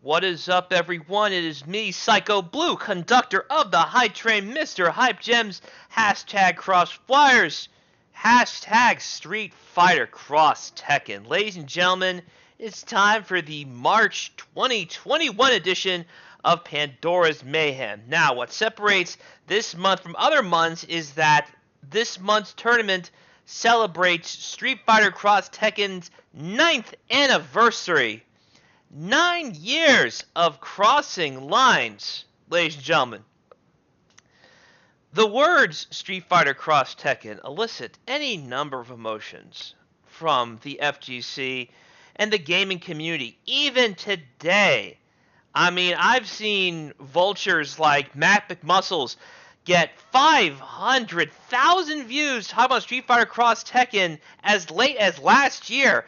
What is up, everyone? It is me, Psychoblue, conductor of the Hype Train, Mr. Hype Gems, hashtag Crossflyers, hashtag Street Fighter Cross Tekken. Ladies and gentlemen, it's time for the March 2021 edition of Pandora's Mayhem. Now, what separates this month from other months is that this month's tournament celebrates Street Fighter Cross Tekken's 9th anniversary. 9 years of crossing lines, ladies and gentlemen. The words Street Fighter Cross Tekken elicit any number of emotions from the FGC and the gaming community, even today. I mean, I've seen vultures like Matt McMuscles get 500,000 views talking about Street Fighter Cross Tekken as late as last year.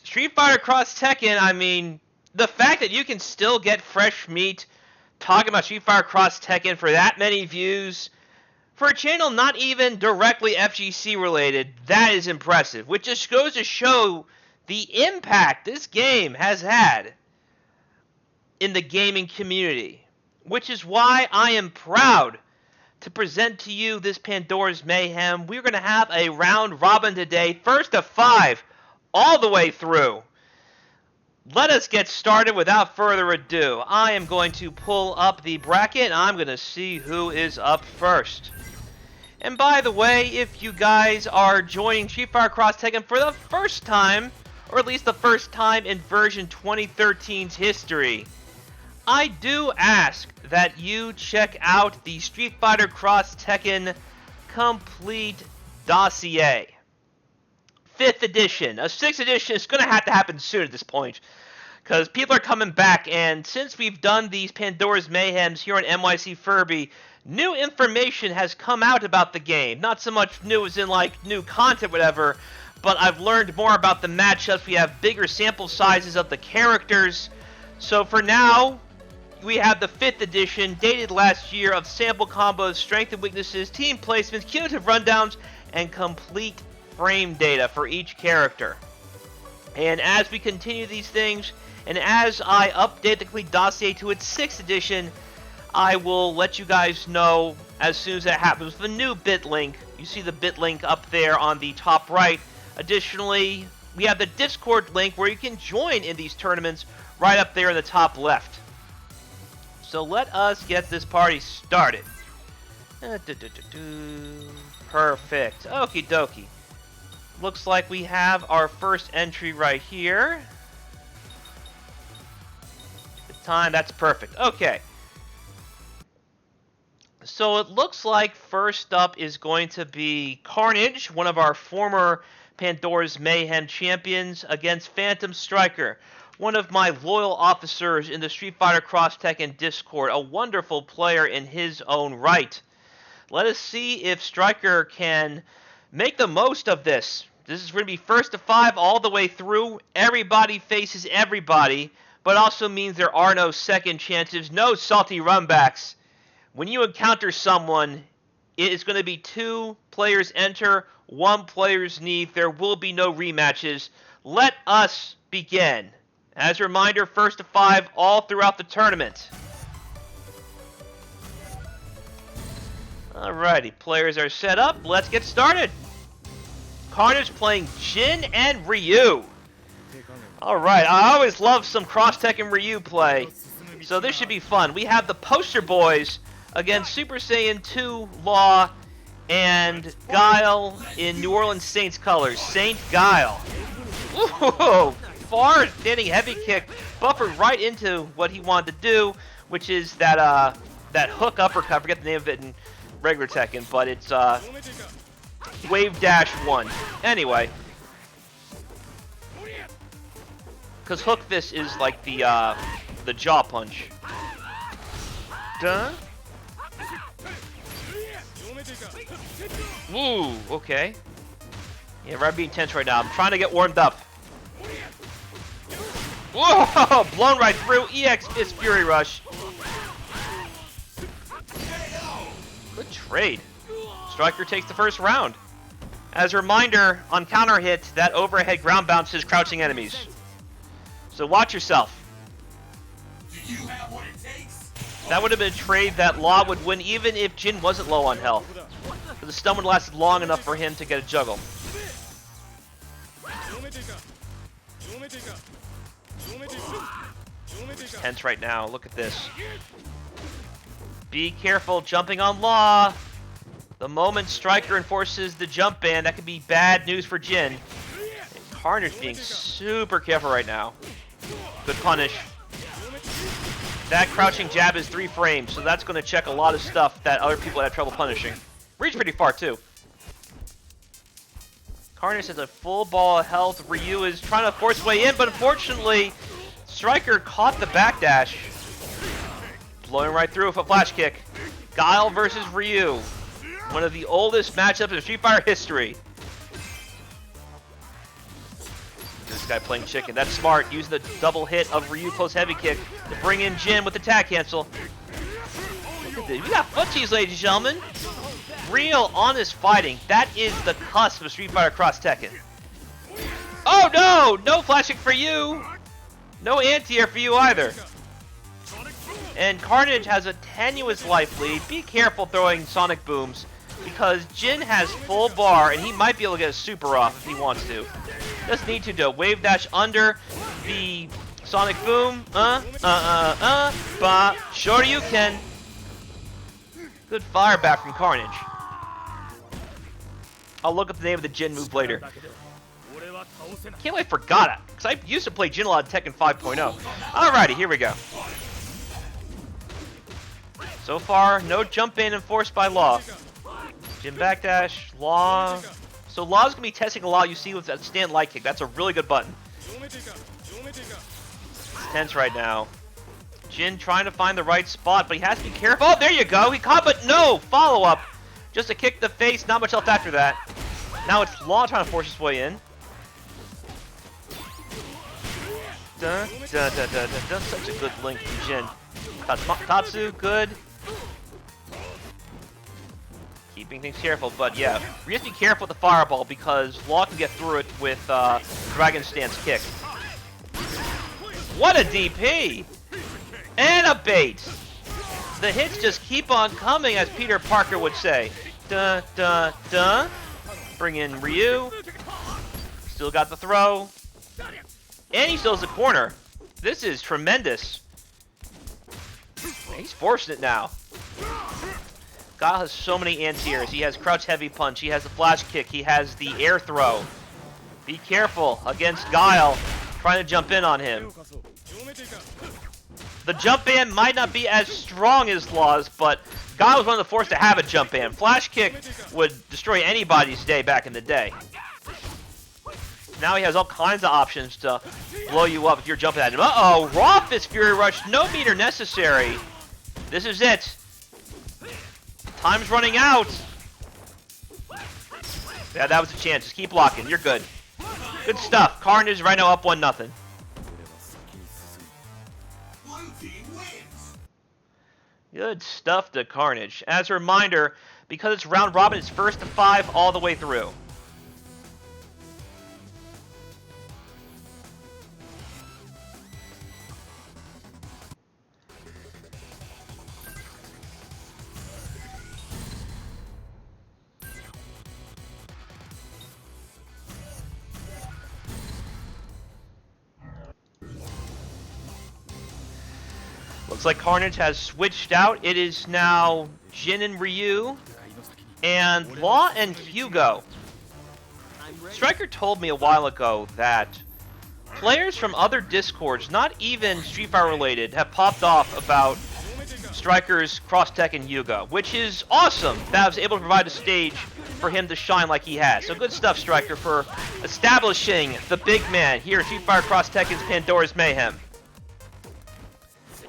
Street Fighter Cross Tekken, I mean, the fact that you can still get fresh meat talking about Street Fighter Cross Tekken for that many views, for a channel not even directly FGC related, that is impressive. Which just goes to show the impact this game has had in the gaming community. Which is why I am proud to present to you this Pandora's Mayhem. We're going to have a round robin today, first of 5. All the way through. Let us get started without further ado. I am going to pull up the bracket and I'm going to see who is up first. And by the way, if you guys are joining Street Fighter Cross Tekken for the first time, or at least the first time in version 2013's history, I do ask that you check out the Street Fighter Cross Tekken Complete Dossier. 5th edition. A 6th edition is going to have to happen soon at this point, because people are coming back, and since we've done these Pandora's Mayhems here on NYCFurby, new information has come out about the game. Not so much new as in like new content, whatever, but I've learned more about the matchups. We have bigger sample sizes of the characters. So for now, we have the 5th edition, dated last year, of sample combos, strength and weaknesses, team placements, cumulative rundowns, and complete frame data for each character. And as we continue these things, and as I update the complete dossier to its 6th edition, I will let you guys know as soon as that happens with a new bit link. You see the bit link up there on the top right. Additionally, we have the Discord link where you can join in these tournaments right up there in the top left. So let us get this party started. Perfect. Okie dokie. Looks like we have our first entry right here. The time, that's perfect. Okay. So it looks like first up is going to be Carnage, one of our former Pandora's Mayhem champions, against Phantom Striker, one of my loyal officers in the Street Fighter Cross Tekken Discord, a wonderful player in his own right. Let us see if Striker can make the most of this. This is going to be first to 5 all the way through. Everybody faces everybody, but also means there are no second chances, no salty runbacks. When you encounter someone, it is going to be 2 players enter, 1 player's leave. There will be no rematches. Let us begin. As a reminder, first to 5 all throughout the tournament. Alrighty, players are set up. Let's get started. Carnage playing Jin and Ryu. Alright, I always love some Cross Tekken Ryu play, so this should be fun. We have the Poster Boys against Super Saiyan 2 Law and Guile in New Orleans Saints colors. Saint Guile. Ooh, far-standing heavy kick, buffered right into what he wanted to do, which is that that hook uppercut. I forget the name of it in regular Tekken, but it's Wave Dash 1. Anyway, because Hook Fist is like the jaw punch. Duh. Ooh, okay. Yeah, we're being tense right now. I'm trying to get warmed up. Whoa! Blown right through. EX is Fury Rush. Good trade. Striker takes the first round. As a reminder, on counter hits, that overhead ground bounces crouching enemies. So watch yourself. That would have been a trade that Law would win even if Jin wasn't low on health. But the stun would have lasted long enough for him to get a juggle. It's tense right now. Look at this. Be careful jumping on Law. The moment Striker enforces the jump ban, that could be bad news for Jin. And Carnage being super careful right now. Good punish. That crouching jab is 3 frames, so that's going to check a lot of stuff that other people have trouble punishing. Reach pretty far, too. Carnage has a full ball of health. Ryu is trying to force way in, but unfortunately, Striker caught the backdash. Blowing right through with a flash kick. Guile versus Ryu. One of the oldest matchups in Street Fighter history. This guy playing chicken. That's smart. Using the double hit of Ryu close heavy kick to bring in Jin with the tag cancel. Look at this. We got footsies, ladies and gentlemen. Real honest fighting. That is the cusp of Street Fighter Cross Tekken. Oh no! No flash kick for you. No anti-air for you either. And Carnage has a tenuous life lead. Be careful throwing Sonic Booms, because Jin has full bar, and he might be able to get a super off if he wants to. Just need to do wave dash under the Sonic Boom. Bah. Sure you can. Good fire back from Carnage. I'll look up the name of the Jin move later. Can't believe I forgot it, because I used to play Jin a lot in Tekken 5.0. Alrighty, here we go. So far, no jump in enforced by Law. Jin backdash, Law. So Law's going to be testing a lot you see with that stand light kick. That's a really good button. It's tense right now. Jin trying to find the right spot, but he has to be careful. Oh, there you go. He caught, but no follow-up. Just a kick to the face, not much else after that. Now it's Law trying to force his way in. Such a good link from Jin. Tatsu, good. Keeping things careful, but yeah, we have to be careful with the fireball because Law can get through it with Dragon Stance kick. What a DP! And a bait! The hits just keep on coming, as Peter Parker would say. Duh, duh, duh. Bring in Ryu. Still got the throw. And he still has the corner. This is tremendous. He's forcing it now. Guile has so many anti-airs. He has crouch heavy punch. He has the flash kick. He has the air throw. Be careful against Guile trying to jump in on him. The jump ban might not be as strong as Law's, but Guile was one of the forced to have a jump ban. Flash kick would destroy anybody's day back in the day. Now he has all kinds of options to blow you up if you're jumping at him. Uh-oh, Raw Fist Fury Rush, no meter necessary. This is it. Time's running out. Yeah, that was a chance. Just keep blocking. You're good. Good stuff. Carnage right now up 1-0. Good stuff to Carnage. As a reminder, because it's round robin, it's first to 5 all the way through. Looks like Carnage has switched out. It is now Jin and Ryu, and Law and Hugo. Striker told me a while ago that players from other Discords, not even Street Fighter related, have popped off about Striker's Cross Tekken Hugo, which is awesome that I was able to provide a stage for him to shine like he has. So good stuff, Striker, for establishing the big man here at Street Fighter Cross Tekken's Pandora's Mayhem.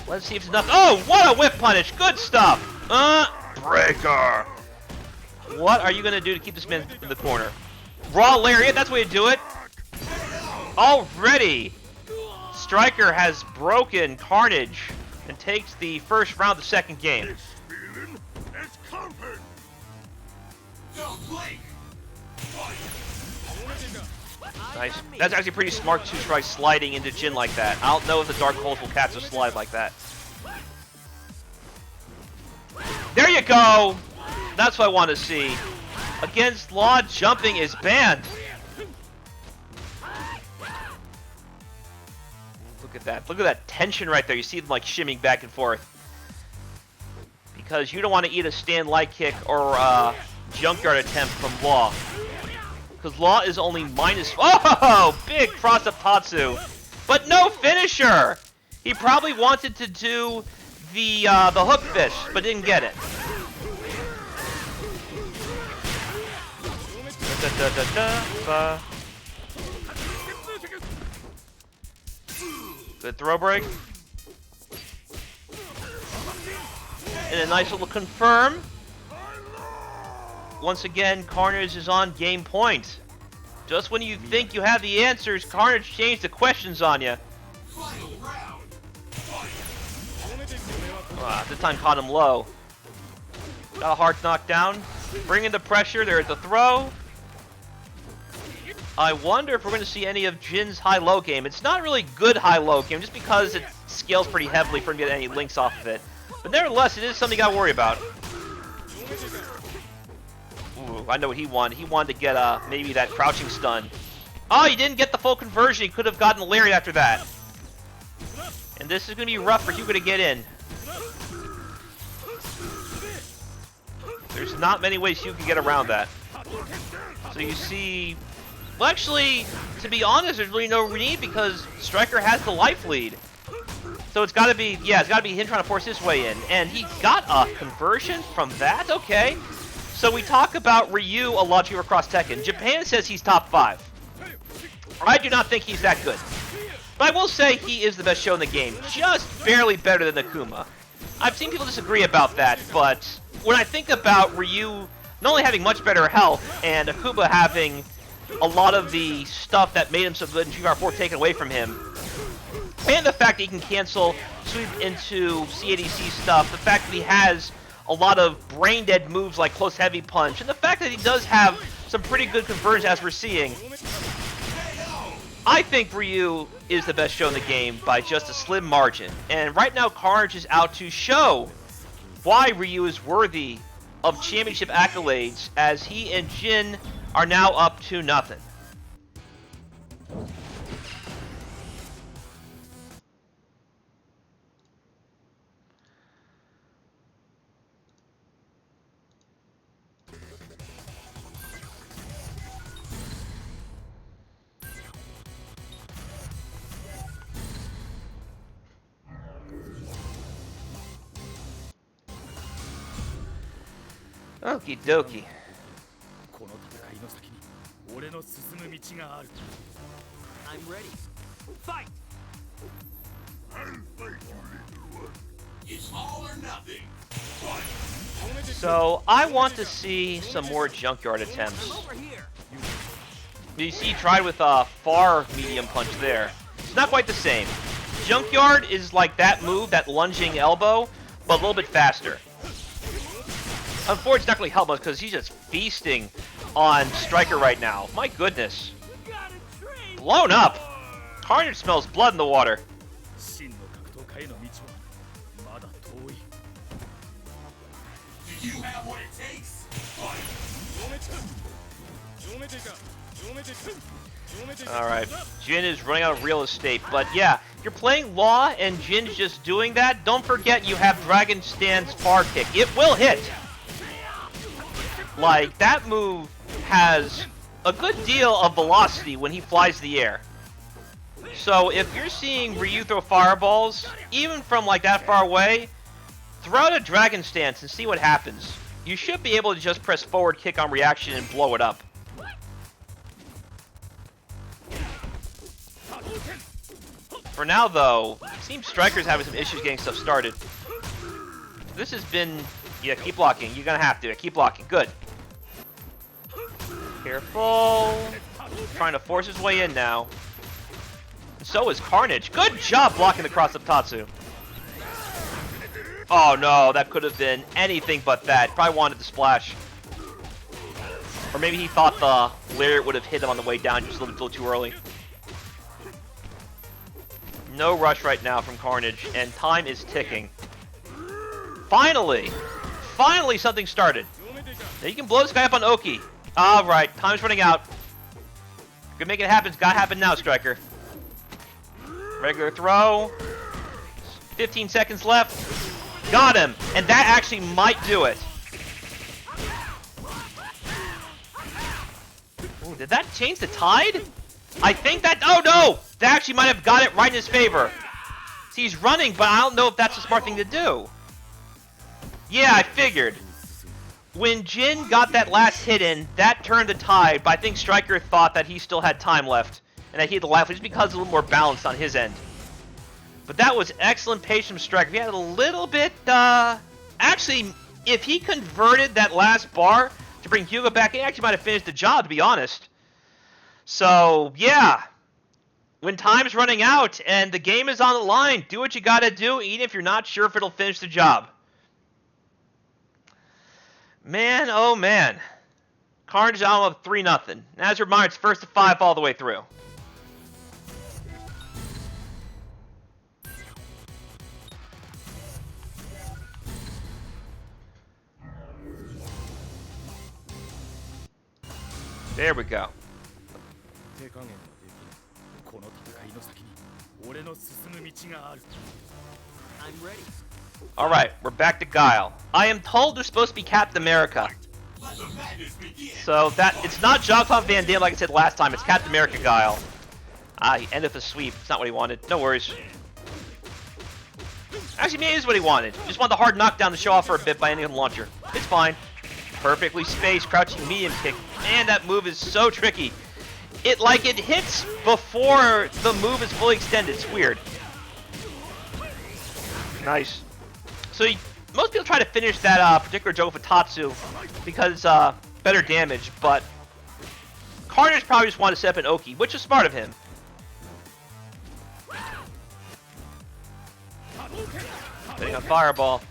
Let's see if it's enough. Oh, what a whip punish. Good stuff. Breaker. What are you going to do to keep this man in the corner? Raw lariat, that's the way to do it. Already, Striker has broken Carnage and takes the first round of the second game. Nice. That's actually pretty smart to try sliding into Jin like that. I don't know if the Dark Holes will catch a slide like that. There you go! That's what I want to see. Against law, jumping is banned. Look at that. Look at that tension right there. You see them like shimmying back and forth. Because you don't want to eat a stand light kick or junkyard attempt from Law. Because Law is only minus... Oh! Big cross-up Tatsu. But no finisher! He probably wanted to do the hook fish, but didn't get it. Good throw break. And a nice little confirm. Once again, Carnage is on game point. Just when you think you have the answers, Carnage changed the questions on you. This time caught him low. Got a hard knockdown. Bringing the pressure. There's the throw. I wonder if we're going to see any of Jin's high-low game. It's not really good high-low game, just because it scales pretty heavily for him to get any links off of it. But nevertheless, it is something you got to worry about. Ooh, I know what he wanted. He wanted to get maybe that crouching stun. Oh, he didn't get the full conversion. He could have gotten the lariat after that. And this is going to be rough for Hugo to get in. There's not many ways Hugo can get around that. So you see... Well, actually, to be honest, there's really no need because Striker has the life lead. So it's got to be, yeah, it's got to be him trying to force his way in. And he got a conversion from that? Okay. So we talk about Ryu a lot here across Tekken. Japan says he's top 5. I do not think he's that good. But I will say he is the best show in the game. Just barely better than Akuma. I've seen people disagree about that, but when I think about Ryu not only having much better health and Akuma having a lot of the stuff that made him so good in Street Fighter 4 taken away from him, and the fact that he can cancel, sweep into CADC stuff, the fact that he has a lot of brain-dead moves like close heavy punch, and the fact that he does have some pretty good conversions as we're seeing, I think Ryu is the best show in the game by just a slim margin. And right now Carnage is out to show why Ryu is worthy of championship accolades, as he and Jin are now up to nothing. Okie dokie. I'm ready. Fight! It's all or nothing. So I want to see some more junkyard attempts. You see, he tried with a far medium punch there. It's not quite the same. Junkyard is like that move, that lunging elbow, but a little bit faster. Unfortunately, it's not going to help us because he's just feasting on Striker right now. My goodness. Blown up. Carnage smells blood in the water. Do you have what it takes? Alright, Jin is running out of real estate, but yeah, you're playing Law and Jin's just doing that. Don't forget you have Dragon Stan's far kick. It will hit. Like, that move has a good deal of velocity when he flies the air. So if you're seeing Ryu throw fireballs, even from like that far away, throw out a Dragon Stance and see what happens. You should be able to just press forward kick on reaction and blow it up. For now though, it seems Striker's having some issues getting stuff started. This has been, yeah, keep blocking. You're gonna have to, keep blocking, good. Careful. Trying to force his way in now. And so is Carnage. Good job blocking the cross-up Tatsu. Oh no, that could have been anything but that. Probably wanted the splash. Or maybe he thought the lariat would have hit him on the way down just a little too early. No rush right now from Carnage, and time is ticking. Finally! finally something started. Now you can blow this guy up on Oki. Alright, time's running out. Gonna make it happen. It's gotta happen now, Striker. Regular throw. 15 seconds left. Got him. And that actually might do it. Ooh, did that change the tide? I think that... Oh, no! That actually might have got it right in his favor. See, he's running, but I don't know if that's a smart thing to do. Yeah, I figured. When Jin got that last hit in, that turned the tide, but I think Striker thought that he still had time left, and that he had the life, just because it's a little more balanced on his end. But that was excellent patience from Striker. He had a little bit, actually, if he converted that last bar to bring Hugo back, he actually might have finished the job, to be honest. So, yeah. When time's running out and the game is on the line, do what you gotta do, even if you're not sure if it'll finish the job. Man, oh man. Carnage on up 3-0. As a reminder, it's first to 5 all the way through. There we go. I'm ready. Alright, we're back to Guile. I am told there's supposed to be Captain America. So that it's not Jean-Claude Van Damme like I said last time, it's Captain America Guile. He ended the sweep. It's not what he wanted. No worries. Actually, maybe it is what he wanted. Just wanted the hard knockdown to show off for a bit by ending the launcher. It's fine. Perfectly spaced, crouching medium kick. Man, that move is so tricky. It hits before the move is fully extended. It's weird. Nice. So most people try to finish that particular Joe Futatsu because better damage, but Carnage probably just wanted to set up an Oki, which is smart of him. Hitting a fireball.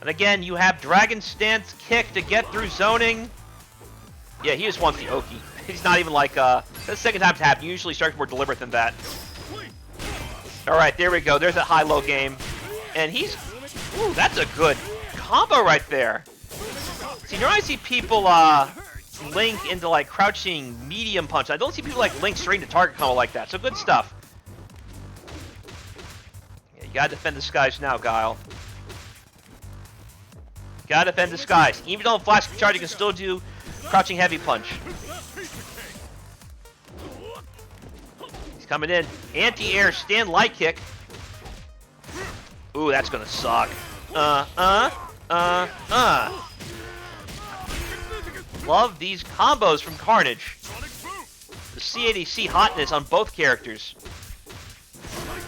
And again, you have Dragon Stance kick to get through zoning. Yeah, he just wants the Oki. He's not even like, that's the second time it's happened. Usually starts more deliberate than that. Alright, there we go. There's that high-low game. And he's... Ooh, that's a good combo right there. See, normally I see people, link into, like, crouching medium punch. I don't see people, like, link straight into target combo like that. So good stuff. Yeah, you gotta defend the skies now, Guile. Gotta defend the skies. Even though flash charge, you can still do crouching heavy punch. He's coming in. Anti-air stand light kick. Ooh, that's gonna suck. Love these combos from Carnage. The C80C hotness on both characters.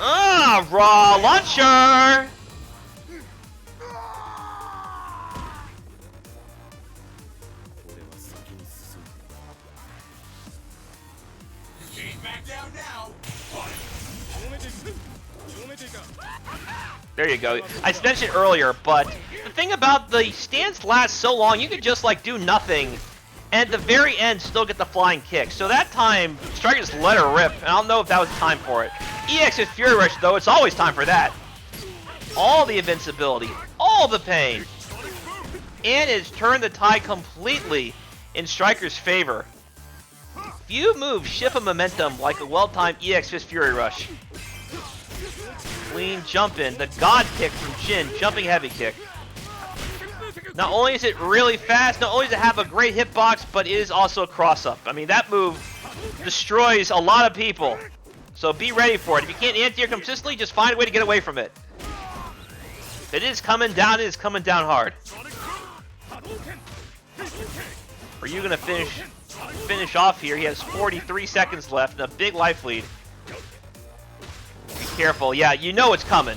Raw launcher! There you go. I mentioned earlier, but the thing about the stance lasts so long, you could just like do nothing, and at the very end still get the flying kick. So that time, Striker just let her rip, and I don't know if that was time for it. EX is Fury Rush, though, it's always time for that. All the invincibility, all the pain, and it's turned the tide completely in Striker's favor. Few moves shift a momentum like a well-timed EX Fist Fury Rush. Clean jump in, the God kick from Jin, jumping heavy kick. Not only is it really fast, not only does it have a great hitbox, but it is also a cross-up. I mean, that move destroys a lot of people. So be ready for it. If you can't anti-air consistently, just find a way to get away from it. It is coming down, it is coming down hard. Are you gonna finish off here? He has 43 seconds left and a big life lead. Be careful. Yeah, you know it's coming.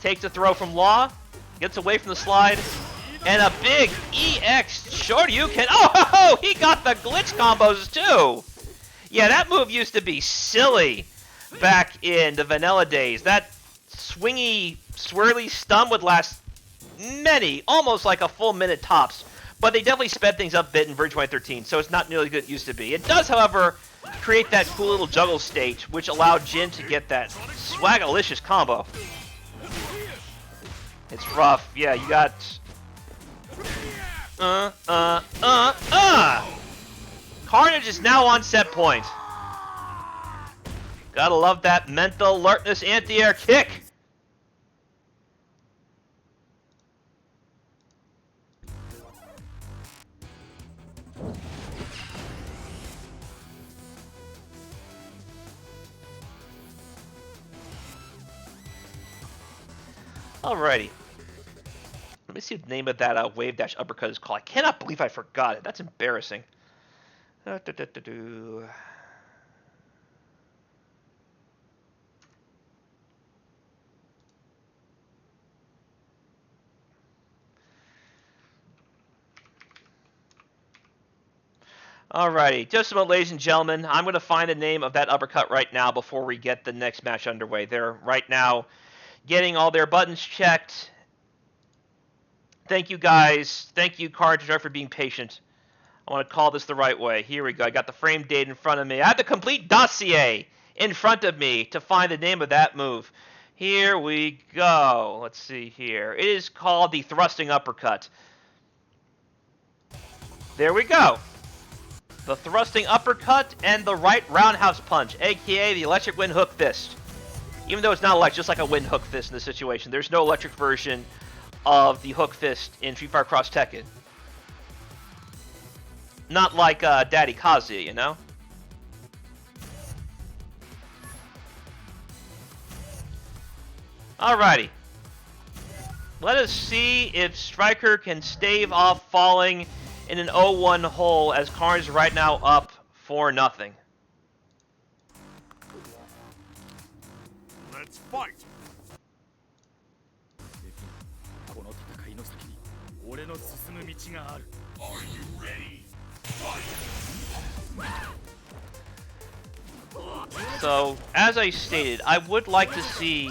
Takes a throw from Law, gets away from the slide, and a big EX Shoryuken. Oh, he got the glitch combos too. Yeah, that move used to be silly back in the vanilla days. That swingy, swirly stun would last almost like a full minute tops. But they definitely sped things up a bit in version 2013, so it's not nearly as good as it used to be. It does, however, create that cool little juggle state, which allowed Jin to get that swagalicious combo. It's rough. Yeah, you got Carnage is now on set point. Gotta love that mental alertness anti-air kick. Alrighty. Let me see what the name of that wave dash uppercut is called. I cannot believe I forgot it. That's embarrassing. Alrighty, just about, ladies and gentlemen, I'm going to find the name of that uppercut right now before we get the next match underway. They're right now getting all their buttons checked. Thank you, guys. Thank you, Carnage, for being patient. I want to call this the right way. Here we go. I got the frame date in front of me. I have the complete dossier in front of me to find the name of that move. Here we go. Let's see here. It is called the thrusting uppercut. There we go. The thrusting uppercut and the right roundhouse punch, aka the electric wind hook fist. Even though it's not electric, just like a wind hook fist in this situation. There's no electric version of the hook fist in Street Fighter Cross Tekken. Not like Daddy Kazuya, you know? Alrighty. Let us see if Stryker can stave off falling in an 0-1 hole as Carnage is right now up 4-0. Let's fight. Are you ready? So, as I stated, I would like to see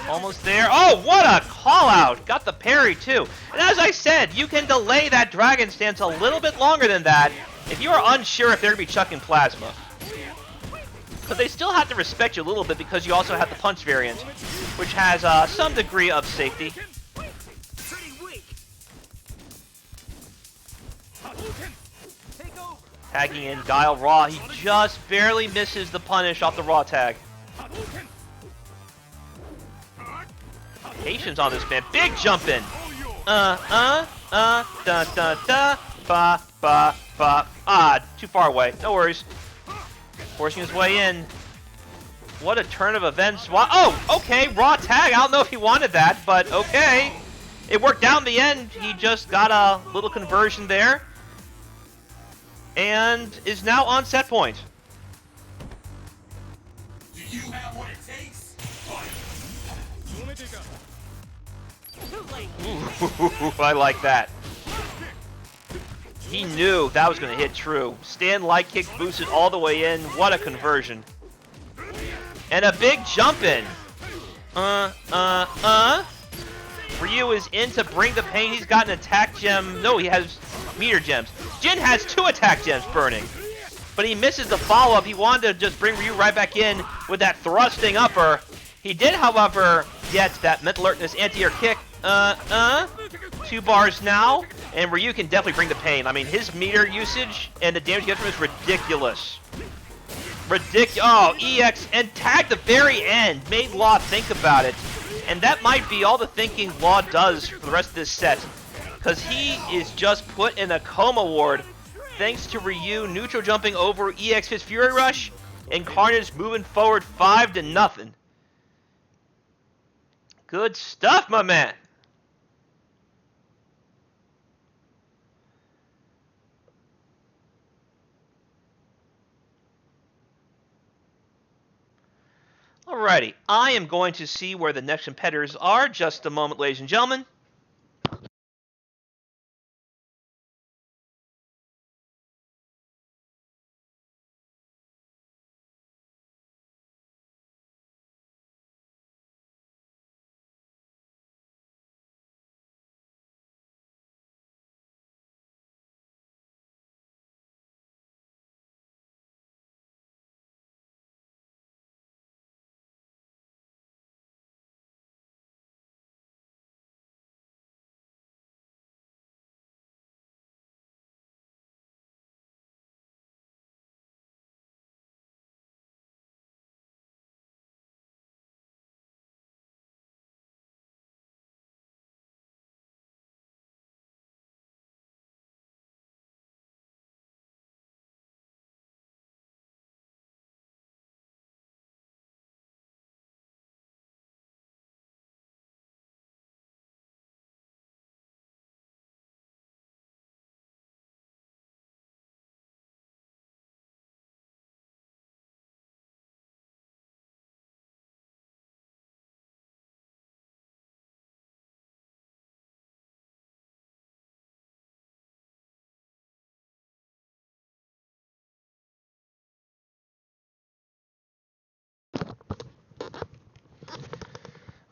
almost there. Oh, what a call out! Got the parry too. And as I said, you can delay that dragon stance a little bit longer than that if you are unsure if they're going to be chucking plasma. But they still have to respect you a little bit because you also have the punch variant, which has some degree of safety. Tagging in Guile Raw. He just barely misses the punish off the Raw tag. Patience on this man. Big jump in. Da, da, da, ba, ba, ba. Ah, too far away. No worries. Forcing his way in. What a turn of events. Oh, okay. Raw tag. I don't know if he wanted that, but okay. It worked out in the end. He just got a little conversion there. And is now on set point. Do you have what it takes? Ooh, I like that. He knew that was going to hit true. Stand light kick boosted all the way in. What a conversion. And a big jump in. Ryu is in to bring the pain. He's got an attack gem. No, he has meter gems. Jin has 2 attack gems burning. But he misses the follow-up. He wanted to just bring Ryu right back in with that thrusting upper. He did, however, get that mental alertness anti-air kick. 2 bars now. And Ryu can definitely bring the pain. I mean, his meter usage and the damage he gets from him is ridiculous. Oh, EX and tag the very end. Made Law think about it. And that might be all the thinking Law does for the rest of this set. Because he is just put in a coma ward thanks to Ryu neutral jumping over EX his Fury Rush and Carnage moving forward 5-0. Good stuff, my man. Alrighty, I am going to see where the next competitors are. Just a moment, ladies and gentlemen.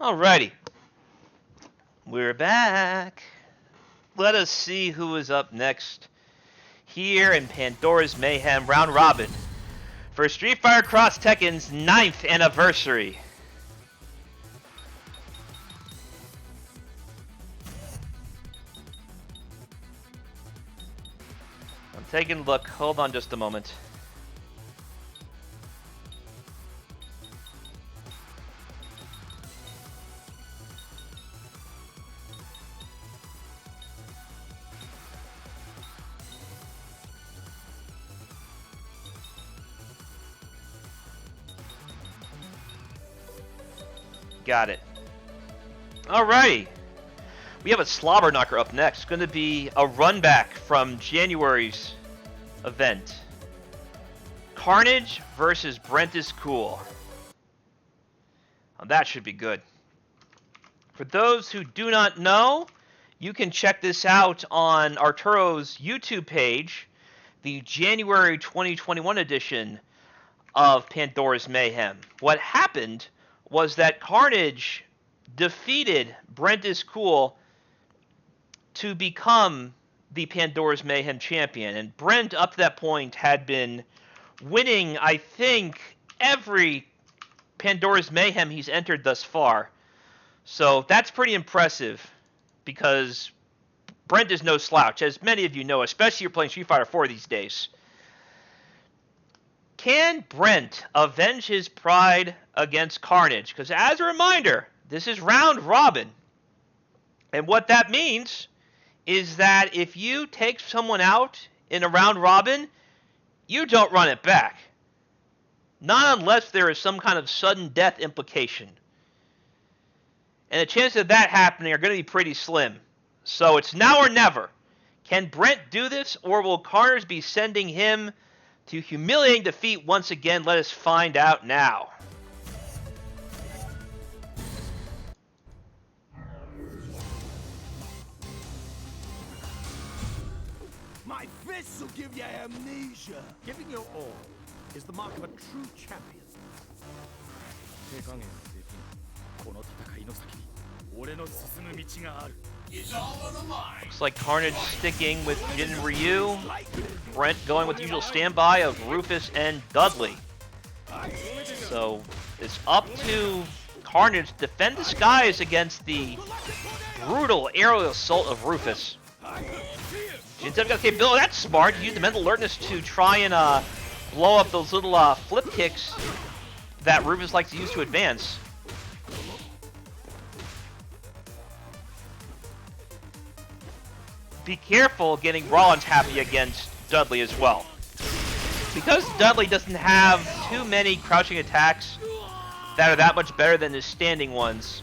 Alrighty. We're back. Let us see who is up next here in Pandora's Mayhem Round Robin for Street Fighter Cross Tekken's 9th anniversary. I'm taking a look. Hold on just a moment. Got it. Alrighty. We have a slobber knocker up next. It's going to be a run back from January's event. Carnage versus Brenttiscool. That should be good. For those who do not know, you can check this out on Arturo's YouTube page, the January 2021 edition of Pandora's Mayhem. What happened was that Carnage defeated Brenttiscool to become the Pandora's Mayhem champion. And Brent, up to that point, had been winning, I think, every Pandora's Mayhem he's entered thus far. So that's pretty impressive, because Brent is no slouch, as many of you know, especially if you're playing Street Fighter 4 these days. Can Brent avenge his pride against Carnage? Because as a reminder, this is round robin. And what that means is that if you take someone out in a round robin, you don't run it back. Not unless there is some kind of sudden death implication. And the chances of that happening are going to be pretty slim. So it's now or never. Can Brent do this, or will Carnage be sending him to humiliating defeat once again? Let us find out now. My fists will give you amnesia. Giving your all is the mark of a true champion. It's all on the line. Looks like Carnage sticking with Jin and Ryu. Brent going with the usual standby of Rufus and Dudley. So it's up to Carnage to defend the skies against the brutal aerial assault of Rufus. Jin's got the capability. That's smart. Use the mental alertness to try and blow up those little flip kicks that Rufus likes to use to advance. Be careful getting Rollins happy against Dudley as well. Because Dudley doesn't have too many crouching attacks that are that much better than his standing ones,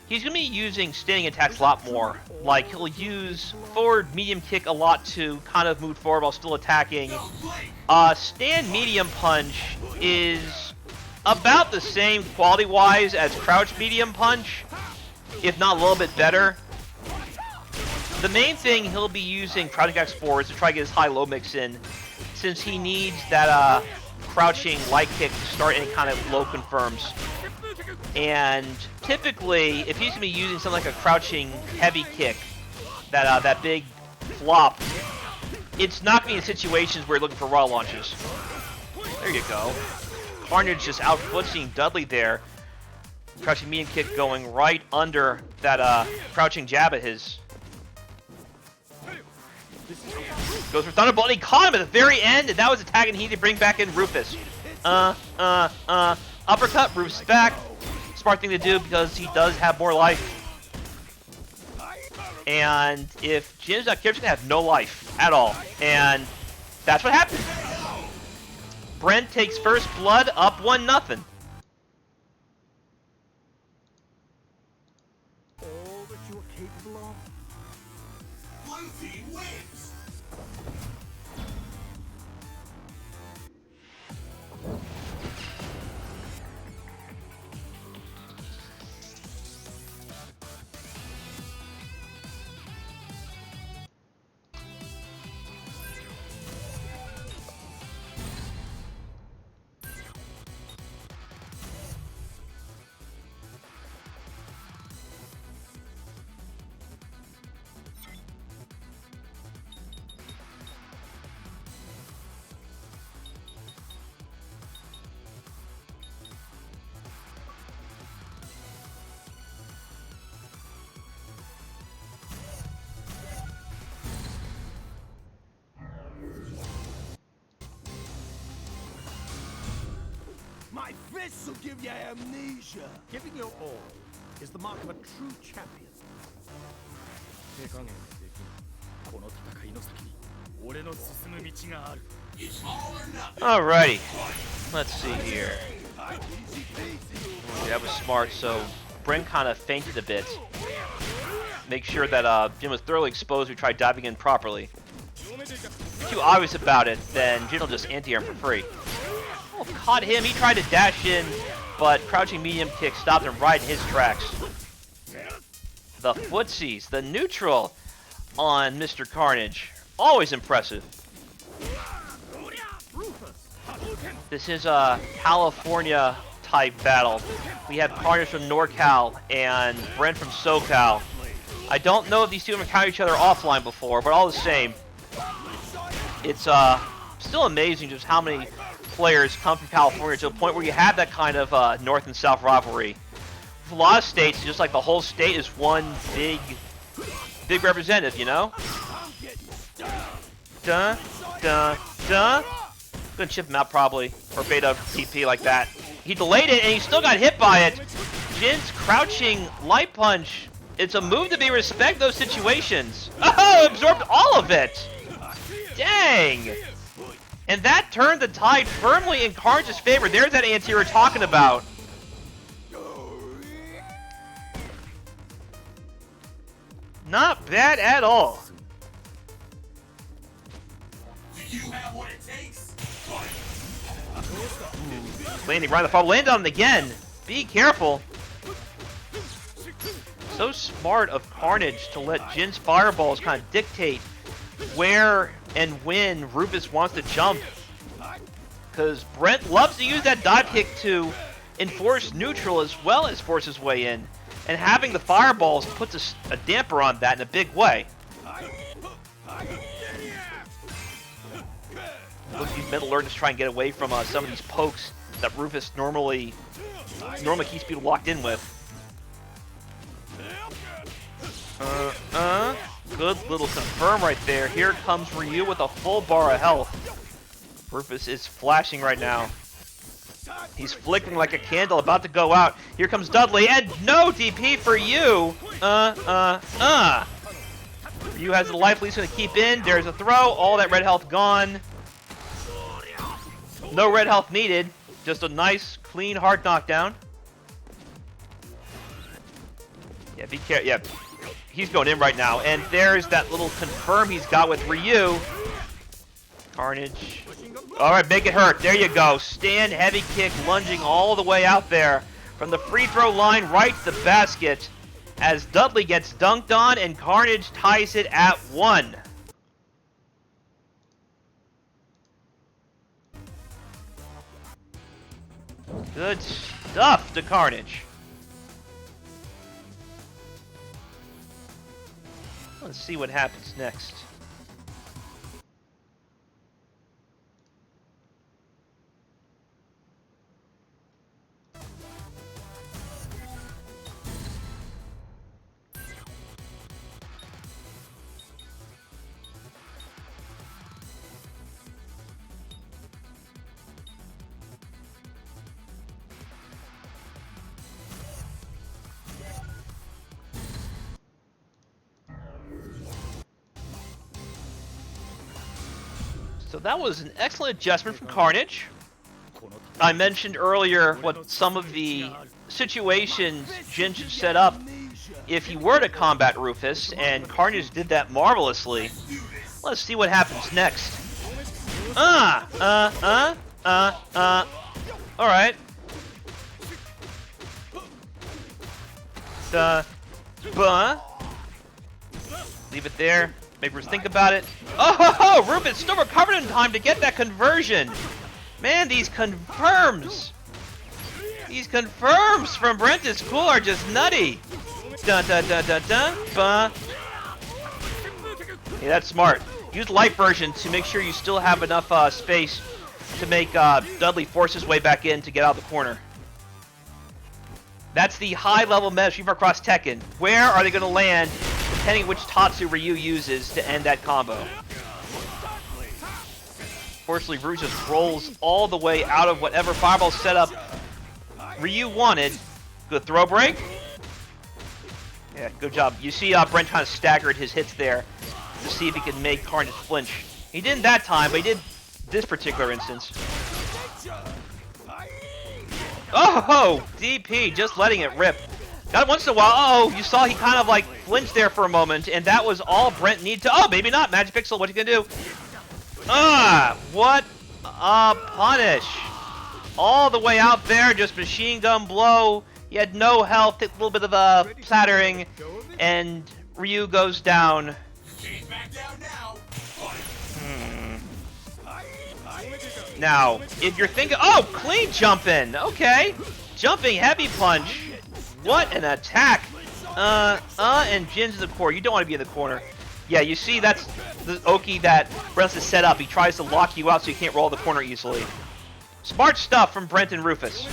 he's going to be using standing attacks a lot more. Like, he'll use forward medium kick a lot to kind of move forward while still attacking. Stand medium punch is about the same quality-wise as crouch medium punch, if not a little bit better. The main thing he'll be using crouching attacks for is to try to get his high-low mix in, since he needs that crouching light kick to start any kind of low confirms. And typically, if he's going to be using something like a crouching heavy kick, that big flop, it's not going to be in situations where you're looking for raw launches. There you go. Carnage just outfooting Dudley there. Crouching medium kick going right under that crouching jab at his. Goes for Thunderbolt, and he caught him at the very end, and that was a tag, and he needed to bring back in Rufus. Uppercut, Rufus back. Smart thing to do, because he does have more life. And if Jin's not careful, he's going to have no life at all. And that's what happened. Brent takes first blood, up 1-0. All that you are capable of. Blue team wins. fist'll give you amnesia. Giving your all is the mark of a true champion. Alrighty. Let's see here. That was smart, so Brent kind of fainted a bit. Make sure that Jin was thoroughly exposed. We tried diving in properly. If you're too obvious about it, then Jin will just anti-air him for free. Oh, caught him. He tried to dash in, but crouching medium kick stopped him right in his tracks. The footsies, the neutral on Mr. Carnage. Always impressive. This is a California type battle. We have Carnage from NorCal and Brent from SoCal. I don't know if these two have encountered each other offline before, but all the same, it's still amazing just how many players come from California to a point where you have that kind of North and South rivalry. A lot of states, just like the whole state is one big representative, you know? Duh, duh, duh. Gonna chip him out probably, or beta TP like that. He delayed it and he still got hit by it. Jin's crouching light punch. It's a move to be respect those situations. Oh, absorbed all of it. Dang. And that turned the tide firmly in Carnage's favor. There's that anti we were talking about. Not bad at all. You have what it takes. Landing right on the fall. Land on him again. Be careful. So smart of Carnage to let Jin's fireballs kind of dictate where and when Rufus wants to jump. Because Brent loves to use that dive kick to enforce neutral as well as force his way in. And having the fireballs puts a damper on that in a big way. Look, he's middle alert to try and get away from some of these pokes that Rufus normally keeps people locked in with. Good little confirm right there. Here comes Ryu with a full bar of health. Rufus is flashing right now. He's flickering like a candle, about to go out. Here comes Dudley, and no DP for you. Ryu has the life, he's gonna keep in. There's a throw, all that red health gone. No red health needed. Just a nice, clean, hard knockdown. Yeah, be careful. Yeah, he's going in right now. And there's that little confirm he's got with Ryu. Carnage. All right, make it hurt. There you go. Stand, heavy kick, lunging all the way out there. From the free throw line right to the basket. As Dudley gets dunked on and Carnage ties it at 1. Good stuff to Carnage. Let's see what happens next. So that was an excellent adjustment from Carnage. I mentioned earlier what some of the situations Jin should set up if he were to combat Rufus, and Carnage did that marvelously. Let's see what happens next. Alright. Leave it there. Maybe we'll think about it. Oh, Rufus still recovered in time to get that conversion. Man, these confirms. These confirms from Brenttiscool are just nutty. Dun dun dun dun dun. Yeah, that's smart. Use light version to make sure you still have enough space to make Dudley force his way back in to get out of the corner. That's the high-level meta Street Fighter Cross Tekken. Where are they going to land, depending on which Tatsu Ryu uses to end that combo? Fortunately, Ryu just rolls all the way out of whatever fireball setup Ryu wanted. Good throw break. Yeah, good job. You see Brent kind of staggered his hits there to see if he could make Carnage flinch. He didn't that time, but he did this particular instance. Oh, DP, just letting it rip. Got it once in a while. Uh-oh, you saw he kind of like flinched there for a moment, and that was all Brent needed to... Oh, maybe not. Magic Pixel, what you gonna do? What a punish. All the way out there, just machine gun blow. He had no health, a little bit of a plattering, and Ryu goes down. Now, if you're thinking, oh, clean jumping, okay. Jumping heavy punch. What an attack. And Jin's in the corner. You don't want to be in the corner. Yeah, you see that's the Oki that Brent has set up. He tries to lock you out so you can't roll the corner easily. Smart stuff from Brent and Rufus.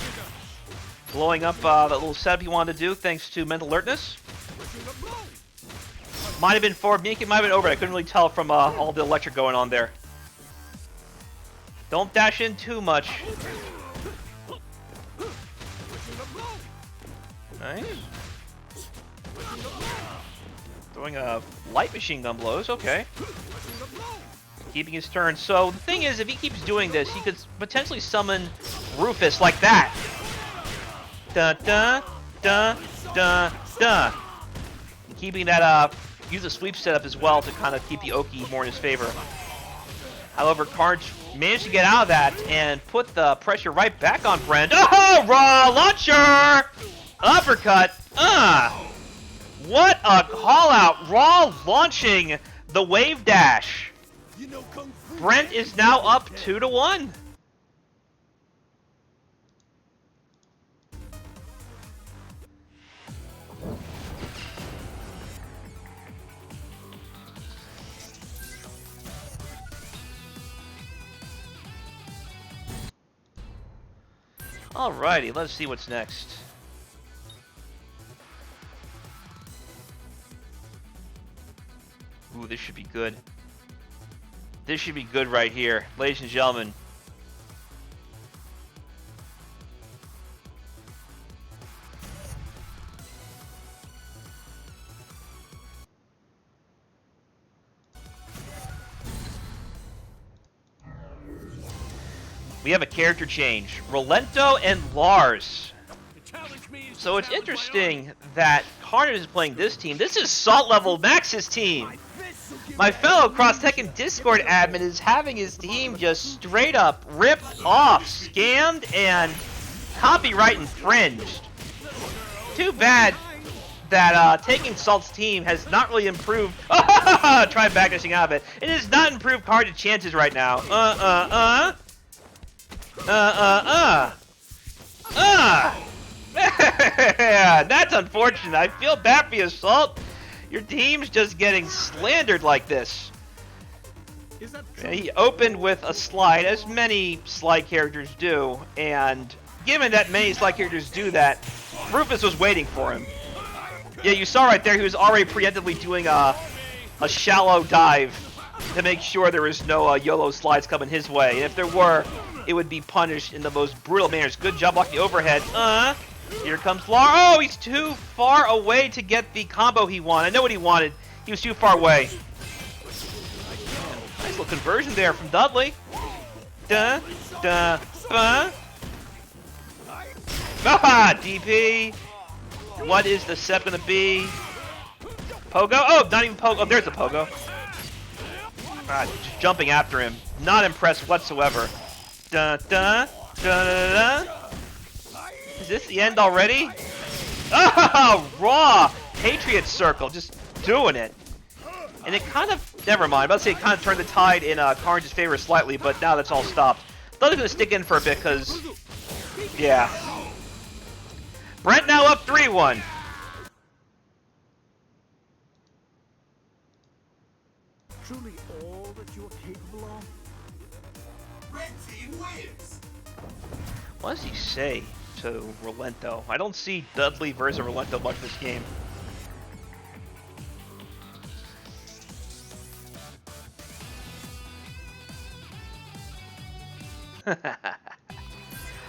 Blowing up that little setup he wanted to do thanks to mental alertness. Might have been forward, it might have been over. I couldn't really tell from all the electric going on there. Don't dash in too much. Nice. Throwing a light machine gun blows, okay. Keeping his turn. So the thing is, if he keeps doing this, he could potentially summon Rufus like that. Dun dun dun dun dun. Keeping that use a sweep setup as well to kind of keep the Oki more in his favor. However, Carnage managed to get out of that and put the pressure right back on Brent. Oh, raw launcher! Uppercut. What a call out. Raw launching the wave dash. Brent is now up 2-1. Alrighty, let's see what's next. Ooh, this should be good. This should be good right here, ladies and gentlemen. We have a character change. Rolento and Lars. So it's interesting that Carnage is playing this team. This is Salt Level Max's team. My fellow Cross Tekken Discord admin is having his team just straight up ripped off, scammed, and copyright infringed. Too bad that taking Salt's team has not really improved. Try backdashing out of it. It has not improved Carnage's chances right now. That's unfortunate. I feel bad for you, Salt. Your team's just getting slandered like this. He opened with a slide, as many slide characters do, and given that many slide characters do that, Rufus was waiting for him. Yeah, you saw right there he was already preemptively doing a shallow dive to make sure there was no YOLO slides coming his way. And if there were, it would be punished in the most brutal manners. Good job blocking the overhead. Here comes Lars. Oh, he's too far away to get the combo he wanted. I know what he wanted. He was too far away. Nice little conversion there from Dudley. DP. What is the set gonna be? Pogo? Oh, not even Pogo. Oh, there's a Pogo. Just jumping after him. Not impressed whatsoever. Is this the end already? Oh, raw Patriot Circle, just doing it. And it kind of, never mind, I was about to say it kind of turned the tide in Carnage's favor slightly, but now that's all stopped. Thought it was going to stick in for a bit, because, yeah. Brent now up 3-1. Truly all that you are capable of? Red team wins. What does he say to Rolento? I don't see Dudley versus Rolento much this game.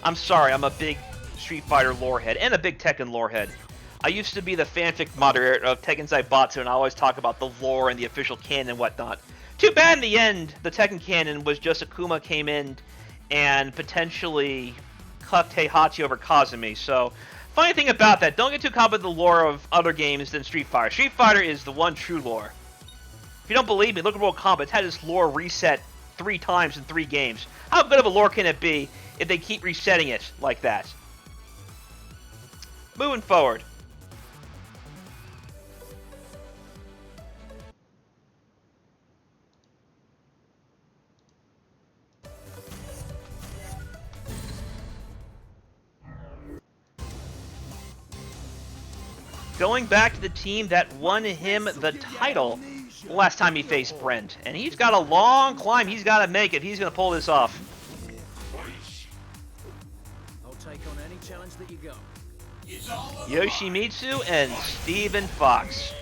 I'm sorry, I'm a big Street Fighter lorehead and a big Tekken lorehead. I used to be the fanfic moderator of Tekken Zaibatsu, and I always talk about the lore and the official canon and whatnot. Too bad in the end, the Tekken canon was just Akuma came in and potentially cucked Heihachi over Kazumi. So, funny thing about that, don't get too caught up with the lore of other games than Street Fighter. Street Fighter is the one true lore. If you don't believe me, look at World Kombat. It's had its lore reset 3 times in 3 games. How good of a lore can it be if they keep resetting it like that? Moving forward. Going back to the team that won him the title last time he faced Brent. And he's got a long climb he's got to make if he's going to pull this off. I'll take on any challenge that you got. Yoshimitsu and Steven Fox.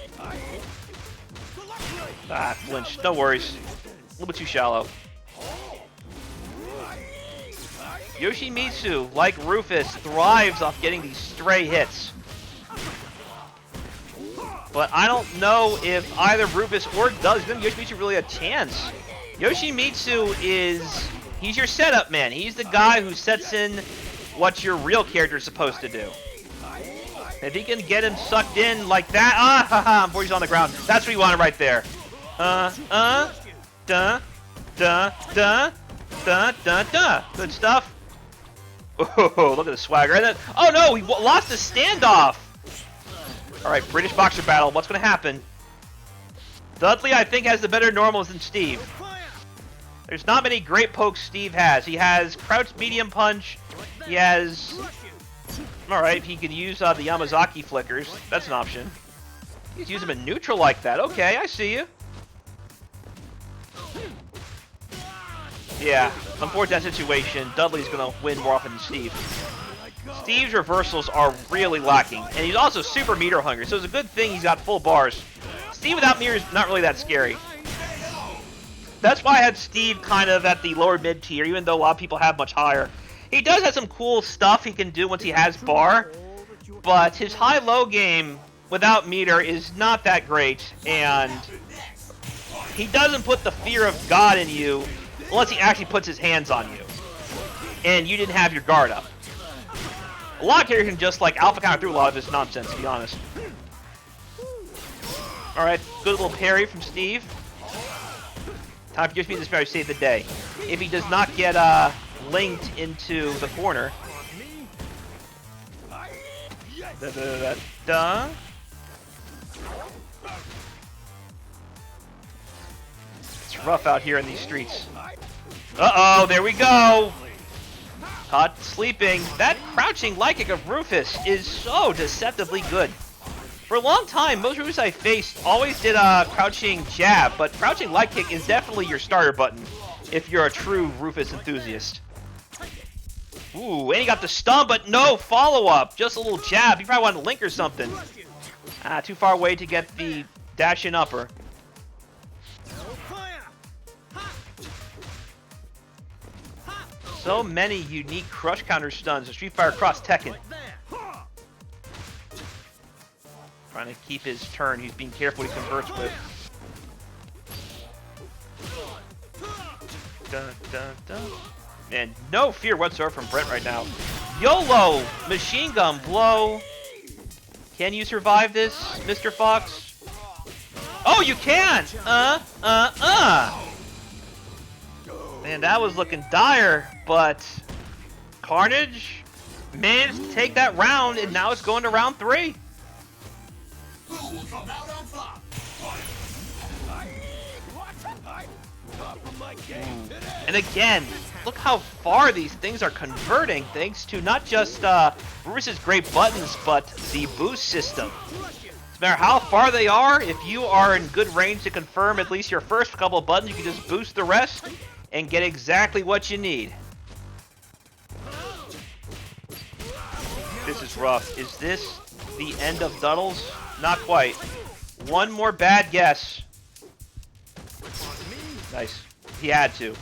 Ah, flinch. No worries. A little bit too shallow. Yoshimitsu, like Rufus, thrives off getting these stray hits. But I don't know if either Rufus or Dudley give Yoshimitsu really a chance. Yoshimitsu he's your setup man. He's the guy who sets in what your real character is supposed to do. If he can get him sucked in like that, before he's on the ground, that's what you wanted right there. Good stuff. Oh, look at the swagger. And then, oh no, he lost the standoff. Alright, British boxer battle. What's going to happen? Dudley, I think, has the better normals than Steve. There's not many great pokes Steve has. He has crouch medium punch. He has... Alright, he could use the Yamazaki flickers. That's an option. He's using him in neutral like that. Okay, I see you. Yeah, unfortunate situation. Dudley's going to win more often than Steve. Steve's reversals are really lacking, and he's also super meter hungry, so it's a good thing he's got full bars. Steve without meter is not really that scary. That's why I had Steve kind of at the lower mid tier, even though a lot of people have much higher. He does have some cool stuff he can do once he has bar, but his high-low game without meter is not that great, and he doesn't put the fear of God in you unless he actually puts his hands on you, and you didn't have your guard up. A lot of characters can just like alpha counter through a lot of this nonsense, to be honest. Alright, good little parry from Steve. Time for Yoshimitsu to parry to save the day. If he does not get linked into the corner. It's rough out here in these streets. Uh-oh, there we go! Caught sleeping. That crouching light kick of Rufus is so deceptively good. For a long time, most Rufus I faced always did a crouching jab, but crouching light kick is definitely your starter button if you're a true Rufus enthusiast. Ooh, and he got the stun, but no follow-up. Just a little jab. He probably wanted to link or something. Too far away to get the dash-in upper. So many unique crush counter stuns in Street Fighter Cross Tekken. Trying to keep his turn. He's being careful what he converts with. Dun, dun, dun. Man, no fear whatsoever from Brent right now. YOLO! Machine gun blow. Can you survive this, Mr. Fox? Oh, you can! Man, that was looking dire, but Carnage managed to take that round, and now it's going to round 3. And again, look how far these things are converting, thanks to not just Rufus's great buttons, but the boost system. No matter how far they are, if you are in good range to confirm at least your first couple of buttons, you can just boost the rest and get exactly what you need. This is rough. Is this the end of Duddles? Not quite. One more bad guess. Nice. He had to.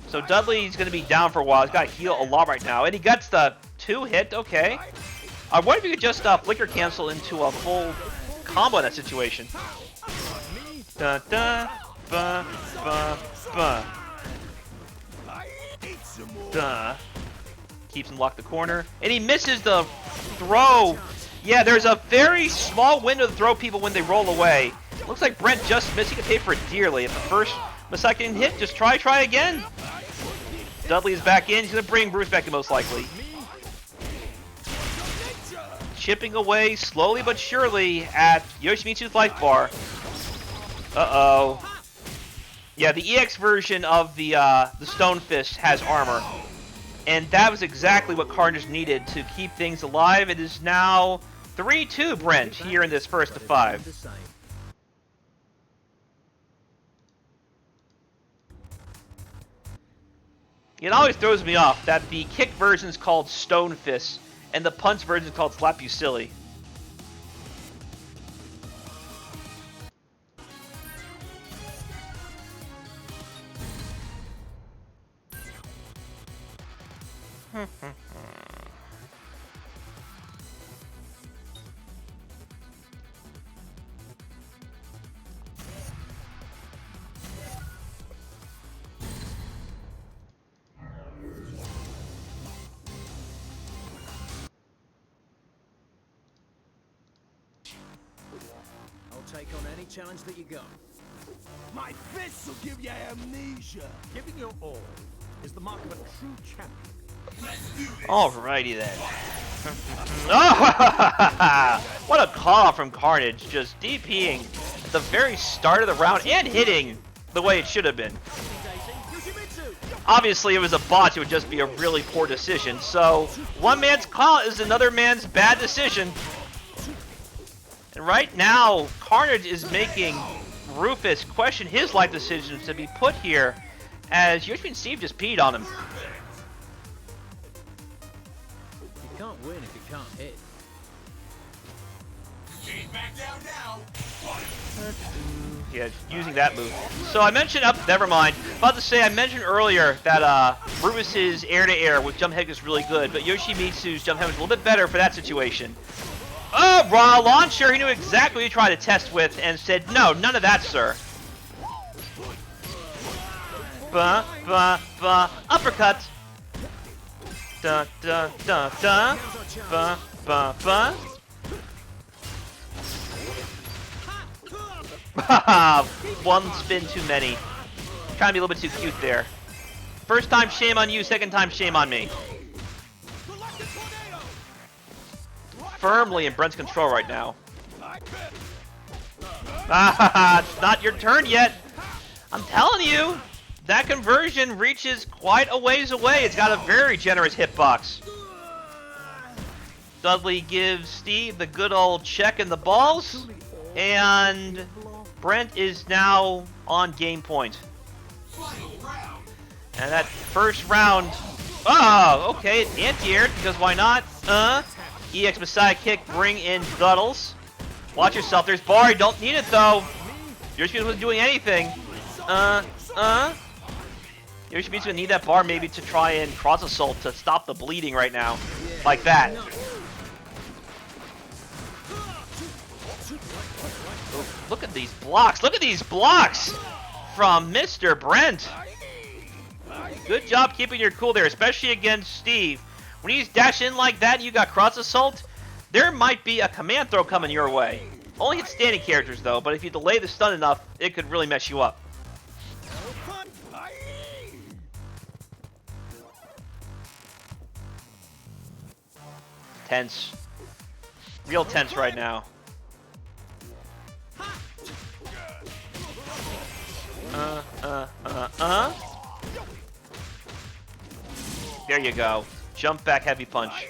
So Dudley's going to be down for a while. He's got to heal a lot right now. And he gets the 2 hit, okay. I wonder if you could just flicker cancel into a full combo in that situation. Da da ba ba ba. Duh. Keeps him locked the corner. And he misses the throw. Yeah, there's a very small window to throw people when they roll away. Looks like Brent just missed. He could pay for it dearly. If the first second hit, just try again. Dudley is back in. He's going to bring Bruce back in most likely. Chipping away slowly but surely at Yoshimitsu's life bar. Uh-oh. Yeah, the EX version of the Stone Fist has armor. And that was exactly what Carnage needed to keep things alive. It is now 3-2 Brent here in this first of 5. It always throws me off that the kick version is called Stone Fist and the punch version is called Slap You Silly. I'll take on any challenge that you got. My fists will give you amnesia. Giving your all is the mark of a true champion. Alrighty then. Oh, what a call from Carnage, just DPing at the very start of the round and hitting the way it should have been. Obviously, it was a botch, it would just be a really poor decision. So, one man's call is another man's bad decision. And right now, Carnage is making Rufus question his life decisions to be put here, as Yoshi and Steve just peed on him. You can't win if you can't hit. Back down now. Yeah, using that move. So I mentioned never mind. About to say, I mentioned earlier that Rufus's air-to-air with jump head is really good, but Yoshimitsu's jump head was a little bit better for that situation. Oh, raw launcher! He knew exactly what he tried to test with and said, no, none of that, sir. Ba, ba, ba, uppercut. Da, da, da, da. Ba, ba, ba. One spin too many. Trying to be a little bit too cute there. First time, shame on you. Second time, shame on me. Firmly in Brent's control right now. It's not your turn yet. I'm telling you, that conversion reaches quite a ways away. It's got a very generous hitbox. Dudley gives Steve the good old check in the balls, and Brent is now on game point. And that first round, oh, okay, anti-aired, because why not? EX Messiah kick, bring in Guddles. Watch yourself, there's bar, you don't need it though. Yoshimitsu wasn't doing anything. Yoshimitsu would need that bar maybe to try and cross assault to stop the bleeding right now. Like that. Oh, look at these blocks, look at these blocks from Mr. Brent. Good job keeping your cool there, especially against Steve. When he's dashing in like that and you got cross assault, there might be a command throw coming your way. Only hit standing characters though, but if you delay the stun enough, it could really mess you up. Tense. Real tense right now. There you go. Jump back heavy punch.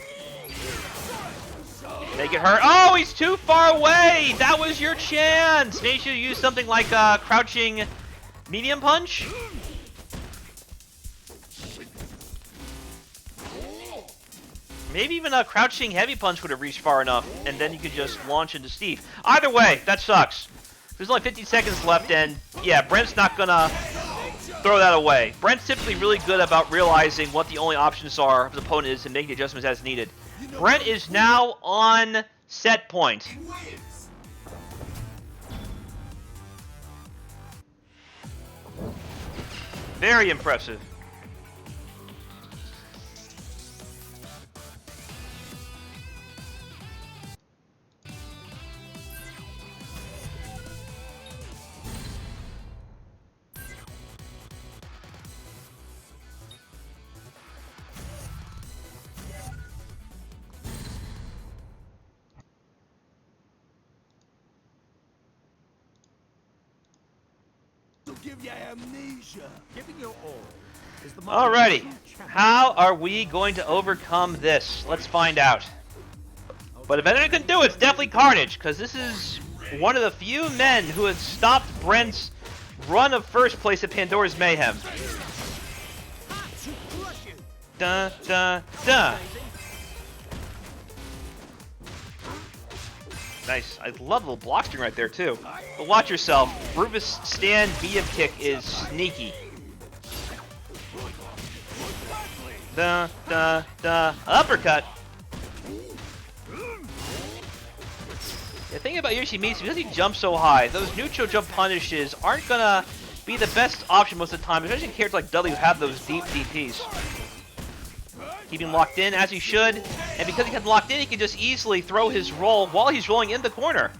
Make it hurt. Oh, he's too far away! That was your chance! Maybe you should use something like crouching medium punch? Maybe even a crouching heavy punch would have reached far enough, and then you could just launch into Steve. Either way, that sucks. There's only 15 seconds left, and yeah, Brent's not gonna throw that away. Brent's typically really good about realizing what the only options are of his opponent is and making adjustments as needed. Brent is now on set point. Very impressive. Give you amnesia. Giving your all is the mark of a Alrighty, true champion. how are we going to overcome this? Let's find out. But if anyone can do it, it's definitely Carnage, because this is one of the few men who has stopped Brent's run of first place at Pandora's Mayhem. Dun, dun, dun. Nice. I love the little block string right there, too. But watch yourself. Rufus' stand BM kick is sneaky. Da, da, da. Uppercut. The thing about Yoshimitsu, because he jumps so high, those neutral jump punishes aren't gonna be the best option most of the time, especially in characters like Dudley who have those deep DPs. Keep him locked in as he should, and because he has locked in, he can just easily throw his roll while he's rolling in the corner.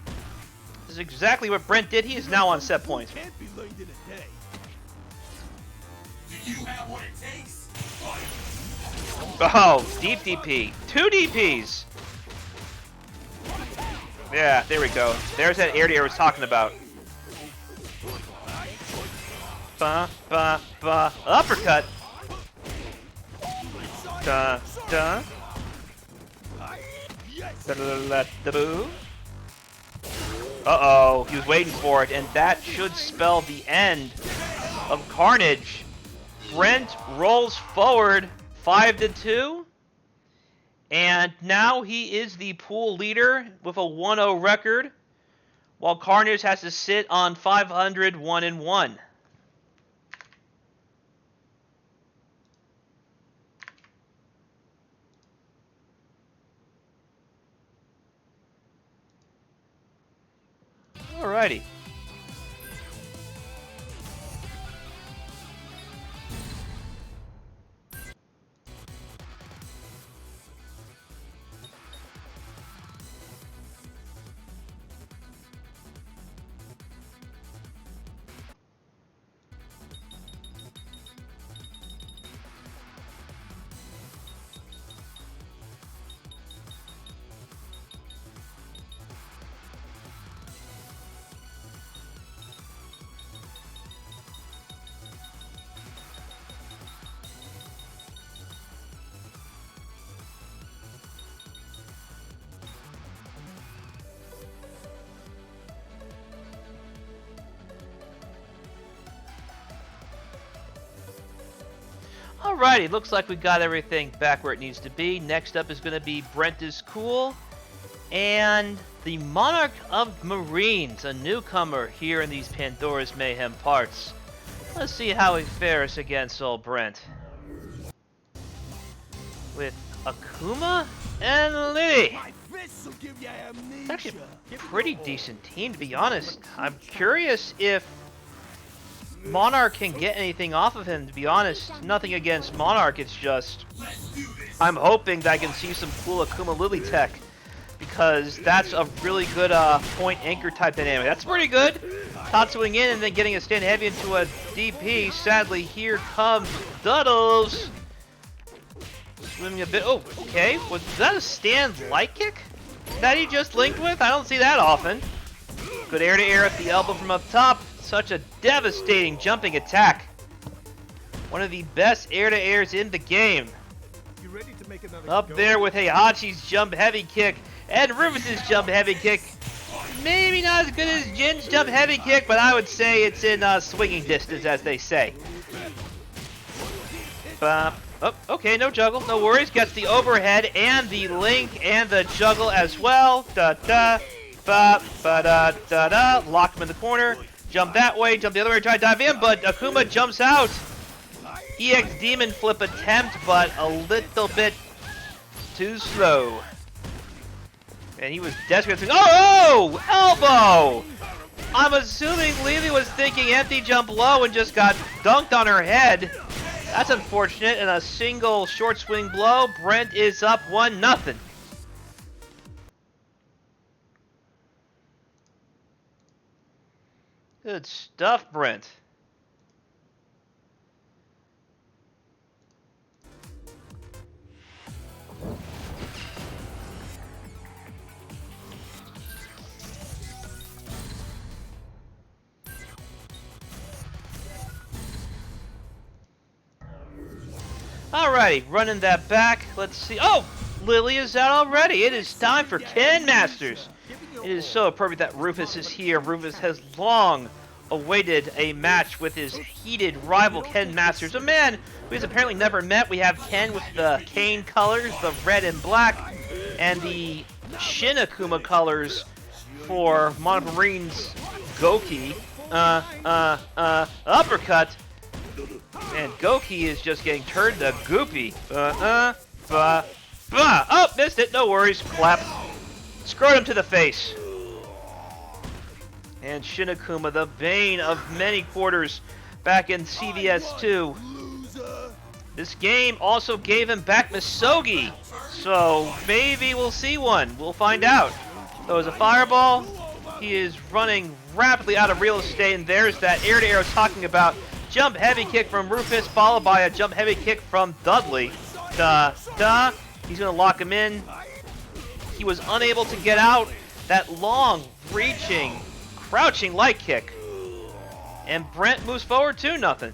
This is exactly what Brent did. He is now on set point. Can't be learned in a day. Do you have what it takes? Oh, deep DP. 2 DPs. Yeah, there we go. There's that air to air I was talking about. Ba, ba, ba. Uppercut. Da, da. Da-da-da-da-da-boo. Uh-oh, he was waiting for it, and that should spell the end of Carnage. Brent rolls forward 5-2, and now he is the pool leader with a 1-0 record, while Carnage has to sit on 500, 1-1. Alrighty. Alrighty, looks like we got everything back where it needs to be. Next up is going to be Brenttiscool and the Monarch of Marines, a newcomer here in these Pandora's Mayhem parts. Let's see how he fares against old Brent. With Akuma and Lili. My fists will give you amnesia. It's actually a pretty decent team, to be honest. I'm curious if Monarch can get anything off of him, to be honest. Nothing against Monarch, it's just I'm hoping that I can see some cool Akuma Lili tech, because that's a really good point anchor type dynamic. That's pretty good. Tatsuing in and then getting a stand heavy into a DP. Sadly, here comes Duddles. Swimming a bit. Oh, okay. Was that a stand light kick that he just linked with? I don't see that often. Good air to air at the elbow from up top. Such a devastating jumping attack. One of the best air-to-airs in the game. You ready to make another Up go? there with Heihachi's jump heavy kick and Rufus's jump heavy kick. Maybe not as good as Jin's jump heavy kick, but I would say it's in swinging distance, as they say. Oh, okay, no juggle, no worries. Gets the overhead and the link and the juggle as well. Da da, ba ba da da da. Lock him in the corner. Jump that way, jump the other way, try to dive in, but Akuma jumps out. EX Demon Flip attempt, but a little bit too slow. And he was desperate. Oh! Elbow! I'm assuming Lili was thinking empty jump low and just got dunked on her head. That's unfortunate. And a single short swing blow. Brent is up 1-0. Good stuff, Brent. Alrighty, running that back. Let's see. Oh! Lili is out already. It is time for Ken Masters. It is so appropriate that Rufus is here. Rufus has long awaited a match with his heated rival Ken Masters, a man who has apparently never met. We have Ken with the cane colors, the red and black, and the Shin Akuma colors for Marines Goki. Uppercut. And Goki is just getting turned to goopy. Oh, missed it. No worries. Clap. Scrotum to the face. And Shin Akuma, the bane of many quarters back in CVS2. This game also gave him back Misogi. So maybe we'll see one. We'll find out. So as a fireball, he is running rapidly out of real estate. And there's that air-to-air I was talking about. Jump heavy kick from Rufus, followed by a jump heavy kick from Dudley. He's going to lock him in. He was unable to get out. That long, reaching, crouching light kick. And Brent moves forward 2-0.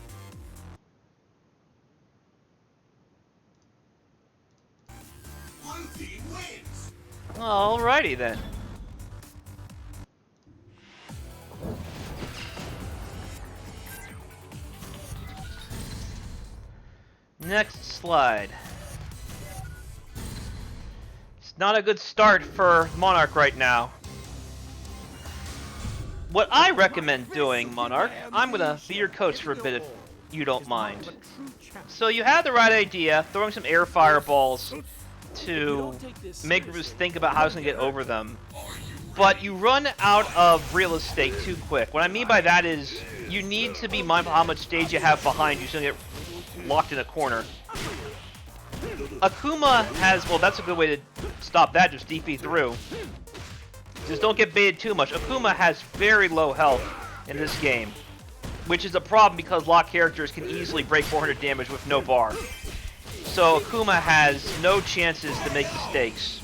Alrighty then. Next slide. It's not a good start for Monarch right now. What I recommend doing, Monarch, I'm going to be your coach for a bit if you don't mind. So you had the right idea, throwing some air fireballs to make Rufus think about how he's going to get over them. But you run out of real estate too quick. What I mean by that is you need to be mindful how much stage you have behind you so you don't get locked in a corner. Akuma has, well, that's a good way to stop that, just DP through. Just don't get baited too much. Akuma has very low health in this game, which is a problem because locked characters can easily break 400 damage with no bar. So Akuma has no chances to make mistakes.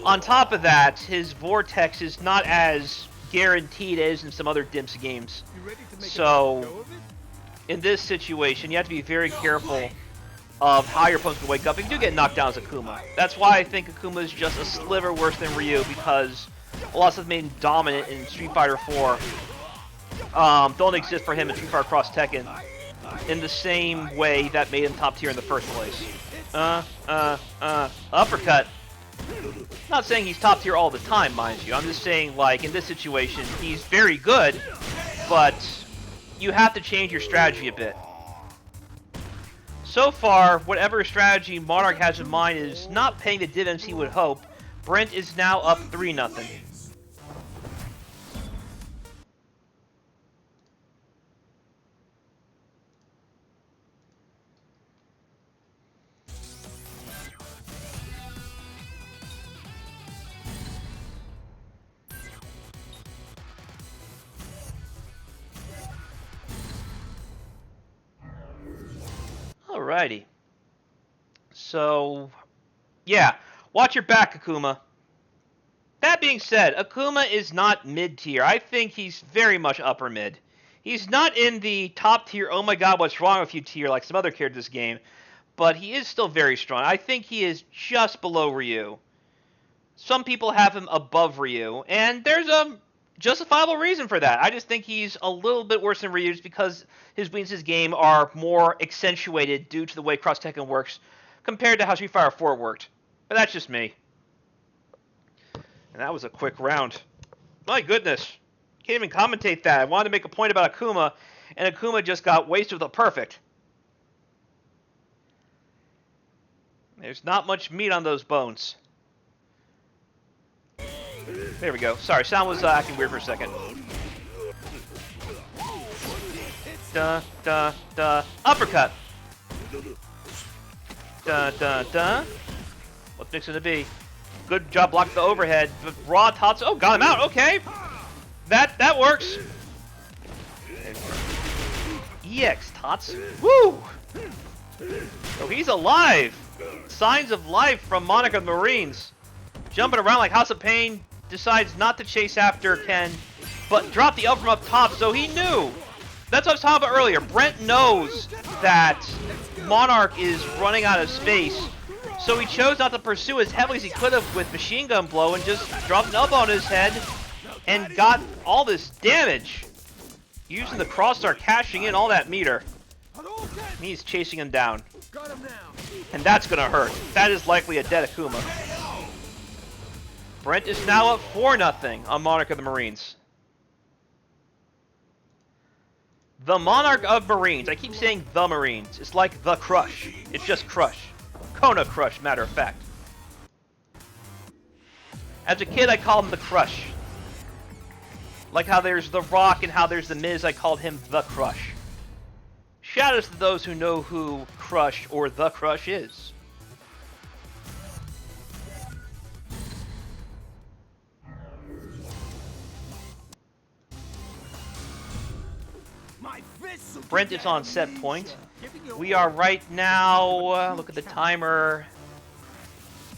On top of that, his Vortex is not as guaranteed as in some other Dimps games. So, in this situation, you have to be very careful of how your opponent's going to wake up if you do get knocked down as Akuma. That's why I think Akuma is just a sliver worse than Ryu, because a lot of stuff made him dominant in Street Fighter 4 don't exist for him in Street Fighter Cross Tekken in the same way that made him top tier in the first place. Uppercut. Not saying he's top tier all the time, mind you. I'm just saying, like, in this situation, he's very good, but you have to change your strategy a bit. So far, whatever strategy Monarch has in mind is not paying the dividends he would hope. Brent is now up 3-0. Alrighty. So, yeah. Watch your back, Akuma. That being said, Akuma is not mid-tier. I think he's very much upper mid. He's not in the top tier, oh my god, what's wrong with you tier, like some other characters in this game. But he is still very strong. I think he is just below Ryu. Some people have him above Ryu, and there's a justifiable reason for that. I just think he's a little bit worse than Ryu just because his weaknesses in his game are more accentuated due to the way Cross Tekken works compared to how Street Fighter 4 worked. But that's just me. And that was a quick round. My goodness. Can't even commentate that. I wanted to make a point about Akuma, and Akuma just got wasted with a perfect. There's not much meat on those bones. There we go. Sorry, sound was acting weird for a second. Da, da, da. Uppercut. Da, da, da. What's next gonna be? Good job blocking the overhead. But raw tots. Oh, got him out. Okay. That works. EX tots. Woo! So he's alive. Signs of life from Monarch of Marines. Jumping around like House of Pain. Decides not to chase after Ken, but drop the up from up top, so he knew. That's what I was talking about earlier. Brent knows that Monarch is running out of space, so he chose not to pursue as heavily as he could have with Machine Gun Blow and just dropped an elbow on his head and got all this damage. Using the cross-star, cashing in all that meter. He's chasing him down. And that's going to hurt. That is likely a dead Akuma. Brent is now up 4-0 on Monarch of the Marines. The Monarch of Marines. I keep saying the Marines. It's like the Crush. It's just Crush. Kona Crush, matter of fact. As a kid, I called him the Crush. Like how there's The Rock and how there's The Miz, I called him the Crush. Shout out to those who know who Crush or the Crush is. Brent is on set point. We are right now, look at the timer,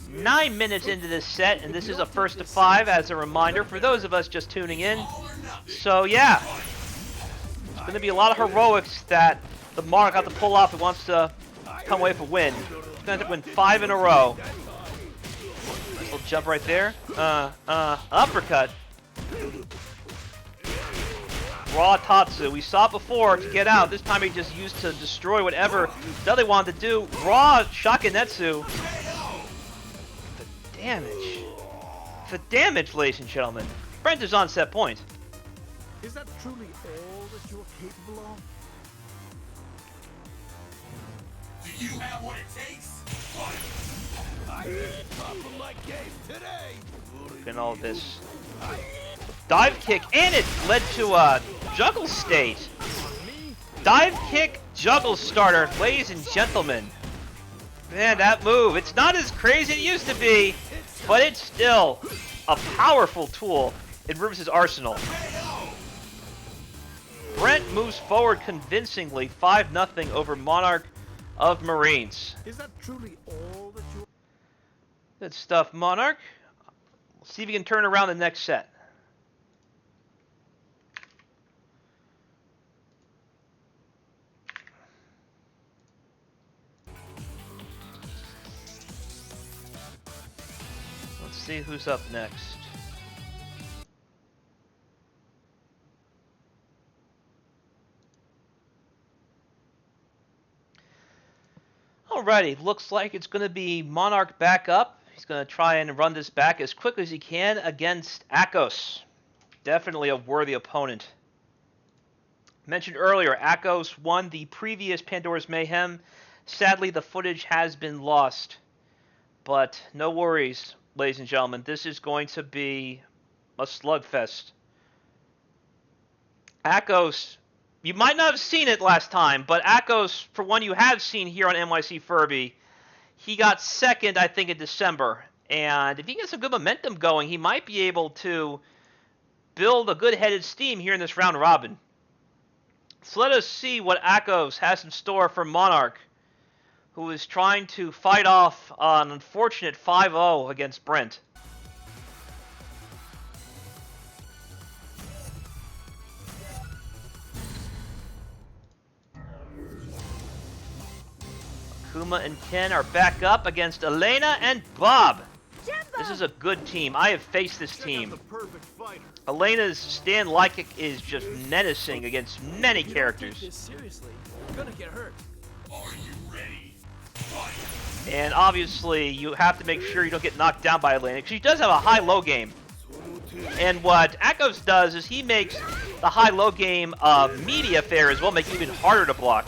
9 minutes into this set, and this is a first to 5 as a reminder for those of us just tuning in. So yeah, it's going to be a lot of heroics that the Monarch got to pull off if he wants to come away with a win. He's going to have to win 5 in a row. Nice little jump right there. Uppercut. Raw Tatsu. We saw it before to get out. This time he just used to destroy whatever Dudley wanted to do. Raw Shakinetsu. The damage. The damage, ladies and gentlemen. Brent is on set point. Is that truly all that you are capable of? Do you have what it takes? I pop like game today. Look at all this. Dive kick, and it led to a juggle state. Dive kick, juggle starter, ladies and gentlemen. Man, that move, it's not as crazy as it used to be, but it's still a powerful tool in Rufus' arsenal. Brent moves forward convincingly, 5-0 over Monarch of Marines. Is that truly all that you... Good stuff, Monarch. We'll see if you can turn around the next set. Let's see who's up next. Alrighty, looks like it's going to be Monarch back up. He's going to try and run this back as quickly as he can against Ahkos. Definitely a worthy opponent. Mentioned earlier, Ahkos won the previous Pandora's Mayhem. Sadly, the footage has been lost. But no worries, ladies and gentlemen. This is going to be a slugfest. Ahkos, you might not have seen it last time, but Ahkos, for one you have seen here on NYCFurby, he got second, I think, in December. And if he gets some good momentum going, he might be able to build a good-headed steam here in this round robin. So let us see what Ahkos has in store for Monarch, who is trying to fight off an unfortunate 5-0 against Brent. Akuma and Ken are back up against Elena and Bob. This is a good team. I have faced this team. Elena's stand like is just menacing against many characters. Seriously, you're gonna get hurt. Are you ready? And obviously, you have to make sure you don't get knocked down by Elena, because she does have a high-low game. And what Ahkos does is he makes the high-low game media fair as well, make it even harder to block.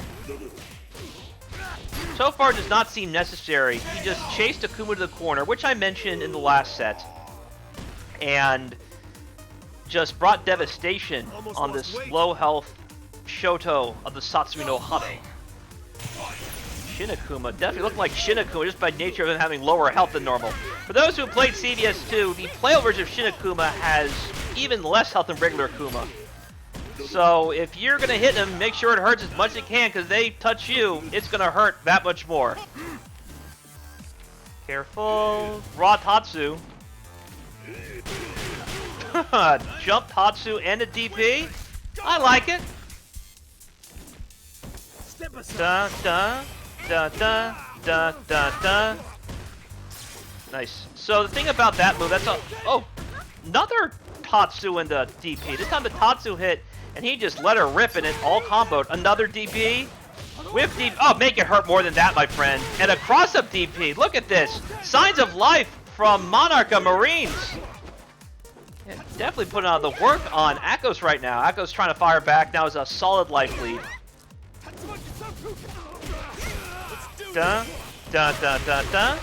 So far, it does not seem necessary. He just chased Akuma to the corner, which I mentioned in the last set, and just brought devastation on this low-health Shoto of the Satsui no Hado. Shin Akuma definitely looked like Shin Akuma just by nature of him having lower health than normal. For those who played CVS2, the playable version of Shin Akuma has even less health than regular Akuma. So if you're going to hit them, make sure it hurts as much as it can, because they touch you, it's going to hurt that much more. Careful. Raw Tatsu. Jump Tatsu and a DP. I like it. Da da da da da da da. Nice. So the thing about that move, that's a another Tatsu and the DP. This time the Tatsu hit, and he just let her rip, and it all comboed. Another DP. Whip DP. Oh, make it hurt more than that, my friend. And a cross-up DP. Look at this. Signs of life from NYCFurby. Yeah, definitely putting out the work on Ahkos right now. Ahkos trying to fire back. Now is a solid life lead. Da da da da da.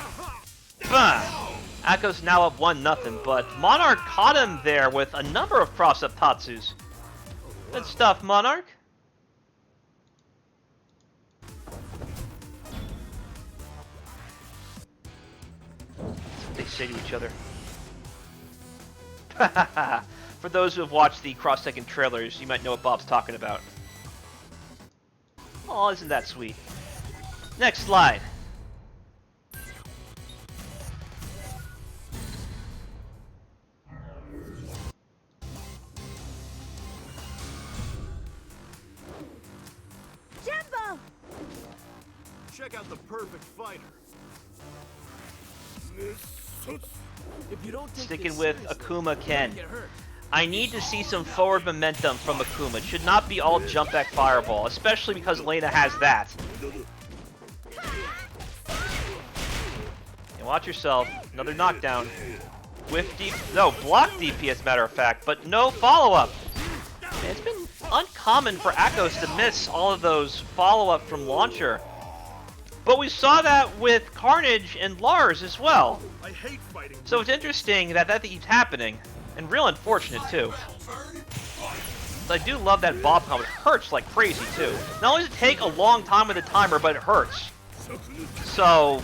Bah. Ahkos now up 1-0, but Monarch caught him there with a number of cross-up Tatsus. Good stuff, Monarch. That's what they say to each other. For those who have watched the Cross Tekken trailers, you might know what Bob's talking about. Oh, isn't that sweet? Next slide. Jumbo! Check out the perfect fighter. If you don't take Sticking this with seriously, Akuma Ken. you get hurt. I need to see some forward momentum from Akuma. It should not be all jump back fireball, especially because Elena has that. And watch yourself. Another knockdown. Whiff deep. No, block DP as a matter of fact, but no follow-up. It's been uncommon for Ahkos to miss all of those follow-up from launcher. But we saw that with Carnage and Lars as well. I hate fighting. So it's interesting that that keeps happening. And real unfortunate, too. So I do love that Bob combo. It hurts like crazy, too. Not only does it take a long time with the timer, but it hurts. So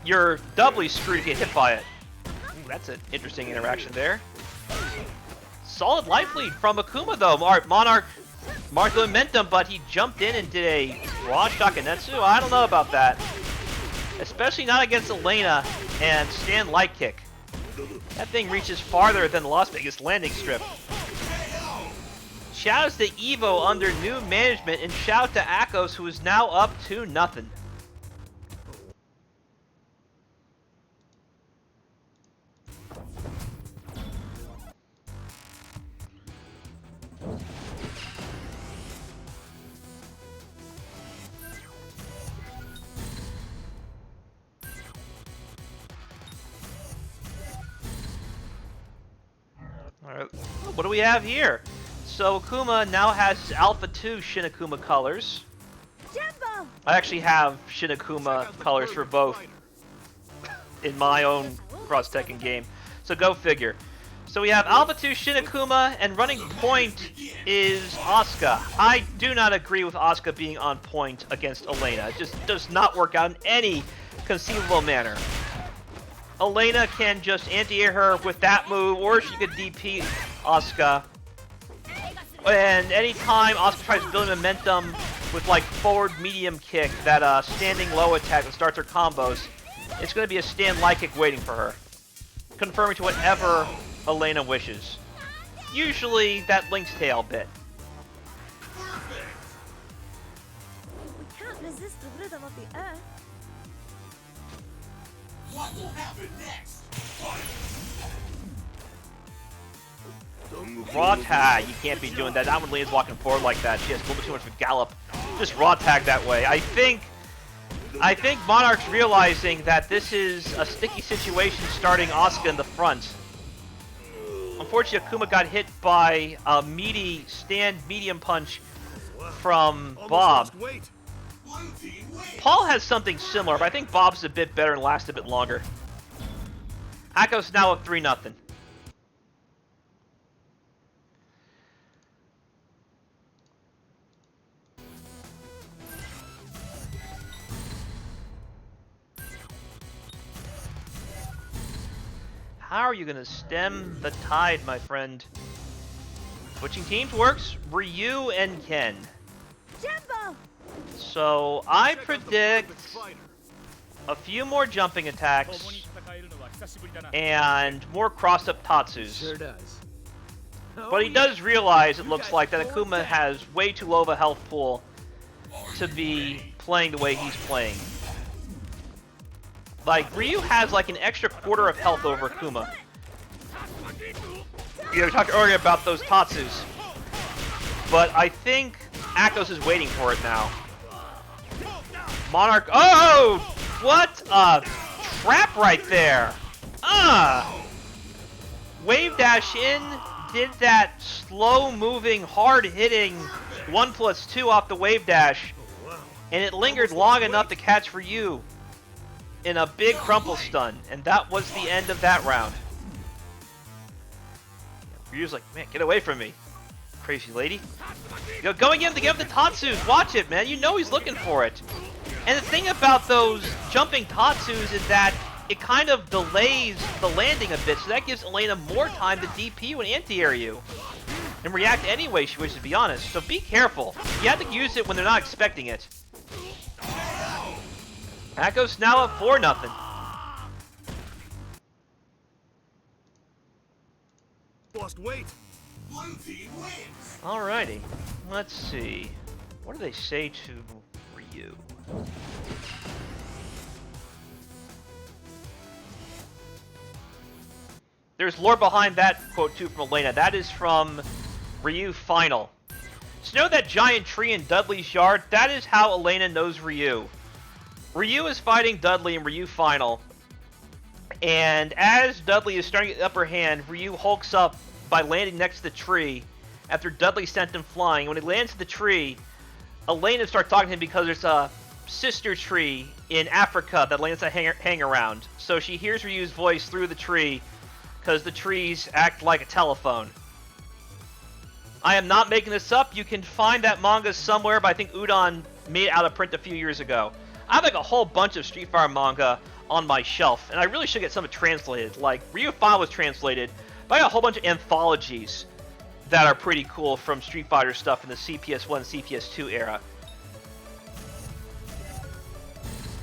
you're doubly screwed if you get hit by it. Ooh, that's an interesting interaction there. Solid life lead from Akuma, though. Monarch momentum, but he jumped in and did a raw Shakanetsu. I don't know about that. Especially not against Elena and stand light kick. That thing reaches farther than the Las Vegas landing strip. Shout out to Evo under new management, and shout out to Ahkos, who is now up 2-0. Alright, what do we have here? So Akuma now has his Alpha 2 Shin Akuma colors. Jumbo! I actually have Shin Akuma colors for both in my own Cross Tekken game. So go figure. So we have Alpha 2 Shin Akuma, and running point is Asuka. I do not agree with Asuka being on point against Elena. It just does not work out in any conceivable manner. Elena can just anti-air her with that move, or she could DP Asuka. And anytime Asuka tries to build momentum with like forward medium kick, that standing low attack that starts her combos, it's going to be a stand light kick waiting for her, confirming to whatever Elena wishes. Usually that Link's tail bit. We can't resist the rhythm of the earth. What will happen next? Raw tag, you can't be doing that. Not when Lena's walking forward like that. She has a little bit too much of a gallop. Just raw tag that way. I think Monarch's realizing that this is a sticky situation starting Asuka in the front. unfortunately, Akuma got hit by a meaty stand medium punch from Bob. Paul has something similar, but I think Bob's a bit better and lasts a bit longer. Ahkos now up 3-0. How are you going to stem the tide, my friend? Switching teams works. Ryu and Ken. Jumbo! So, I predict a few more jumping attacks and more crossed-up Tatsus. Sure does. But he does realize, it looks like, that Akuma has way too low of a health pool to be playing the way he's playing. Like, Ryu has like an extra quarter of health over Akuma. We talked earlier about those Tatsus. But I think Ahkos is waiting for it now. Monarch. Oh! What a trap right there! Wave dash in, did that slow-moving, hard-hitting 1+2 off the wave dash, and it lingered long enough to catch Ryu in a big crumple stun, and that was the end of that round. Ryu's like, man, get away from me, crazy lady. Yo, going in to give the Tatsus, watch it, man. You know he's looking for it. And the thing about those jumping Tatsus is that it kind of delays the landing a bit, so that gives Elena more time to DP you and anti-air you. And react any way she wishes, to be honest. So be careful. You have to use it when they're not expecting it. Ahkos now up 4-0. Lost weight. Alrighty. Let's see. What do they say to Ryu? There's lore behind that quote too from Elena. That is from Ryu Final. So know that giant tree in Dudley's yard? That is how Elena knows Ryu. Ryu is fighting Dudley in Ryu Final. And as Dudley is starting to get the upper hand, Ryu hulks up by landing next to the tree after Dudley sent him flying. When he lands at the tree, Elena starts talking to him because there's a sister tree in Africa that Elena's to hang around. So she hears Ryu's voice through the tree because the trees act like a telephone. I am not making this up. You can find that manga somewhere, but I think Udon made it out of print a few years ago. I have like a whole bunch of Street Fighter manga on my shelf, and I really should get some translated. Like, Ryu Final was translated, but I got a whole bunch of anthologies that are pretty cool from Street Fighter stuff in the CPS1, CPS2 era.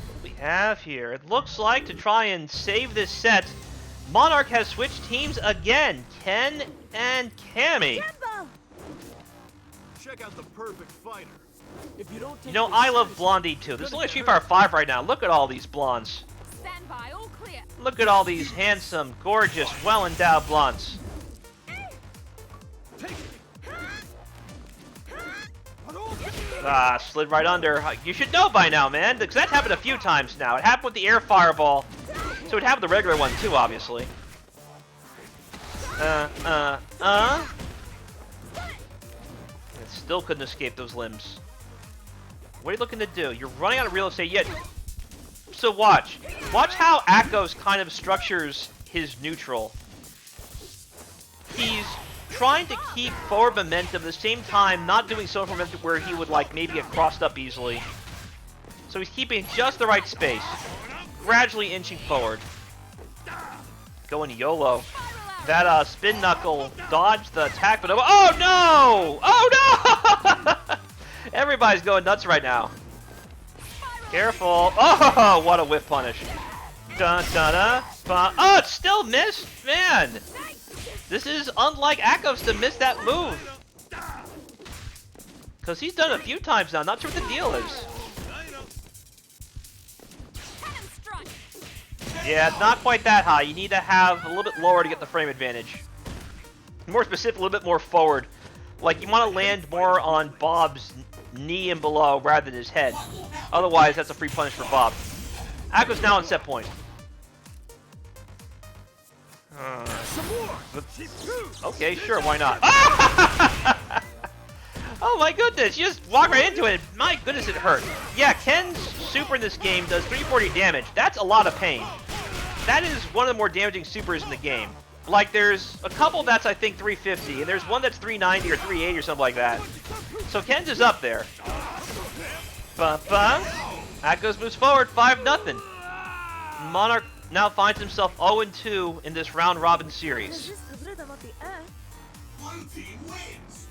What do we have here? It looks like, to try and save this set, Monarch has switched teams again. Ken and Cammy. Check out the perfect fighter. If you don't take You know, I love Blondie too. This is only Street Fighter 5 right now. Look at all these blondes. Stand by, all clear. Look at all these handsome, gorgeous, well-endowed blondes. Slid right under. You should know by now, man, because that's happened a few times now. It happened with the air fireball, so it happened with the regular one too, obviously. It still couldn't escape those limbs. What are you looking to do? You're running out of real estate yet. So watch. Watch how Ahkos kind of structures his neutral. He's trying to keep forward momentum at the same time, not doing so for momentum where he would like maybe get crossed up easily. So he's keeping just the right space. Gradually inching forward. Going YOLO. That spin knuckle dodged the attack, but oh no! Oh no! Everybody's going nuts right now. Careful! Oh, what a whiff punish! Dun dun dun! Oh, it still missed, man. This is unlike Ahkos to miss that move, because he's done it a few times now. Not sure what the deal is. Yeah, it's not quite that high. You need to have a little bit lower to get the frame advantage. More specific, a little bit more forward. Like, you want to land more on Bob's knee and below rather than his head. Otherwise, that's a free punish for Bob. Ahkos now on set point. Some more. Okay, sure, why not? Oh my goodness, you just walk right into it. My goodness, it hurt. Yeah, Ken's super in this game does 340 damage. That's a lot of pain. That is one of the more damaging supers in the game. Like, there's a couple that's, I think, 350, and there's one that's 390 or 380 or something like that. So Ken's is up there. Ba-ba. Ahkos moves forward, 5-0. Monarch now finds himself 0-2 in this round-robin series. Resist the rhythm of the earth. Blue team wins.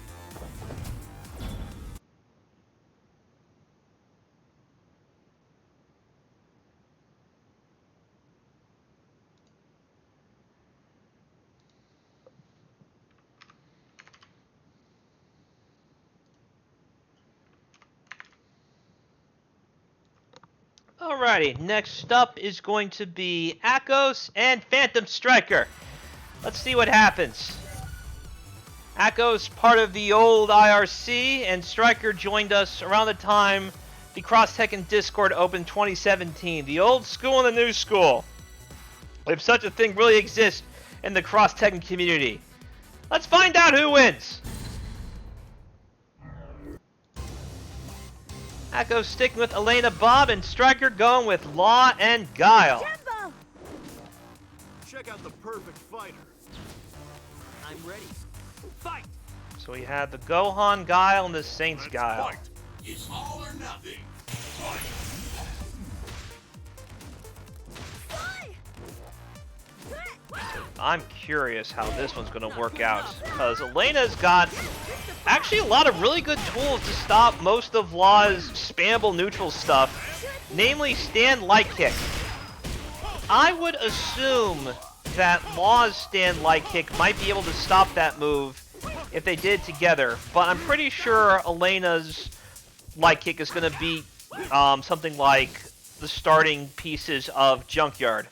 Alrighty, next up is going to be Ahkos and Phantom Striker. Let's see what happens. Ahkos, part of the old IRC, and Striker joined us around the time the Cross Tekken Discord opened 2017. The old school and the new school. If such a thing really exists in the Cross Tekken community. Let's find out who wins. Ahkos sticking with Elena, Bob, and Striker going with Law and Guile. Jumbo! Check out the perfect fighter. I'm ready. Fight! So we have the Gohan Guile and the Saints Let's Guile. fight. It's all or nothing. Fight. Fly! I'm curious how this one's going to work out, because Elena's got actually a lot of really good tools to stop most of Law's spammable neutral stuff, namely stand light kick. I would assume that Law's stand light kick might be able to stop that move if they did it together, but I'm pretty sure Elena's light kick is going to beat something like the starting pieces of Junkyard,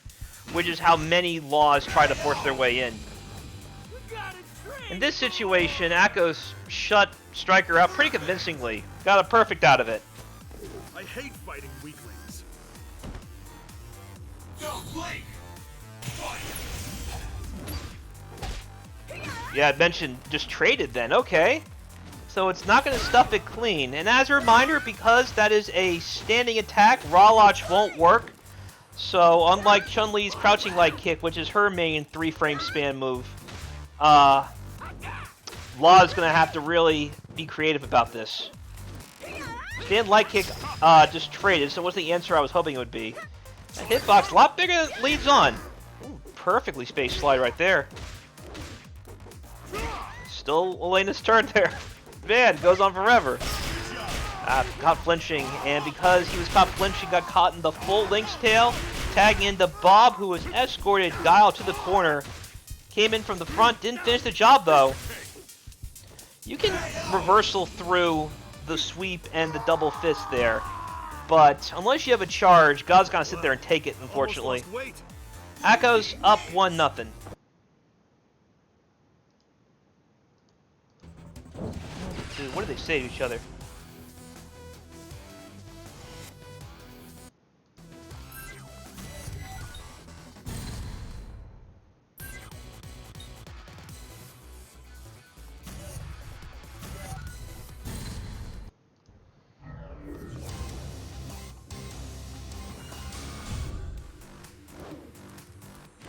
which is how many Laws try to force their way in. In this situation, Ahkos shut Striker out pretty convincingly. Got a perfect out of it. I hate fighting weaklings. Don't blink. Fight. Yeah, I mentioned just traded then. Okay. So it's not going to stuff it clean. And as a reminder, because that is a standing attack, Raw Launch won't work. So unlike Chun-Li's crouching light kick, which is her main 3-frame span move, Law is going to have to really be creative about this. Stand light kick just traded, so what's the answer I was hoping it would be? A hitbox a lot bigger than it leads on. Ooh, perfectly spaced slide right there. Still Elena's turn there. Man, goes on forever. Caught flinching, and because he was caught flinching, got caught in the full Link's tail, tagging into Bob, who was escorted Guile to the corner. Came in from the front, didn't finish the job though. You can reversal through the sweep and the double fist there, but unless you have a charge, Guile's gonna sit there and take it, unfortunately. Ahkos up 1-0. Dude, what did they say to each other?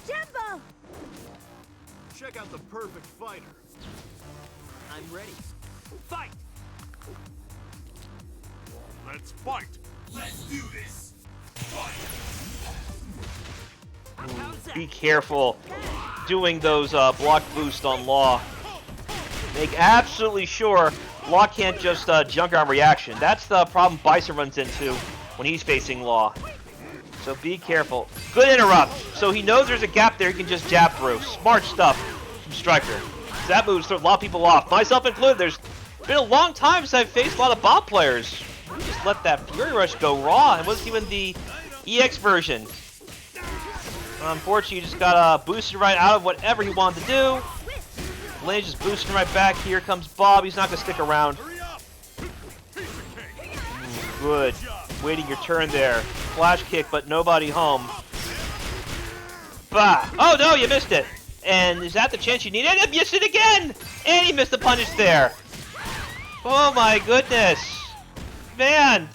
Jumbo! Check out the perfect fighter. I'm ready. Fight! Let's fight! Let's do this. Fight. Be careful doing those block boost on Law. Make absolutely sure Law can't just junk on reaction. That's the problem Bison runs into when he's facing Law. So be careful. Good interrupt. So he knows there's a gap there he can just jab through. Smart stuff from Striker. That moves throws a lot of people off, myself included. There's been a long time since I've faced a lot of Bob players. We just let that Fury Rush go raw. It wasn't even the EX version. Unfortunately, you just got boosted right out of whatever he wanted to do. Lane's just boosting right back. Here comes Bob. He's not going to stick around. Good. Waiting your turn there. Flash kick, but nobody home. Bah! Oh no, you missed it. And is that the chance you needed? And missed it again! And he missed the punish there. Oh my goodness. Man.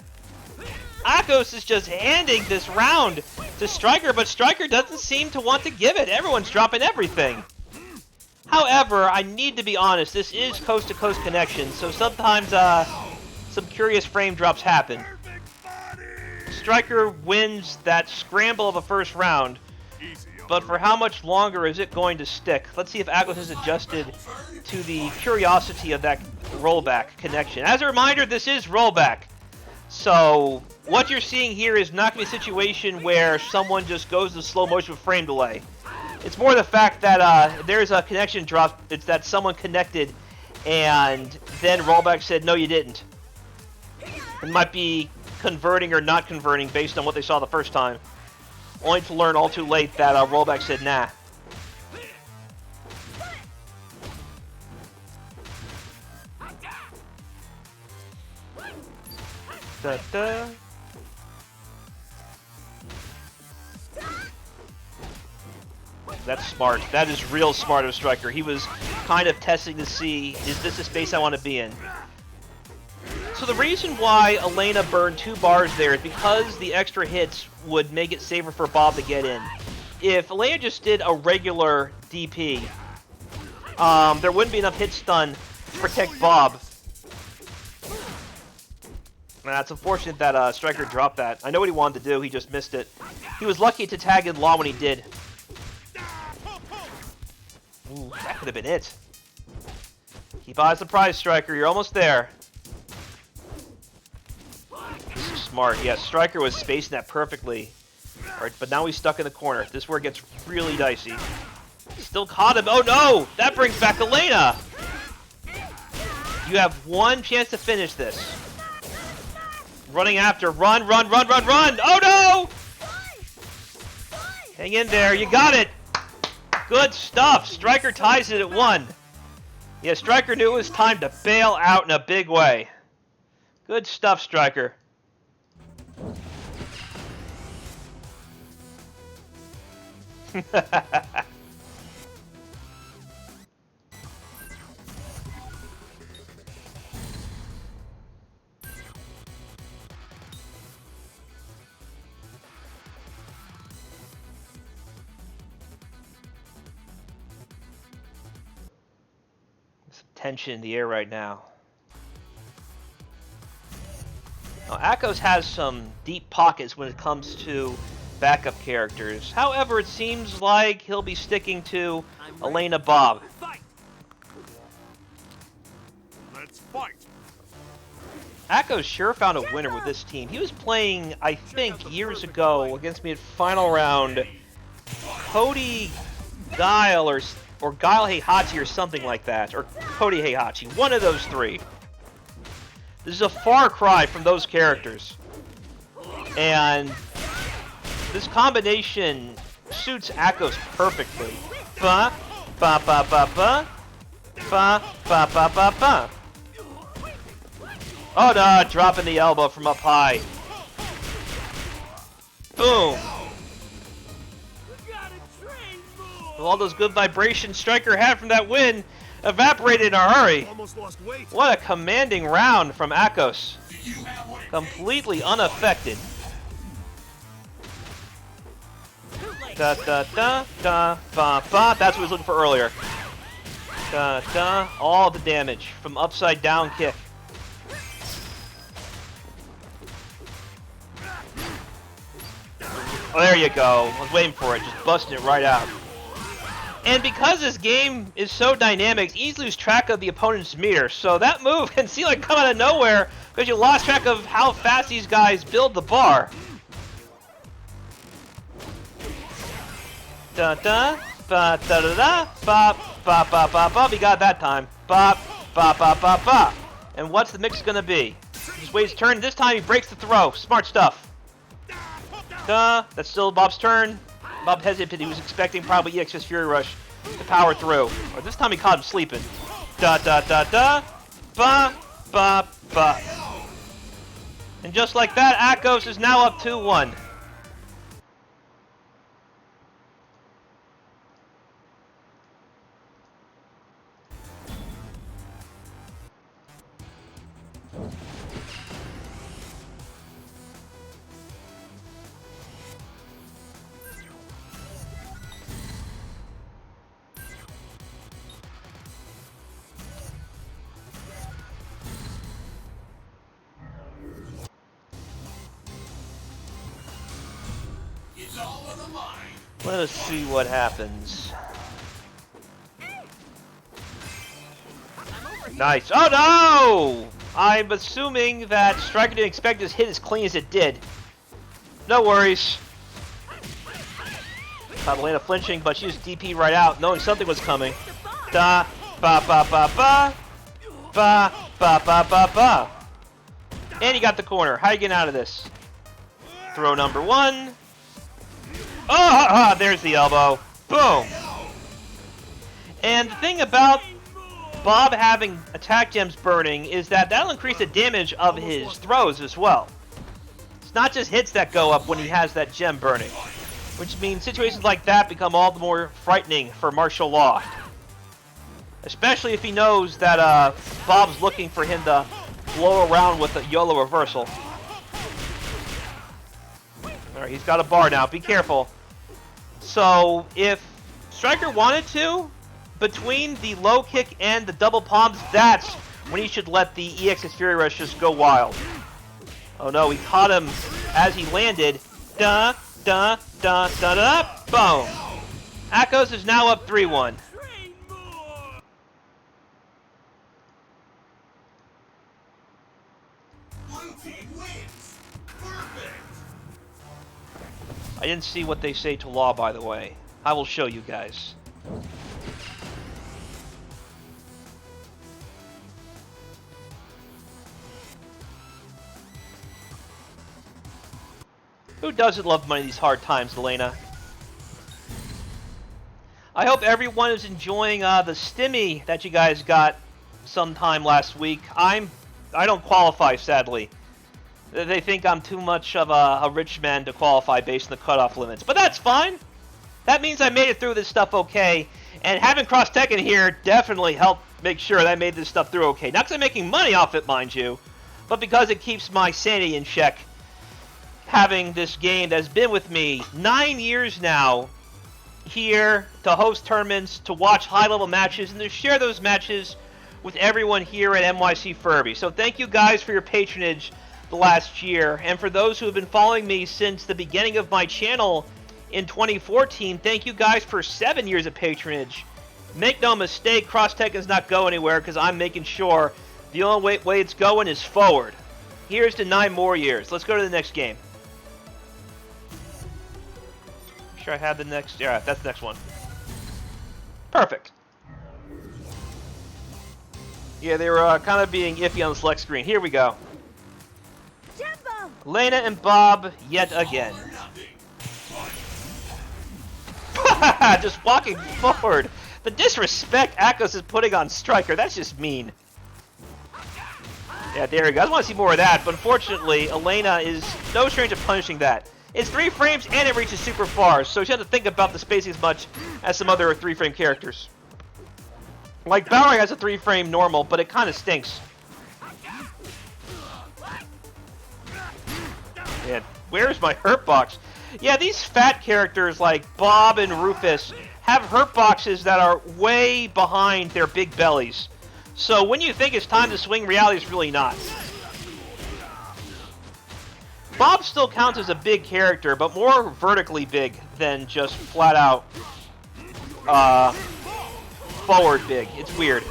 Ahkos is just handing this round to Striker, but Striker doesn't seem to want to give it. Everyone's dropping everything. However, I need to be honest, this is coast-to-coast connection, so sometimes some curious frame drops happen. Striker wins that scramble of a first round, but for how much longer is it going to stick? Let's see if Ahkos has adjusted to the curiosity of that rollback connection. As a reminder, this is rollback. So, what you're seeing here is not going to be a situation where someone just goes to slow motion with frame delay. It's more the fact that there's a connection drop. It's that someone connected and then rollback said, no, you didn't. It might be converting or not converting based on what they saw the first time. Only to learn all too late that rollback said, nah. Da-da. That's smart. That is real smart of Striker. He was kind of testing to see, is this the space I want to be in? So the reason why Elena burned 2 bars there is because the extra hits would make it safer for Bob to get in. If Elena just did a regular DP, there wouldn't be enough hit stun to protect Bob. Nah, it's unfortunate that Striker dropped that. I know what he wanted to do, he just missed it. He was lucky to tag in Law when he did. Ooh, that could have been it. Keep eyes on the prize, Striker. You're almost there. This is smart. Yeah, Striker was spacing that perfectly. Alright, but now he's stuck in the corner. This is where it gets really dicey. Still caught him. Oh no! That brings back Elena! You have one chance to finish this. Running after. Run, run, run, run, run! Oh no! Hang in there. You got it! Good stuff. Striker ties it at 1. Yeah, Striker knew it was time to bail out in a big way. Good stuff, Striker. Tension in the air right now. Now, Ahkos has some deep pockets when it comes to backup characters. However, it seems like he'll be sticking to Elena Bob. Let's fight. Ahkos sure found a winner with this team. He was playing, I think, years ago against me at final round. Cody Guile or Guile Heihachi or something like that, or Cody Heihachi, one of those 3. This is a far cry from those characters. And this combination suits Ahkos perfectly. Ba, ba, ba, ba, ba. Ba, ba, ba, ba, ba. Oh no, dropping the elbow from up high. Boom. All those good vibrations Striker had from that win evaporated in a hurry. What a commanding round from Ahkos. Completely unaffected. Da da da da ba ba. That's what he was looking for earlier. Da da. All the damage from upside down kick. Oh, there you go. I was waiting for it. Just busting it right out. And because this game is so dynamic, you easily lose track of the opponent's meter. So that move can seem like come out of nowhere because you lost track of how fast these guys build the bar. Da da ba da da da ba ba ba ba ba. We got it that time. Ba ba ba ba ba. And what's the mix gonna be? Just waits his turn. This time he breaks the throw. Smart stuff. Da. That's still Bob's turn. Bob hesitated. He was expecting probably EXS Fury Rush to power through. Or this time he caught him sleeping. Da da da da. Ba ba ba. And just like that, Ahkos is now up 2-1. It's all on the line. Let us see what happens. Nice. Oh no! I'm assuming that Striker didn't expect this hit as clean as it did. No worries. Caught Elena flinching, but she just DP right out, knowing something was coming. Da ba ba ba ba ba ba ba ba ba. And you got the corner. How you getting out of this? Throw number one. Oh, there's the elbow. Boom. And the thing about Bob having attack gems burning is that that'll increase the damage of his throws as well. It's not just hits that go up when he has that gem burning, which means situations like that become all the more frightening for martial law. Especially if he knows that Bob's looking for him to blow around with a YOLO reversal. Alright, he's got a bar now. Be careful. So, if Striker wanted to, between the low kick and the double palms, that's when he should let the EX's Fury Rush just go wild. Oh no, he caught him as he landed. Da, da, da, da, da, boom. Ahkos is now up 3-1. I didn't see what they say to Law, by the way. I will show you guys. Who doesn't love money these hard times, Elena? I hope everyone is enjoying the stimmy that you guys got sometime last week. I don't qualify, sadly. They think I'm too much of a rich man to qualify based on the cutoff limits. But that's fine. That means I made it through this stuff okay. And having Cross Tekken here definitely helped make sure that I made this stuff through okay. Not because I'm making money off it, mind you, but because it keeps my sanity in check. Having this game that's been with me 9 years now, here to host tournaments, to watch high-level matches, and to share those matches with everyone here at NYCFurby. So thank you guys for your patronage the last year, and for those who have been following me since the beginning of my channel in 2014, thank you guys for 7 years of patronage. Make no mistake, Cross Tekken's not going anywhere because I'm making sure the only way it's going is forward. Here's to 9 more years. Let's go to the next game. I'm sure I have the next. Yeah, that's the next one. Perfect. Yeah, they were kind of being iffy on the select screen. Here we go. Elena and Bob yet again. Just walking forward. The disrespect Ahkos is putting on Striker, that's just mean. Yeah, there you go. I want to see more of that, but unfortunately, Elena is no stranger to punishing that. It's 3 frames and it reaches super far, so she has to think about the spacing as much as some other 3-frame characters. Like, Balrog has a 3-frame normal, but it kind of stinks. Yeah, where's my hurt box? Yeah, these fat characters like Bob and Rufus have hurt boxes that are way behind their big bellies. So when you think it's time to swing, reality is really not. Bob still counts as a big character, but more vertically big than just flat out forward big. It's weird.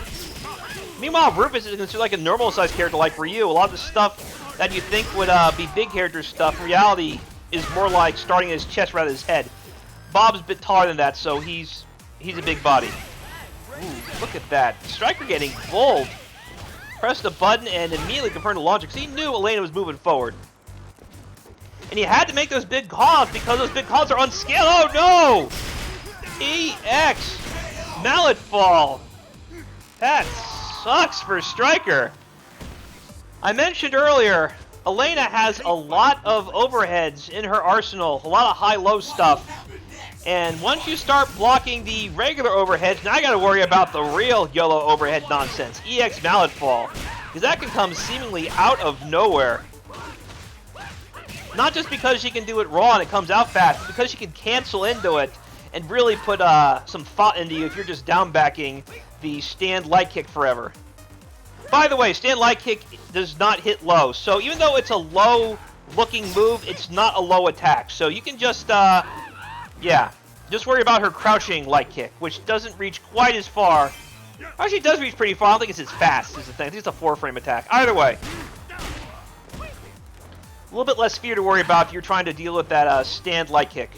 Meanwhile, Rufus is considered like a normal sized character like Ryu. A lot of the stuff that you think would be big character stuff, in reality, is more like starting at his chest rather than his head. Bob's a bit taller than that, so he's a big body. Ooh, look at that. Striker getting bold. Pressed the button and immediately confirmed the launcher because he knew Elena was moving forward. And he had to make those big calls because those big calls are unscaled. Oh no! EX! Mallet fall! That sucks for Striker. I mentioned earlier, Elena has a lot of overheads in her arsenal, a lot of high-low stuff. And once you start blocking the regular overheads, now I gotta worry about the real YOLO overhead nonsense. EX Mallet Fall. Because that can come seemingly out of nowhere. Not just because she can do it raw and it comes out fast, but because she can cancel into it and really put some thought into you if you're just down backing the stand light kick forever. By the way, stand light kick does not hit low, so even though it's a low looking move, it's not a low attack. So you can just, yeah, just worry about her crouching light kick, which doesn't reach quite as far. Actually, it does reach pretty far. I don't think it's as fast is the thing. I think it's a 4-frame attack. Either way, a little bit less fear to worry about if you're trying to deal with that stand light kick.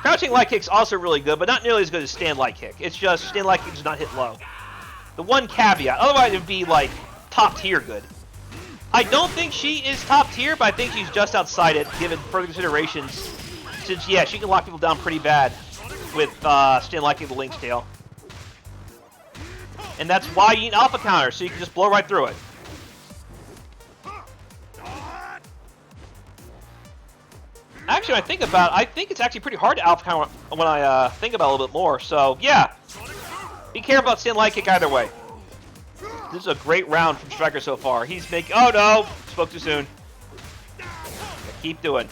Crouching light kick's also really good, but not nearly as good as stand light kick. It's just stand light kick does not hit low. The one caveat. Otherwise, it would be like top tier good. I don't think she is top tier, but I think she's just outside it, given further considerations. Since, yeah, she can lock people down pretty bad with stand light kick the Link's tail. And that's why you need alpha counter, so you can just blow right through it. Actually, when I think it's actually pretty hard to alpha counter when I think about it a little bit more. So, yeah. Be careful about stand light kick either way. This is a great round from Striker so far. He's making... Oh, no! Spoke too soon. Keep doing.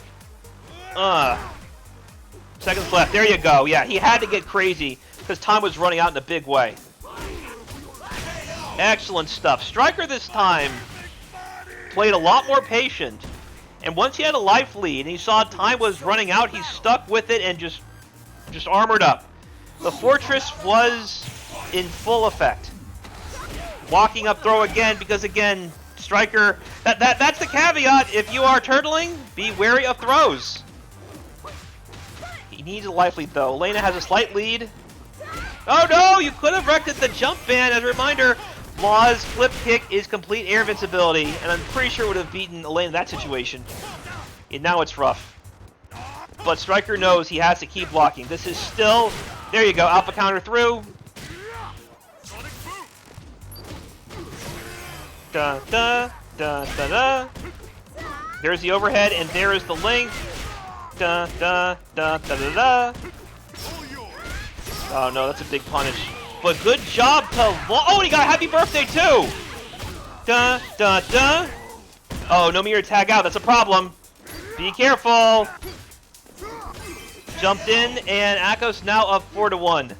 Seconds left. There you go. Yeah, he had to get crazy because time was running out in a big way. Excellent stuff. Striker this time played a lot more patient. And once he had a life lead and he saw time was running out, he stuck with it and just armored up. The Fortress was in full effect. Walking up throw again because, again, Striker... That's the caveat. If you are turtling, be wary of throws. He needs a life lead, though. Elena has a slight lead. Oh, no! You could have wrecked it the jump ban. As a reminder, Law's flip kick is complete air invincibility, and I'm pretty sure it would have beaten Elena in that situation. And now it's rough. But Striker knows he has to keep blocking. This is still... There you go. Alpha counter through. Da, da, da, da, da. There's the overhead, and there is the link. Da, da, da, da, da, da. Oh, no, that's a big punish. But good job to... Oh, and he got a happy birthday, too! Da, da, da. Oh, no mirror tag out. That's a problem. Be careful. Jumped in, and Ahkos now up 4-1.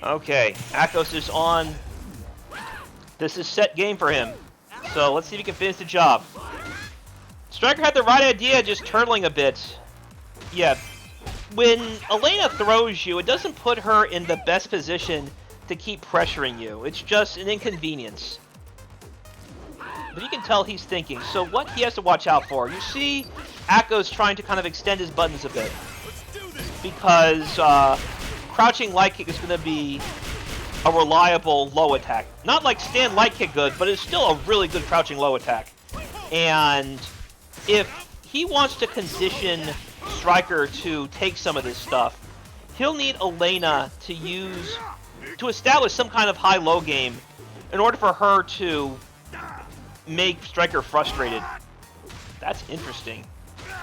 Okay, Ahkos is on. This is set game for him. So let's see if he can finish the job. Striker had the right idea, just turtling a bit. Yeah, when Elena throws you, it doesn't put her in the best position to keep pressuring you. It's just an inconvenience. But you can tell he's thinking. So what he has to watch out for. You see Ahkos trying to kind of extend his buttons a bit. Because crouching light kick is going to be a reliable low attack. Not like stand light kick good, but it's still a really good crouching low attack. And if he wants to condition Striker to take some of this stuff, he'll need Elena to establish some kind of high-low game in order for her to make Striker frustrated. That's interesting.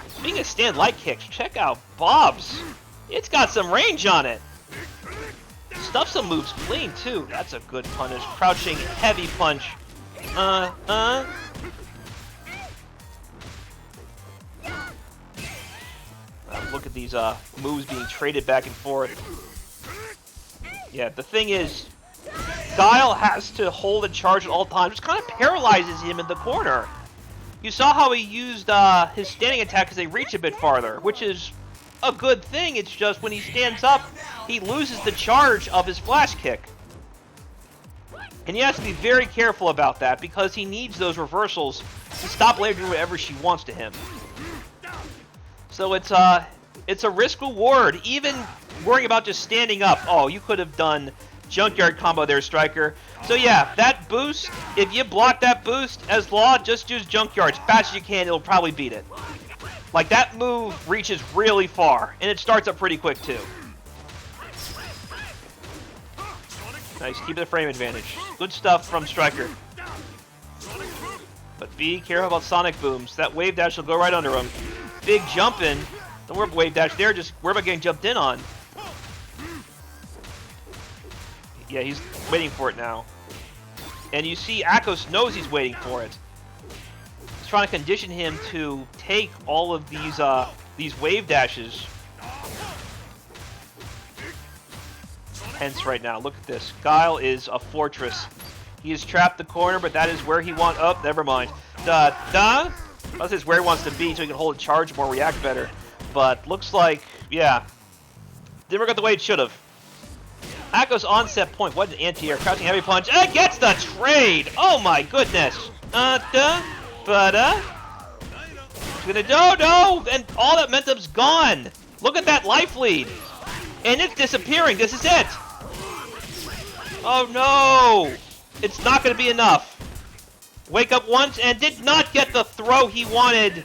Speaking of stand light kicks, check out Bob's. It's got some range on it. Stuff some moves clean, too. That's a good punish. Crouching, heavy punch. Look at these moves being traded back and forth. Yeah, the thing is, Guile has to hold a charge at all times, which kind of paralyzes him in the corner. You saw how he used his standing attack as they reach a bit farther, which is a good thing. It's just when he stands up, he loses the charge of his flash kick. And he has to be very careful about that because he needs those reversals to stop Elena doing whatever she wants to him. So it's a risk reward. Even worrying about just standing up. Oh, you could have done junkyard combo there, Striker. So yeah, that boost, if you block that boost as Law, just use junkyard as fast as you can, it'll probably beat it. Like, that move reaches really far, and it starts up pretty quick too. Nice, keep the frame advantage. Good stuff from Striker. But be careful about Sonic Booms. That wave dash will go right under him. Big jump in. Don't worry about wave dash there, just worry about getting jumped in on. Yeah, he's waiting for it now. And you see Ahkos knows he's waiting for it. He's trying to condition him to take all of these wave dashes. Hence right now, look at this. Guile is a fortress. He has trapped the corner, but that is where he wants... Oh, never mind. This is where he wants to be so he can hold a charge more, react better. But looks like, yeah, didn't work out the way it should have. Ahkos onset point. What an anti-air. Crouching heavy punch. And it gets the trade! Oh my goodness! No! And all that momentum's gone! Look at that life lead! And it's disappearing. This is it! Oh no! It's not going to be enough. Wake up once and did not get the throw he wanted.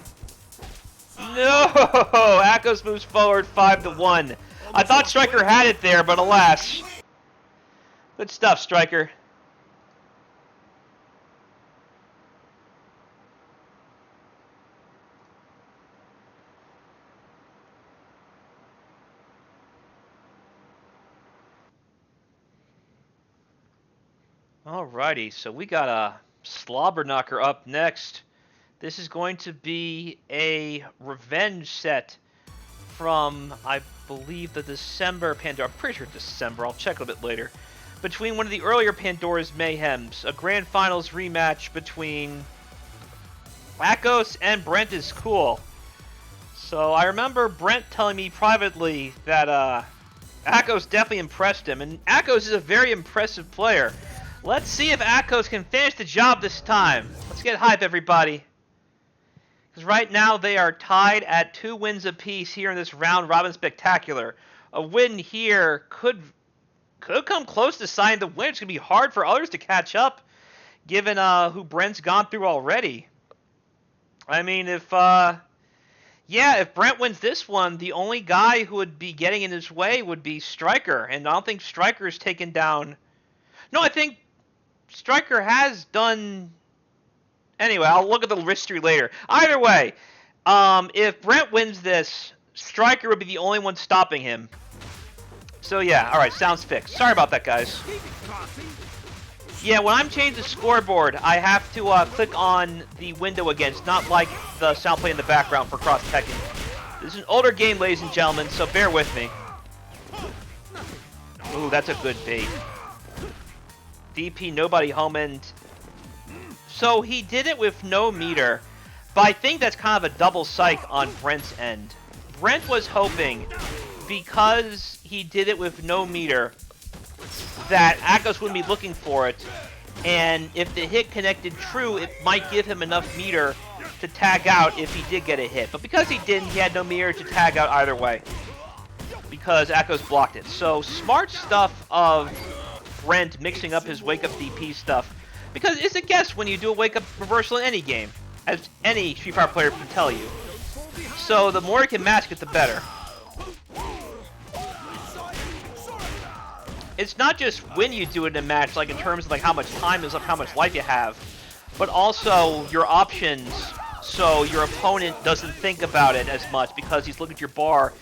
No! Ahkos moves forward 5-1. I thought Striker had it there, but alas. Good stuff, Striker. Alrighty, so we got a slobber knocker up next. This is going to be a revenge set from, I believe, the December Pandora. I'm pretty sure December. I'll check a bit later. Between one of the earlier Pandora's Mayhems, a grand finals rematch between Ahkos and Brenttiscool. So I remember Brent telling me privately that Ahkos definitely impressed him, and Ahkos is a very impressive player. Let's see if Ahkos can finish the job this time. Let's get hype, everybody. Because right now they are tied at 2 wins apiece here in this round robin spectacular. A win here could come close to signing the win. It's going to be hard for others to catch up, given who Brent's gone through already. I mean, if Brent wins this one, the only guy who would be getting in his way would be Striker. And I don't think Striker's taken down... No, I think Striker has done... Anyway, I'll look at the history later. Either way, if Brent wins this, Striker would be the only one stopping him. So yeah, alright, sounds fixed. Sorry about that, guys. Yeah, when I'm changing the scoreboard, I have to click on the window again. It's not like the sound play in the background for Cross Tekken. This is an older game, ladies and gentlemen, so bear with me. Ooh, that's a good bait. DP, nobody home end. So he did it with no meter, but I think that's kind of a double psych on Brent's end. Brent was hoping, because he did it with no meter, that Ahkos wouldn't be looking for it, and if the hit connected true, it might give him enough meter to tag out if he did get a hit. But because he didn't, he had no meter to tag out either way, because Ahkos blocked it. So smart stuff of Brent mixing up his wake-up DP stuff, because it's a guess when you do a wake-up reversal in any game, as any Street Fighter player can tell you. So the more you can mask it, the better. It's not just when you do it in a match, like in terms of like how much time is left, how much life you have, but also your options, so your opponent doesn't think about it as much because he's looking at your bar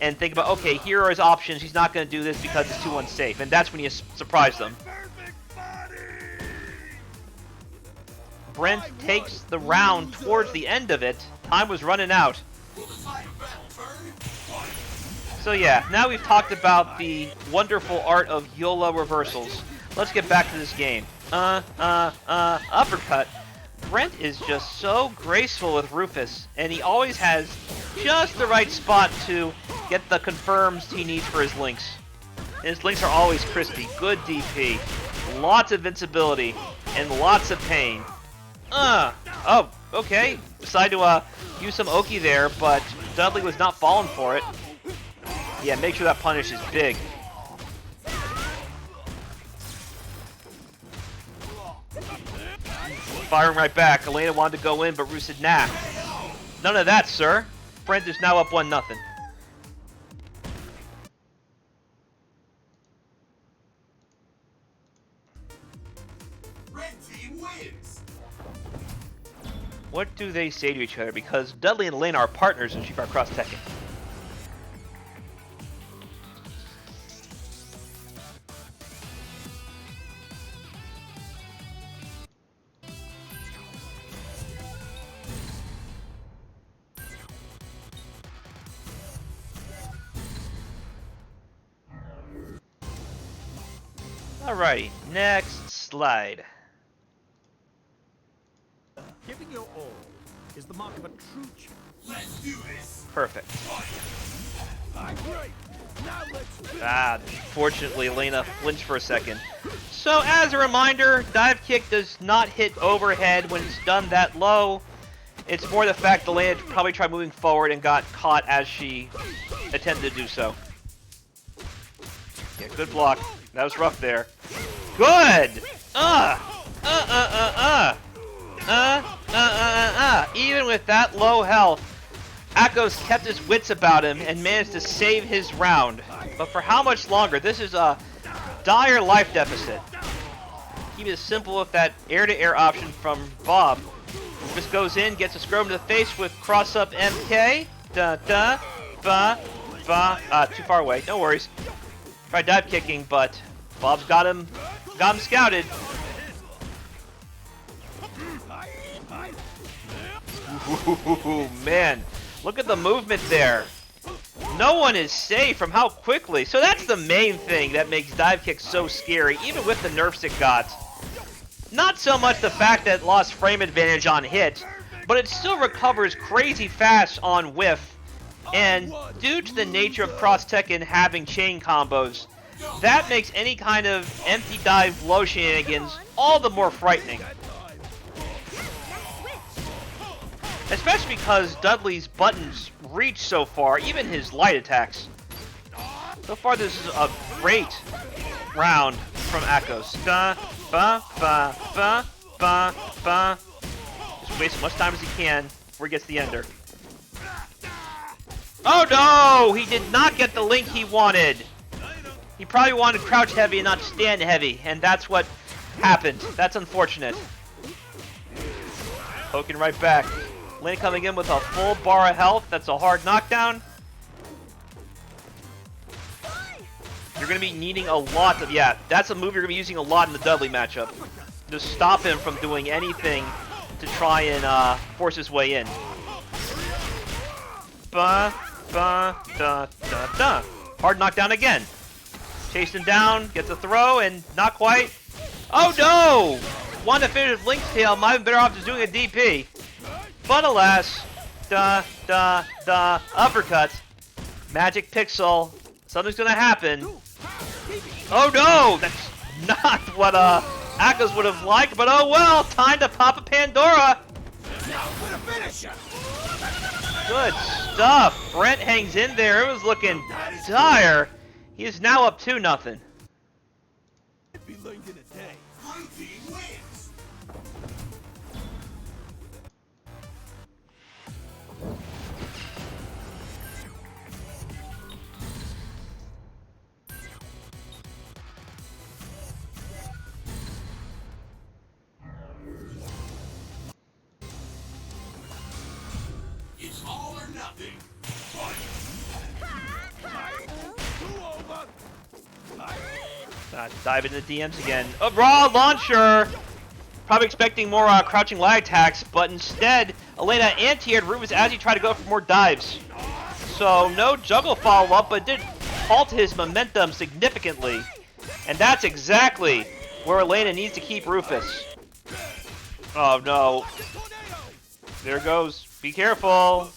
and think about, okay, here are his options, he's not going to do this because it's too unsafe, and that's when you surprise them. Brent takes the round towards the end of it. Time was running out. So yeah, now we've talked about the wonderful art of YOLO reversals. Let's get back to this game. Uppercut. Brent is just so graceful with Rufus, and he always has just the right spot to get the confirms he needs for his links. His links are always crispy. Good DP. Lots of invincibility, and lots of pain. Oh, okay. Decided to use some Oki there, but Dudley was not falling for it. Yeah, make sure that punish is big. firing right back. Elena wanted to go in, but Rufus said, nah. None of that, sir. Brent is now up 1-0. Red team wins. What do they say to each other? Because Dudley and Elena are partners in Street Fighter Cross Tekken. Alrighty, next slide. Giving your all is the mark of a true champion. Let's do this. Perfect. Great. Now let's Fortunately, Elena flinched for a second. So, as a reminder, dive kick does not hit overhead when it's done that low. It's more the fact that Elena probably tried moving forward and got caught as she attempted to do so. Yeah, good block. That was rough there. Good! Even with that low health, Ahkos kept his wits about him and managed to save his round. But for how much longer? This is a dire life deficit. Keep it simple with that air-to-air option from Bob. Rufus goes in, gets a scrum to the face with cross-up MK. Too far away. No worries. Tried dive kicking, but Bob's got him scouted. Ooh, man, look at the movement there. No one is safe from how quickly. So that's the main thing that makes dive kicks so scary, even with the nerfs it got. Not so much the fact that it lost frame advantage on hit, but it still recovers crazy fast on whiff. And due to the nature of Cross Tekken having chain combos, that makes any kind of empty dive low shenanigans all the more frightening. Especially because Dudley's buttons reach so far, even his light attacks. So far this is a great round from Ahkos. Just waste as much time as he can before he gets the ender. Oh no! He did not get the link he wanted. He probably wanted crouch heavy and not stand heavy, and that's what happened. That's unfortunate. Poking right back. Lin coming in with a full bar of health. That's a hard knockdown. You're going to be needing a lot of... Yeah, that's a move you're going to be using a lot in the Dudley matchup. To stop him from doing anything to try and force his way in. Hard knockdown again. Chased him down, gets a throw, and not quite. Oh no! Wanted to finish with Link's tail, might have been better off just doing a DP. But alas, uppercut. Magic pixel. Something's gonna happen. Oh no! That's not what Ahkos would have liked, but oh well, time to pop a Pandora. Good stuff. Brent hangs in there. It was looking dire. He is now up 2-0. It's all or nothing. Dive into the DMs again. A raw launcher! Probably expecting more crouching lag attacks, but instead, Elena anti-aired Rufus as he tried to go for more dives. So, no juggle follow-up, but did halt his momentum significantly. And that's exactly where Elena needs to keep Rufus. Oh no. There it goes. Be careful.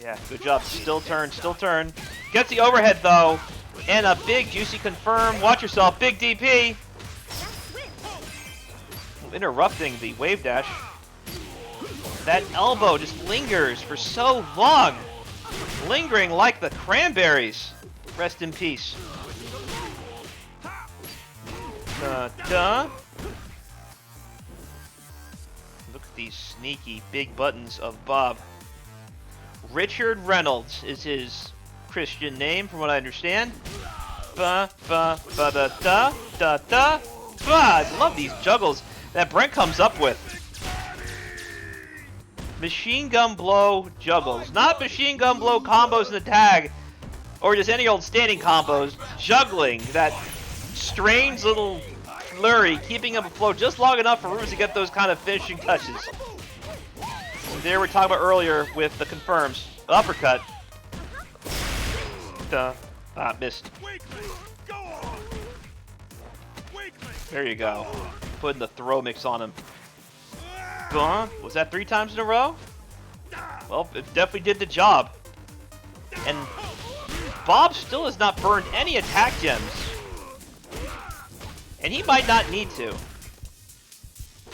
Yeah, good job. Still turn, still turn. Gets the overhead though. And a big juicy confirm. Watch yourself. Big DP. Interrupting the wave dash. That elbow just lingers for so long. Lingering like the cranberries. Rest in peace. Da-da. Look at these sneaky big buttons of Bob. Richard Reynolds is his Christian name, from what I understand. Ba-da-da-da-da. I love these juggles that Brent comes up with. Machine gun blow juggles. Not machine gun blow combos in the tag, or just any old standing combos. Juggling, that strange little flurry, keeping him afloat just long enough for Rufus to get those kind of finishing touches. And there we're talking about earlier with the confirms. Uppercut. Missed. There you go. Putting the throw mix on him. Was that 3 times in a row? Well, it definitely did the job. And Bob still has not burned any attack gems. And he might not need to.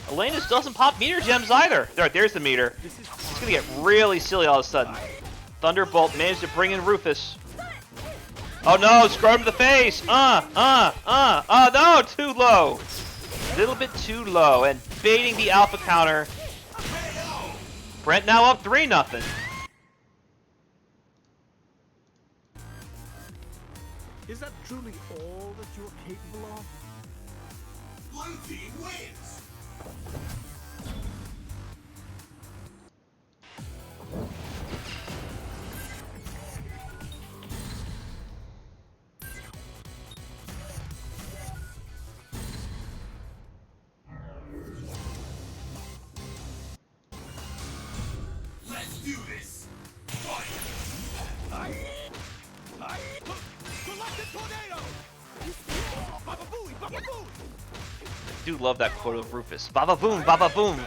Elena still doesn't pop meter gems either. There's the meter. It's going to get really silly all of a sudden. Thunderbolt managed to bring in Rufus. Oh no, scrub him to the face! No, too low! A little bit too low, and baiting the alpha counter. Brent now up 3-0. Is that truly all that you're capable of? Blue team wins. Let's do this. I do love that quote of Rufus. Baba boom, baba boom.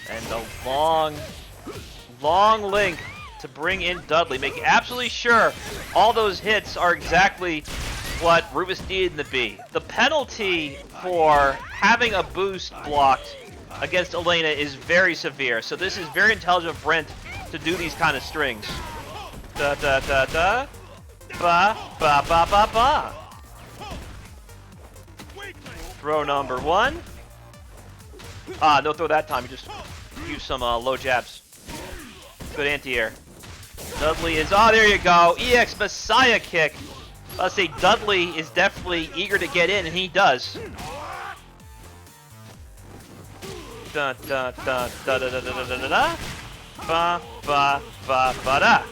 And a long link to bring in Dudley, making absolutely sure all those hits are exactly what Rufus needed them to be. The penalty for having a boost blocked against Elena is very severe, so this is very intelligent of Brent to do these kind of strings. Da da da da. Ba ba ba ba ba. Throw number 1. No throw that time. You just use some low jabs. Good anti-air. Dudley is... there you go. EX Messiah kick. Let's say Dudley is definitely eager to get in, and he does. Da da da da da da da da da. Ba ba ba ba da.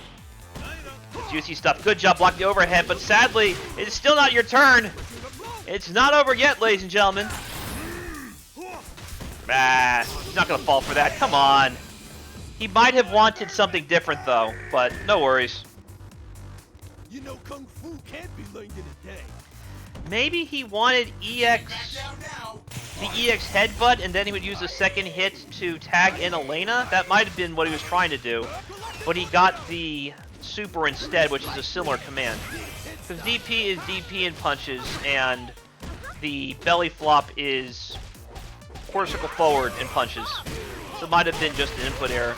Juicy stuff. Good job blocking the overhead, but sadly, it's still not your turn. It's not over yet, ladies and gentlemen. He's not going to fall for that. Come on. He might have wanted something different, though, but no worries. You know, Kung Fu can't be learned in a day. Maybe he wanted EX, the EX headbutt, and then he would use a second hit to tag in Elena. That might have been what he was trying to do, but he got the super instead, which is a similar command. Because DP is DP in punches, and the belly flop is quarter circle forward in punches. So it might have been just an input error.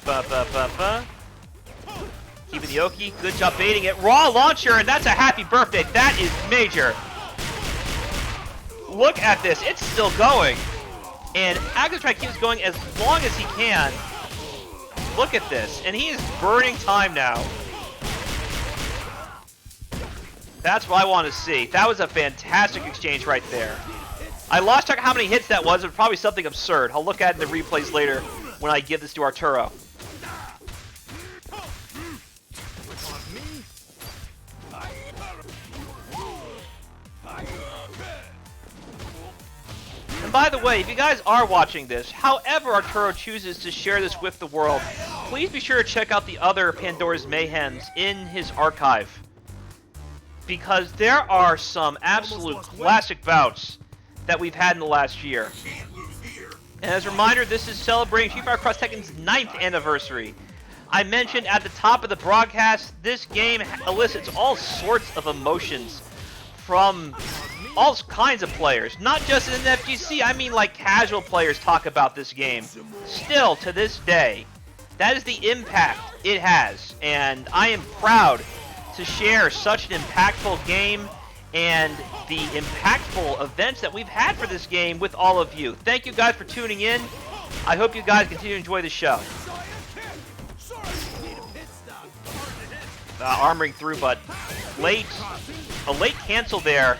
Ba ba ba ba. Keeping the Oki. Good job baiting it. Raw launcher, and that's a happy birthday. That is major. Look at this. It's still going. And Ahkos try to keep this going as long as he can. Look at this. And he is burning time now. That's what I want to see. That was a fantastic exchange right there. I lost track of how many hits that was. It was probably something absurd. I'll look at it in the replays later when I give this to Arturo. And by the way, if you guys are watching this, however Arturo chooses to share this with the world, please be sure to check out the other Pandora's Mayhems in his archive. Because there are some absolute classic bouts that we've had in the last year. And as a reminder, this is celebrating Street Fighter Cross Tekken's 9th anniversary. I mentioned at the top of the broadcast, this game elicits all sorts of emotions from all kinds of players. Not just in the FGC, I mean like casual players talk about this game. Still, to this day, that is the impact it has. And I am proud to share such an impactful game and the impactful events that we've had for this game with all of you. Thank you guys for tuning in. I hope you guys continue to enjoy the show. Armoring through, but a late cancel there.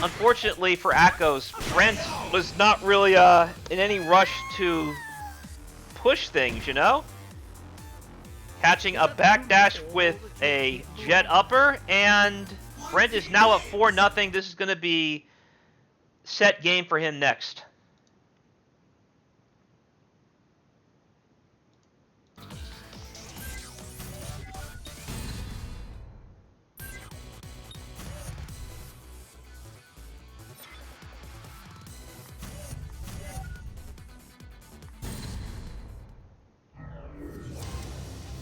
Unfortunately for Ahkos, Brent was not really in any rush to push things, you know? Catching a backdash with a jet upper, and Brent is now up 4-0. This is going to be set game for him next.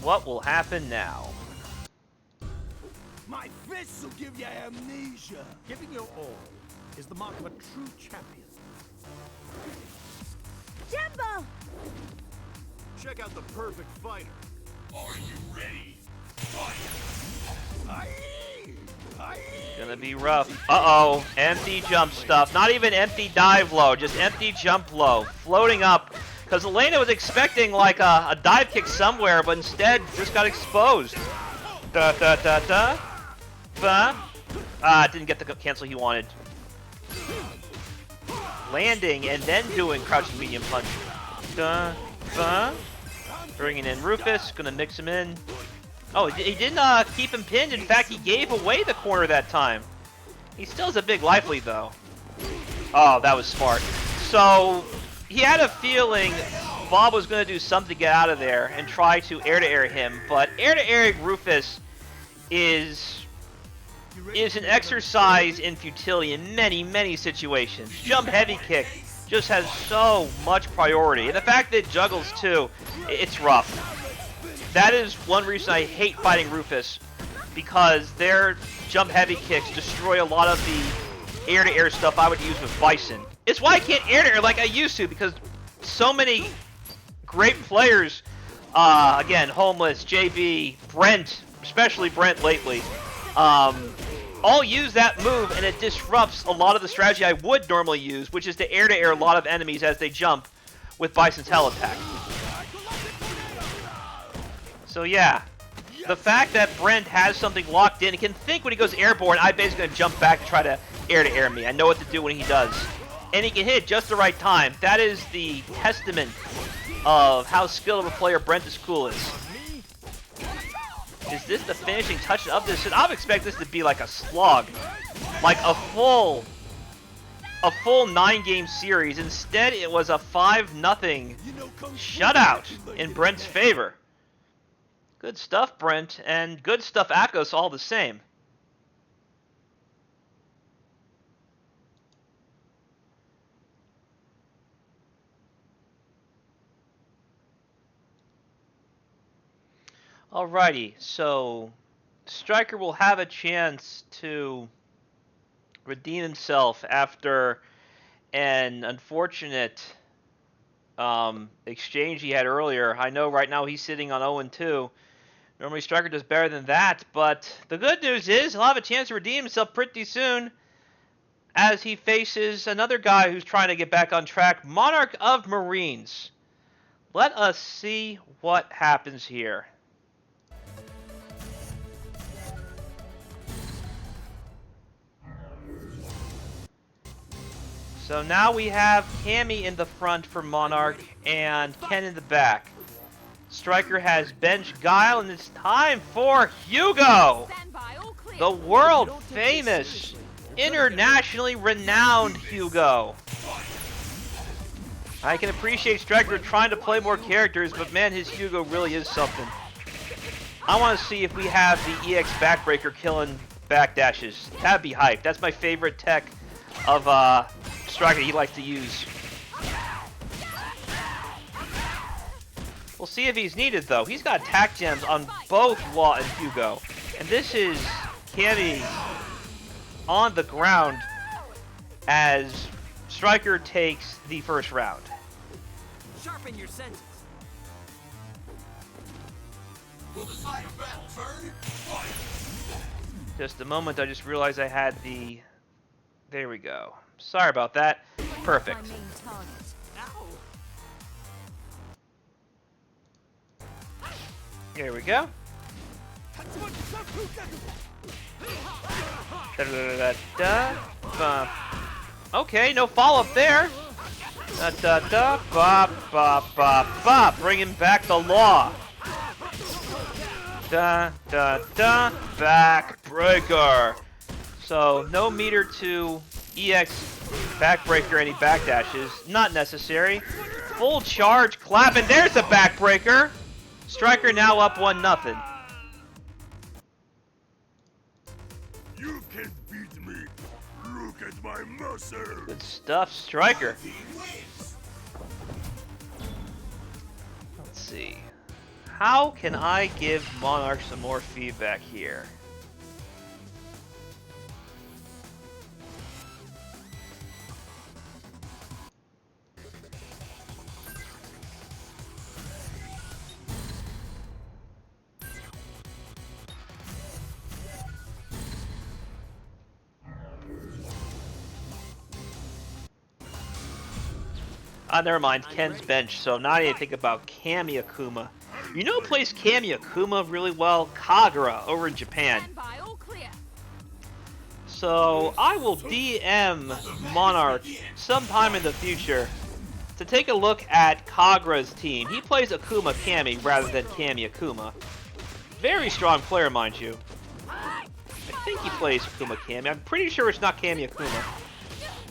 What will happen now? My fists will give you amnesia. Giving your all is the mark of a true champion. Jumbo! Check out the perfect fighter. Are you ready? Fight! Gonna be rough. Uh-oh. Empty jump stuff. Not even empty dive low, just empty jump low. Floating up. Because Elena was expecting like a dive kick somewhere, but instead just got exposed. Didn't get the cancel he wanted. Landing and then doing crouching medium punch. Bringing in Rufus, gonna mix him in. Oh, he didn't keep him pinned. In fact, he gave away the corner that time. He still has a big life lead though. Oh, that was smart. So he had a feeling Bob was going to do something to get out of there and try to air-to-air him, but air-to-air Rufus is an exercise in futility in many, many situations. Jump heavy kick just has so much priority, and the fact that it juggles too, it's rough. That is one reason I hate fighting Rufus, because their jump heavy kicks destroy a lot of the air-to-air stuff I would use with Bison. It's why I can't air-to-air like I used to, because so many great players, again, Homeless, JB, Brent, especially Brent lately, all use that move, and it disrupts a lot of the strategy I would normally use, which is to air-to-air a lot of enemies as they jump with Bison's hell attack. So yeah, the fact that Brent has something locked in, he can think when he goes airborne, I'm basically going to jump back to try to air-to-air me. I know what to do when he does. And he can hit it just the right time. That is the testament of how skilled of a player Brenttiscool is. Is this the finishing touch of this? And I would expect this to be like a slog. Like a full 9-game series. Instead, it was a 5-0 shutout in Brent's favor. Good stuff, Brent, and good stuff, Ahkos, all the same. Alrighty, so Striker will have a chance to redeem himself after an unfortunate exchange he had earlier. I know right now he's sitting on 0-2. Normally Striker does better than that, but the good news is he'll have a chance to redeem himself pretty soon as he faces another guy who's trying to get back on track, Monarch of Marines. Let us see what happens here. So now we have Cammy in the front for Monarch and Ken in the back. Striker has bench Guile, and it's time for Hugo! The world famous, internationally renowned Hugo. I can appreciate Striker trying to play more characters, but man, his Hugo really is something. I want to see if we have the EX backbreaker killing backdashes. That'd be hype. That's my favorite tech of Striker he likes to use. We'll see if he's needed though. He's got attack gems on both Law and Hugo. And this is Cammy on the ground as Striker takes the first round. Sharpen your senses. Will the side of battle turn? Fight! Just a moment, I just realized I had the... There we go. Sorry about that. Perfect. My main target. There we go. Okay, no follow-up there. Bringing back the law. Backbreaker. So no meter to EX backbreaker, any backdashes. Not necessary. Full charge clap, and there's a backbreaker. Striker now up 1-0. You can beat me. Look at my muscle. Good stuff, Striker. Let's see. How can I give Monarch some more feedback here? Never mind, Ken's bench, so now I need to think about Cammy Akuma. You know who plays Cammy Akuma really well? Kagura, over in Japan. So, I will DM Monarch sometime in the future to take a look at Kagura's team. He plays Akuma Cammy rather than Cammy Akuma. Very strong player, mind you. I think he plays Akuma Cammy. I'm pretty sure it's not Cammy Akuma.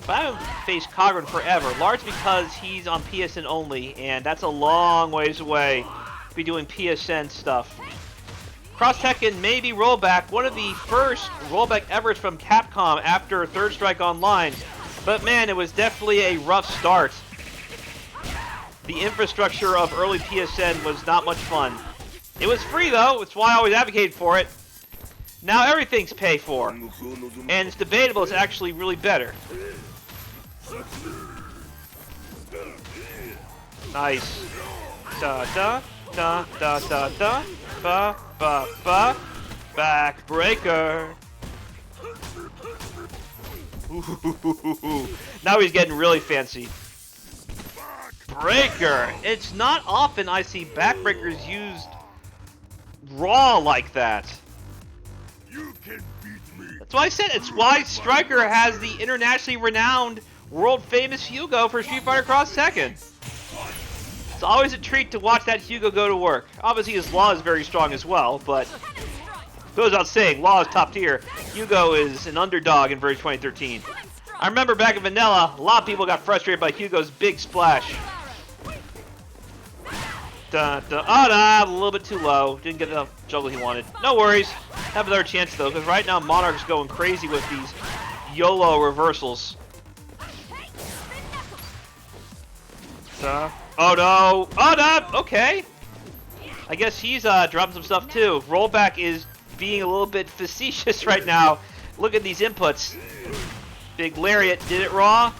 But I haven't faced Kagura in forever, largely because he's on PSN only, and that's a long ways away to be doing PSN stuff. Cross Tekken maybe rollback, one of the first rollback ever from Capcom after Third Strike Online, but man, it was definitely a rough start. The infrastructure of early PSN was not much fun. It was free though, it's why I always advocated for it. Now everything's paid for, and it's debatable it's actually really better. Nice. Backbreaker. Now he's getting really fancy. Breaker. It's not often I see backbreakers used raw like that. You can beat me. That's why I said it's why Striker has the internationally renowned, world-famous Hugo for Street Fighter Cross Tekken. It's always a treat to watch that Hugo go to work. Obviously his Law is very strong as well, but goes without saying, Law is top tier. Hugo is an underdog in version 2013. I remember back in Vanilla, a lot of people got frustrated by Hugo's big splash. A little bit too low. Didn't get the juggle he wanted. No worries. Have another chance though, because right now Monarch's going crazy with these YOLO reversals. Oh no! Oh no! Okay. I guess he's dropping some stuff too. Rollback is being a little bit facetious right now. Look at these inputs. Big Lariat did it raw.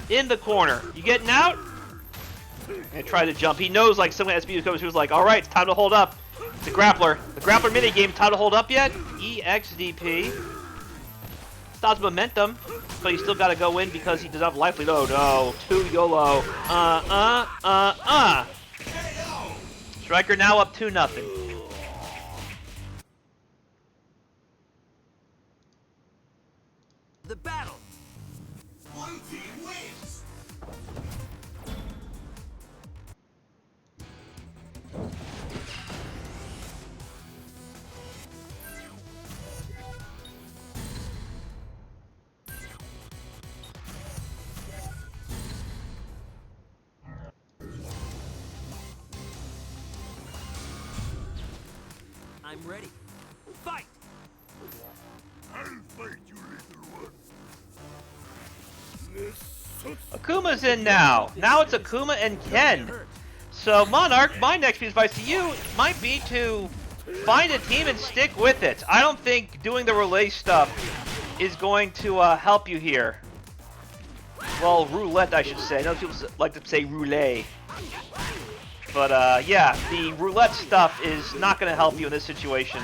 In the corner. You getting out? And try to jump. He knows like some SB comes who's like, alright, it's time to hold up. The grappler. The grappler minigame, time to hold up yet? EXDP. Stops momentum, but he still gotta go in because he does not have life lead. Oh no, too YOLO. Striker now up 2-0. The battle. One team wins. I'm ready. Fight! I'll fight you, little one. Akuma's in now. Now it's Akuma and Ken. So Monarch, my next piece of advice to you might be to find a team and stick with it. I don't think doing the relay stuff is going to help you here. Well, roulette, I should say. I know people like to say roulette. But yeah, the roulette stuff is not going to help you in this situation.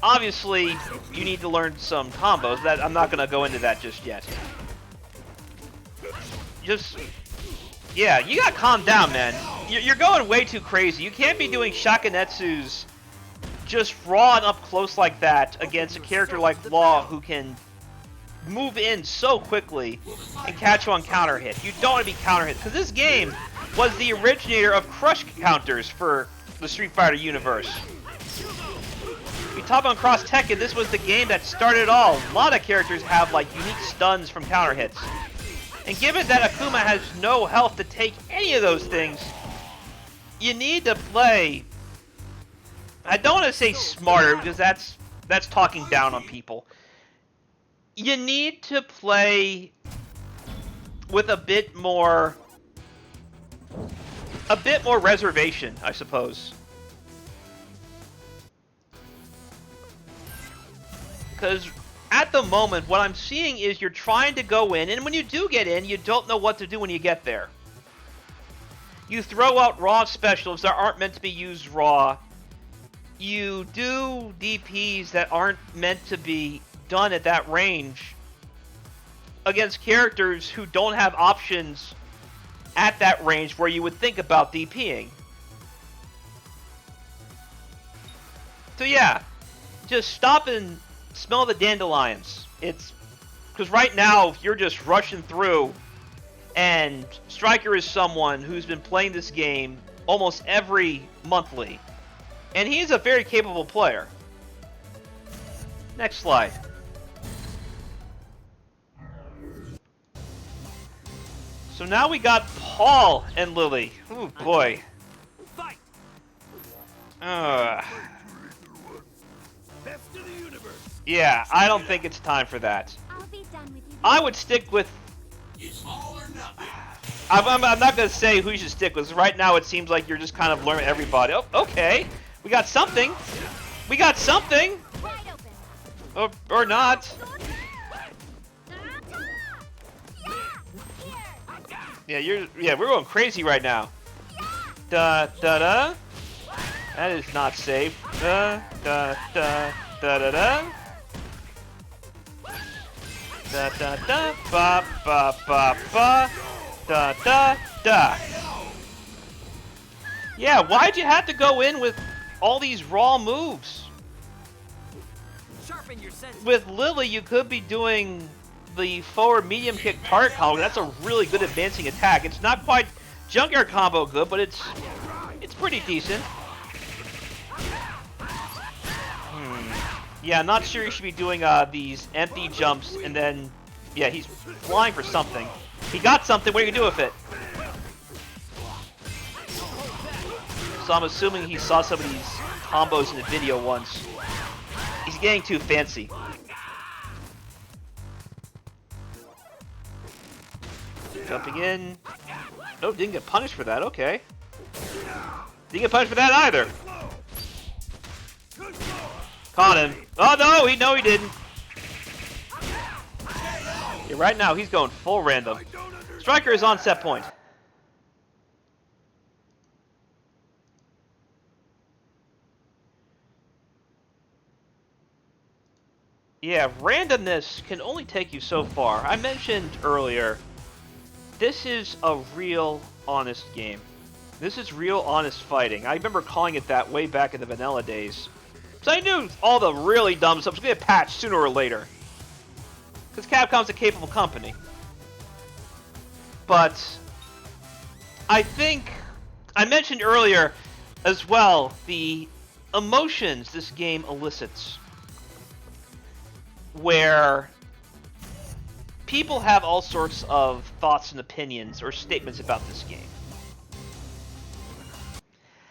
obviously, you need to learn some combos. That I'm not going to go into that just yet. Yeah, you got to calm down, man. You're going way too crazy. You can't be doing Shakinetsus just raw and up close like that against a character like Law who can move in so quickly and catch you on counter hit. You don't want to be counter hit, because this game was the originator of crush counters for the Street Fighter universe. We talk about Cross Tekken, this was the game that started it all. A lot of characters have like unique stuns from counter hits. And given that Akuma has no health to take any of those things, you need to play, I don't want to say smarter, because that's talking down on people. You need to play with a bit more reservation, I suppose. Because at the moment, what I'm seeing is you're trying to go in, and when you do get in, you don't know what to do when you get there. You throw out raw specials that aren't meant to be used raw. You do DPs that aren't meant to be done at that range against characters who don't have options at that range where you would think about DPing. So yeah, just stop and smell the dandelions. It's because right now you're just rushing through, and Striker is someone who's been playing this game almost every monthly, and he's a very capable player. Next slide. So now we got Paul and Lili. Oh boy. Fight! Best of the universe. Yeah, I don't think it's time for that. I'll be done with you. I would stick with... It's all or nothing. I'm not going to say who you should stick with. Right now it seems like you're just kind of learning everybody. Oh, okay. We got something. We got something. Wide open. Or not. Yeah, we're going crazy right now. Da da da. That is not safe. Da da da da da da. Da da da ba ba ba ba. Da da da. Yeah, why'd you have to go in with all these raw moves? Sharpen your senses. With Lili, you could be doing the forward medium kick target combo. That's a really good advancing attack. It's not quite junkyard combo good, but it's pretty decent. Yeah, not sure you should be doing these empty jumps and then, yeah, he's flying for something. He got something. What are you gonna do with it? So I'm assuming he saw some of these combos in the video once. He's getting too fancy. Jumping in. Oh, didn't get punished for that. Okay. Didn't get punished for that either. Caught him. Oh no, he didn't. Yeah, right now he's going full random. Striker is on set point. Yeah, randomness can only take you so far. I mentioned earlier, this is a real, honest game. This is real, honest fighting. I remember calling it that way back in the vanilla days. So I knew all the really dumb stuff was going to get patched sooner or later. Because Capcom's a capable company. But I think, I mentioned earlier as well, the emotions this game elicits. Where people have all sorts of thoughts and opinions or statements about this game.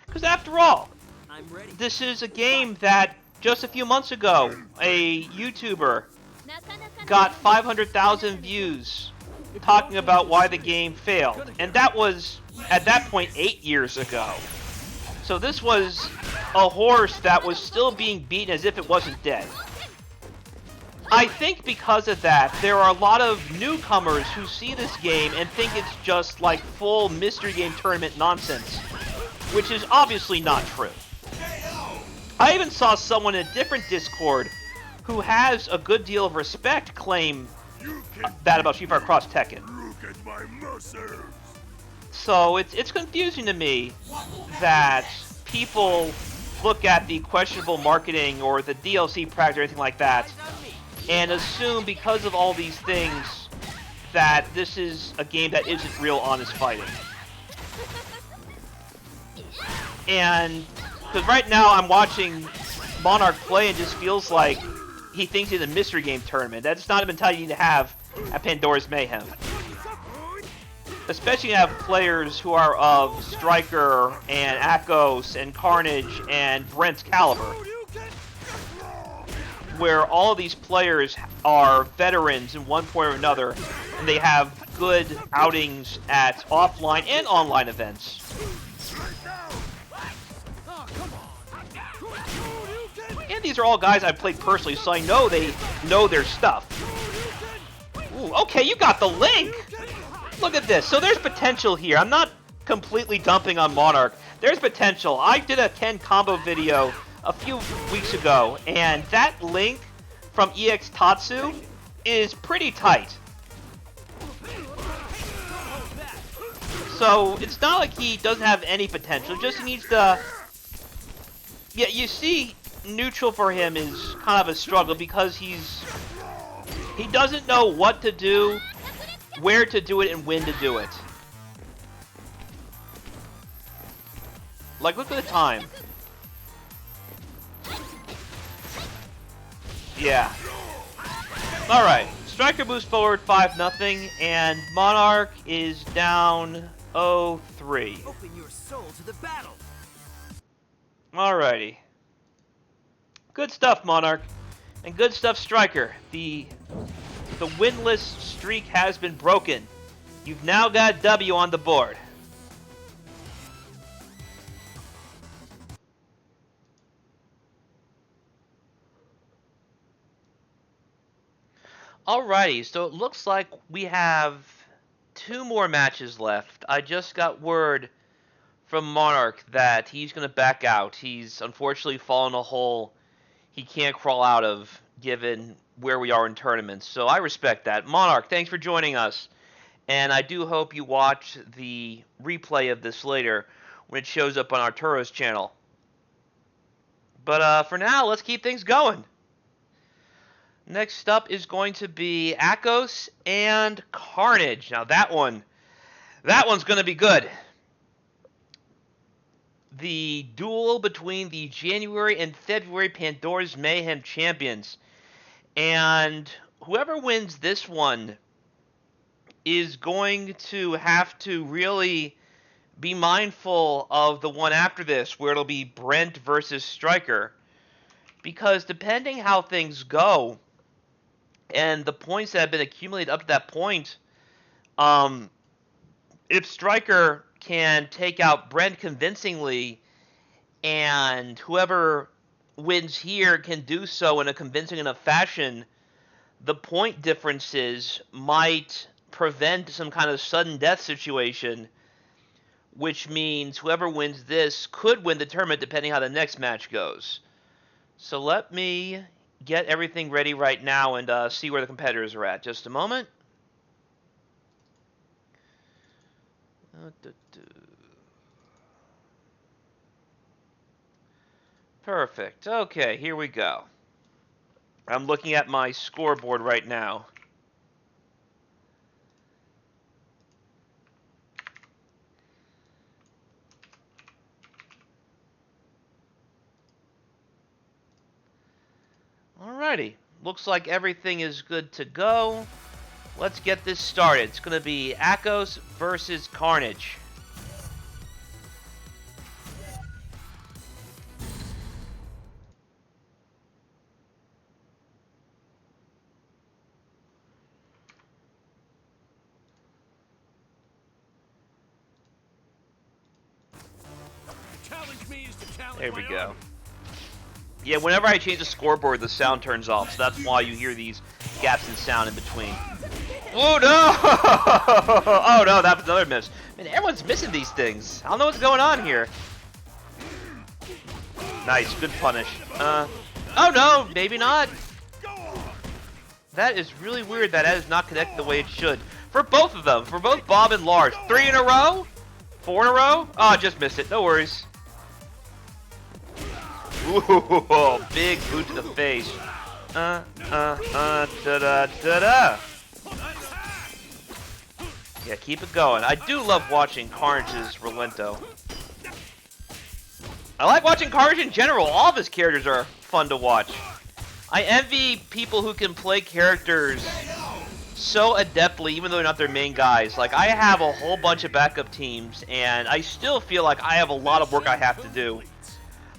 Because after all, I'm ready. this is a game that just a few months ago, a YouTuber got 500,000 views talking about why the game failed. And that was, at that point, 8 years ago. So this was a horse that was still being beaten as if it wasn't dead. I think because of that, there are a lot of newcomers who see this game and think it's just like full mystery game tournament nonsense, which is obviously not true. I even saw someone in a different Discord who has a good deal of respect claim that about Street Fighter Cross Tekken. Look at my muscles. So it's confusing to me that people look at the questionable marketing or the DLC practice or anything like that and assume because of all these things that this is a game that isn't real honest fighting. And because right now I'm watching Monarch play and just feels like he thinks he's a mystery game tournament. That's not a mentality you need to have at Pandora's Mayhem. Especially when you have players who are of Striker and Ahkos and Carnage and Brent's caliber. Where all of these players are veterans in one point or another, and they have good outings at offline and online events. And these are all guys I've played personally, so I know they know their stuff. Ooh, okay, you got the link! Look at this. So there's potential here. I'm not completely dumping on Monarch. There's potential. I did a Ken combo video a few weeks ago, and that link from EX Tatsu is pretty tight. So it's not like he doesn't have any potential, just he needs to... Yeah, you see, neutral for him is kind of a struggle because he doesn't know what to do, where to do it, and when to do it. Like, look at the time. Yeah. Alright. Striker moves forward 5-0, and Monarch is down 0-3. Open your soul to the battle. Alrighty. Good stuff, Monarch. And good stuff, Striker. The winless streak has been broken. You've now got W on the board. Alrighty, so it looks like we have 2 more matches left. I just got word from Monarch that he's going to back out. He's unfortunately fallen a hole he can't crawl out of, given where we are in tournaments. So I respect that. Monarch, thanks for joining us. And I do hope you watch the replay of this later when it shows up on Arturo's channel. But for now, let's keep things going. Next up is going to be Ahkos and Carnage. Now that one's going to be good. The duel between the January and February Pandora's Mayhem champions. And whoever wins this one is going to have to really be mindful of the one after this, where it'll be Brent versus Striker. Because depending how things go, and the points that have been accumulated up to that point, if Striker can take out Brent convincingly, and whoever wins here can do so in a convincing enough fashion, the point differences might prevent some kind of sudden death situation, which means whoever wins this could win the tournament depending how the next match goes. So let me get everything ready right now and see where the competitors are at. Just a moment. Perfect. Okay, here we go. I'm looking at my scoreboard right now. Alrighty. Looks like everything is good to go. Let's get this started. It's going to be Ahkos versus Carnage. Challenge me is to challenge There we my go. own. Yeah, whenever I change the scoreboard, the sound turns off, so that's why you hear these gaps in sound in between. Oh no! Oh no, that was another miss. Man, everyone's missing these things. I don't know what's going on here. Nice, good punish. Oh no, maybe not. That is really weird that is not connected the way it should. For both of them, for both Bob and Lars. 3 in a row? 4 in a row? Oh, just missed it, no worries. Ooh, big boot to the face. Da-da-da-da. Yeah, keep it going. I do love watching Carnage's Rolento. I like watching Carnage in general. All of his characters are fun to watch. I envy people who can play characters so adeptly, even though they're not their main guys. Like, I have a whole bunch of backup teams, and I still feel like I have a lot of work I have to do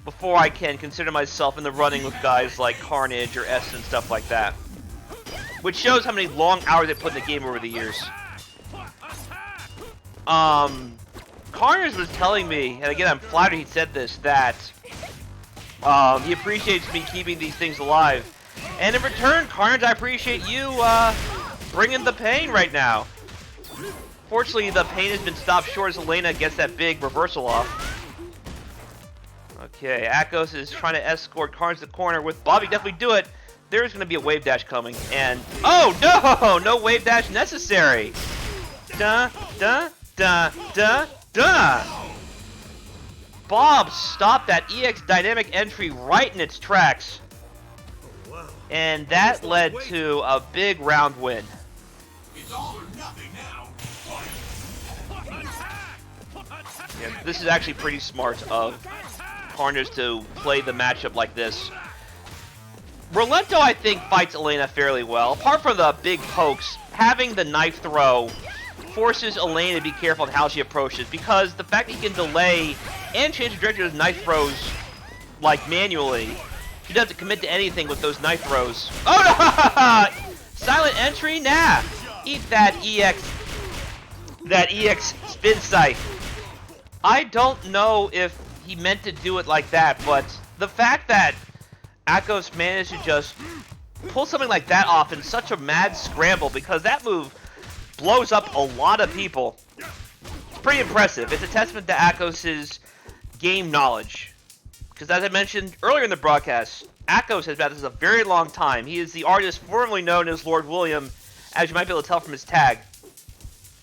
before I can consider myself in the running with guys like Carnage or S and stuff like that. Which shows how many long hours I put in the game over the years. Carnage was telling me, and again I'm flattered he said this, that he appreciates me keeping these things alive. And in return, Carnage, I appreciate you bringing the pain right now. Fortunately, the pain has been stopped short as Elena gets that big reversal off. Okay, Ahkos is trying to escort Carnage to the corner. With Bobby definitely do it, there's going to be a wave dash coming. And, oh no! No wave dash necessary! Da, da, da, da, da! Bob stopped that EX dynamic entry right in its tracks. And that led to a big round win. It's all or nothing now. Yeah, this is actually pretty smart of Carnage to play the matchup like this. Rolento, I think, fights Elena fairly well. Apart from the big pokes, having the knife throw forces Elena to be careful of how she approaches, because the fact that he can delay and change the direction of his knife throws, like, manually, he doesn't commit to anything with those knife throws. Oh no! Silent entry? Nah! Eat that EX spin sight. I don't know if he meant to do it like that, but the fact that Ahkos managed to just pull something like that off in such a mad scramble, because that move blows up a lot of people. It's pretty impressive. It's a testament to Ahkos' game knowledge. Because as I mentioned earlier in the broadcast, Ahkos has been at this a very long time. He is the artist formerly known as Lord William, as you might be able to tell from his tag.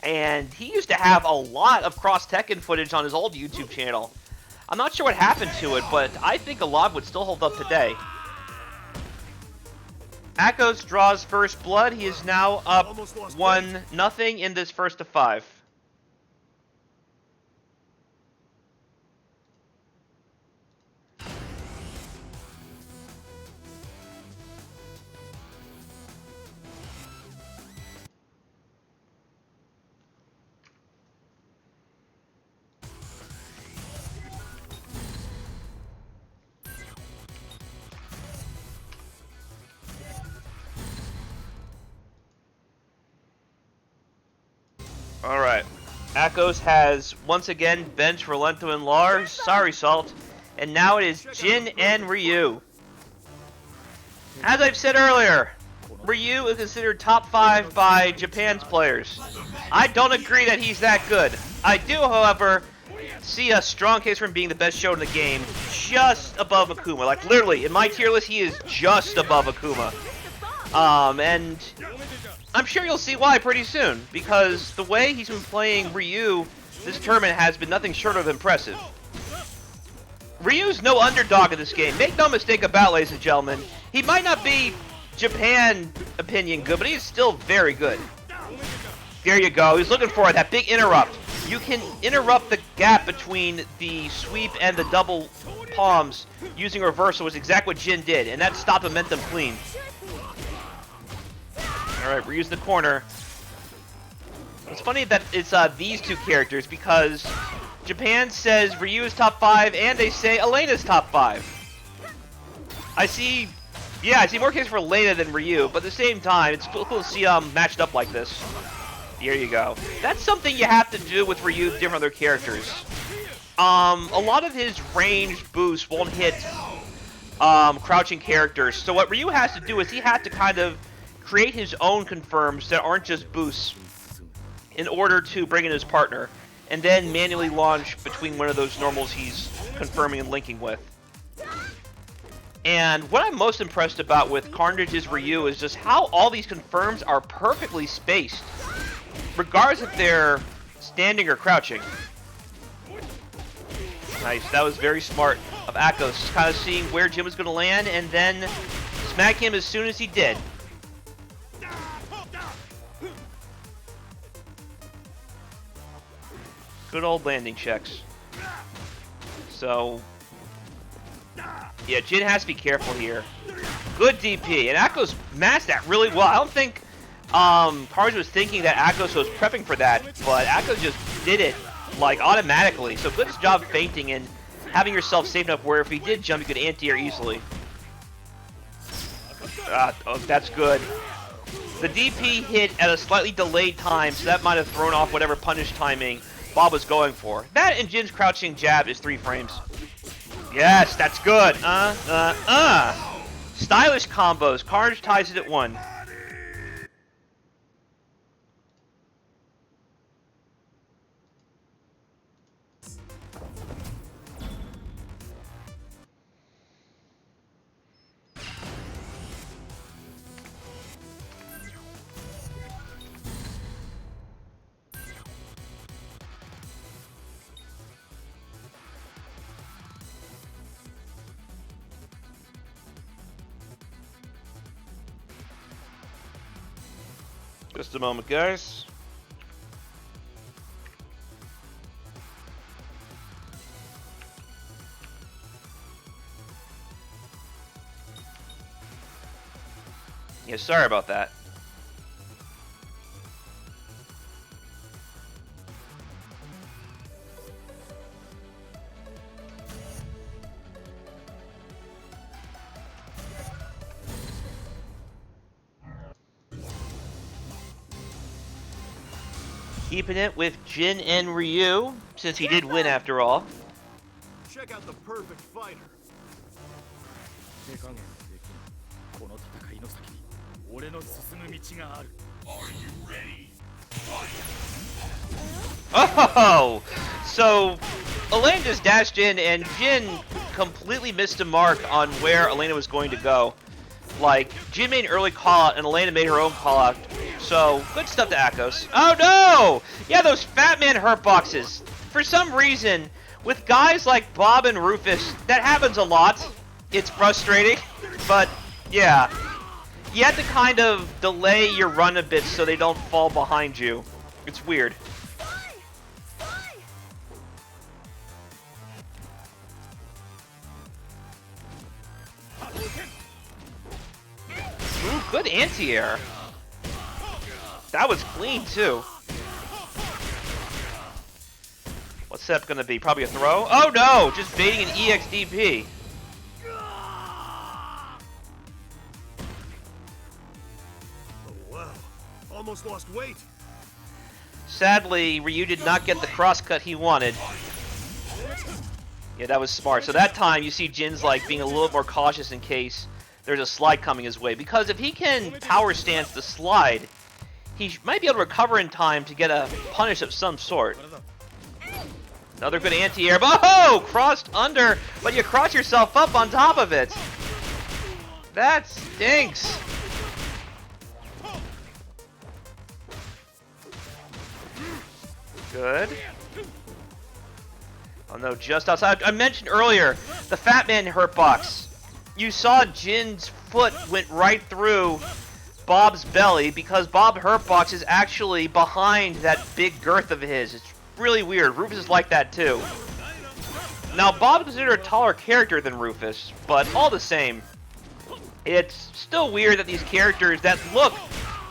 And he used to have a lot of cross Tekken footage on his old YouTube channel. I'm not sure what happened to it, but I think a lot would still hold up today. Ahkos draws first blood. He is now up 1-0 in this first of 5. Alright, Ahkos has once again benched Rolento and Lars, sorry Salt, and now it is Jin and Ryu. As I've said earlier, Ryu is considered top 5 by Japan's players. I don't agree that he's that good. I do, however, see a strong case for him being the best show in the game, just above Akuma. Like, literally, in my tier list, he is just above Akuma. And I'm sure you'll see why pretty soon, because the way he's been playing Ryu this tournament has been nothing short of impressive. Ryu's no underdog in this game. Make no mistake about it, ladies and gentlemen. He might not be Japan opinion good, but he's still very good. There you go. He's looking for that big interrupt. You can interrupt the gap between the sweep and the double palms using reversal, was exactly what Jin did, and that stopped momentum clean. Alright, Ryu's in the corner. It's funny that it's these two characters, because Japan says Ryu is top 5, and they say Elena's top 5. I see more cases for Elena than Ryu, but at the same time, it's cool to see matched up like this. There you go. That's something you have to do with Ryu different other characters. A lot of his ranged boosts won't hit crouching characters, so what Ryu has to do is he has to kind of create his own confirms that aren't just boosts in order to bring in his partner, and then manually launch between one of those normals he's confirming and linking with. And what I'm most impressed about with Carnage's Ryu is just how all these confirms are perfectly spaced, regardless if they're standing or crouching. Nice, that was very smart of Ahkos, just kind of seeing where Jin was going to land and then smack him as soon as he did. Good old landing checks. So, yeah, Jin has to be careful here. Good DP, and Ahkos matched that really well. I don't think Carnage was thinking that Ahkos was prepping for that, but Ahkos just did it, like, automatically. So good job feinting and having yourself safe enough where if he did jump, you could anti-air easily. Oh, that's good. The DP hit at a slightly delayed time, so that might have thrown off whatever punish timing Bob was going for. That and Jin's crouching jab is 3 frames. Yes, that's good. Stylish combos. Carnage ties it at 1. Just a moment, guys. Yeah, sorry about that. Keeping it with Jin and Ryu, since he did win after all. Check out the perfect fighter. Are you ready? Oh! So, Elena just dashed in, and Jin completely missed a mark on where Elena was going to go. Like, Jin made an early call-out, and Elena made her own call-out. So, good stuff to Ahkos. Oh no! Yeah, those Fat Man hurt boxes. For some reason, with guys like Bob and Rufus, that happens a lot. It's frustrating, but yeah. You have to kind of delay your run a bit so they don't fall behind you. It's weird. Ooh, good anti-air. That was clean, too. What's that gonna be? Probably a throw? Oh no! Just baiting an EXDP. Oh, wow. Almost lost weight. Sadly, Ryu did not get the crosscut he wanted. Yeah, that was smart. So that time, you see Jin's like being a little more cautious in case there's a slide coming his way. Because if he can power stance the slide, he might be able to recover in time to get a punish of some sort. Another good anti-air. Oh! Crossed under, but you cross yourself up on top of it. That stinks. Good. Oh no, just outside. I mentioned earlier, the Fat Man hurt box. You saw Jin's foot went right through Bob's belly because Bob Hurtbox is actually behind that big girth of his. It's really weird. Rufus is like that too. Now, Bob is considered a taller character than Rufus, but all the same, it's still weird that these characters that look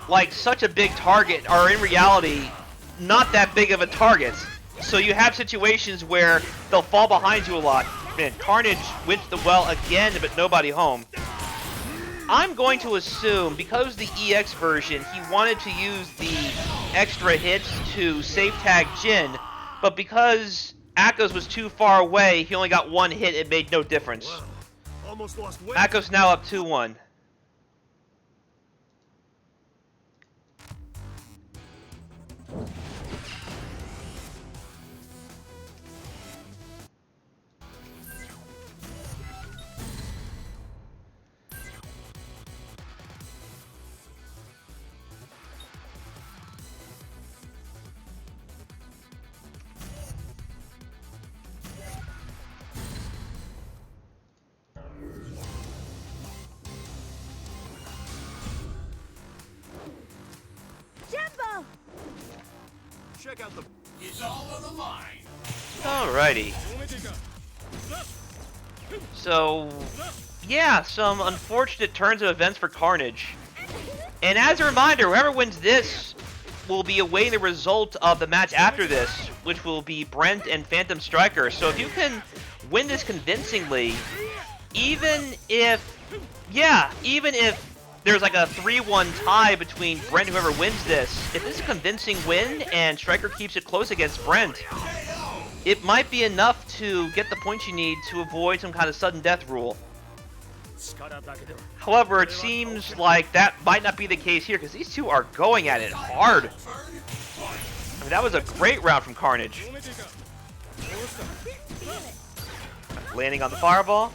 like such a big target are in reality not that big of a target. So you have situations where they'll fall behind you a lot. Man, Carnage went to the well again, but nobody home. I'm going to assume, because the EX version, he wanted to use the extra hits to safe tag Jin, but because Ahkos was too far away, he only got 1 hit, it made no difference. Wow. Almost lost weight. Ahkos now up 2-1. check out the... It's all on the line. Alrighty. So, yeah, some unfortunate turns of events for Carnage. And as a reminder, whoever wins this will be awaiting the result of the match after this, which will be Brent and Phantom Striker. So if you can win this convincingly, even if there's like a 3-1 tie between Brent and whoever wins this, if this is a convincing win and Striker keeps it close against Brent, it might be enough to get the points you need to avoid some kind of sudden death rule. However, it seems like that might not be the case here, because these two are going at it hard. I mean, that was a great round from Carnage. Landing on the fireball.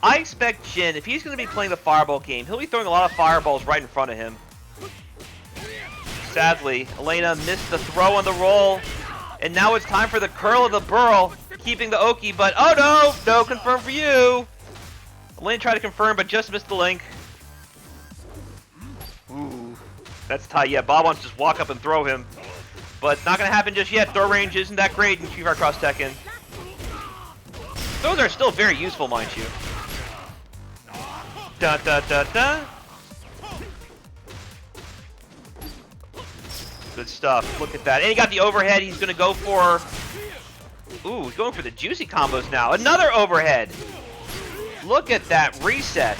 I expect Jin, if he's going to be playing the fireball game, he'll be throwing a lot of fireballs right in front of him. Sadly, Elena missed the throw on the roll, and now it's time for the curl of the burl, keeping the Oki, but oh no, confirm for you. Elena tried to confirm, but just missed the link. Ooh, that's tight. Yeah, Bob wants to just walk up and throw him, but not going to happen just yet. Throw range isn't that great in Street Fighter Cross Tekken. Those are still very useful, mind you. Da da da da. Good stuff. Look at that. And he got the overhead. He's going to go for... Ooh, he's going for the juicy combos now. Another overhead. Look at that reset.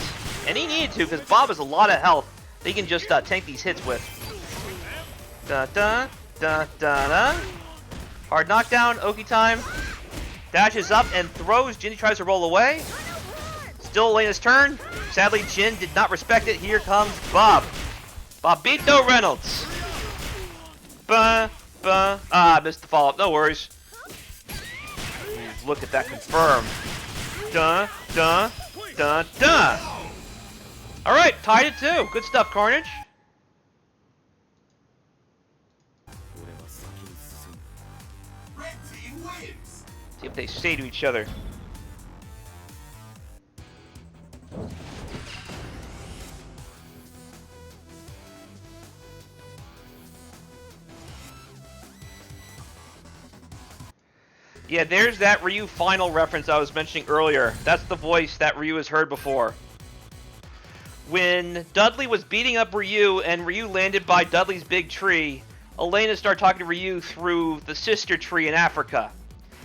And he needed to, because Bob has a lot of health that he can just tank these hits with. Da da da da da. Hard knockdown. Oki time. Dashes up and throws. Jin tries to roll away. Still Elena's turn. Sadly, Jin did not respect it. Here comes Bob. Bobito Reynolds. Missed the follow-up. No worries. Look at that confirm. Dun, dun, dun, dun. Alright, tied at 2. Good stuff, Carnage. Red team wins. See what they say to each other. Yeah, there's that Ryu final reference I was mentioning earlier. That's the voice that Ryu has heard before. When Dudley was beating up Ryu and Ryu landed by Dudley's big tree, Elena started talking to Ryu through the sister tree in Africa.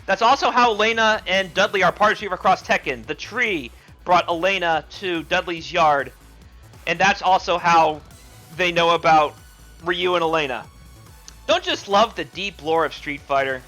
That's also how Elena and Dudley are part of Street Fighter Cross Tekken. The tree brought Elena to Dudley's yard, and that's also how they know about Ryu and Elena. Don't just love the deep lore of Street Fighter.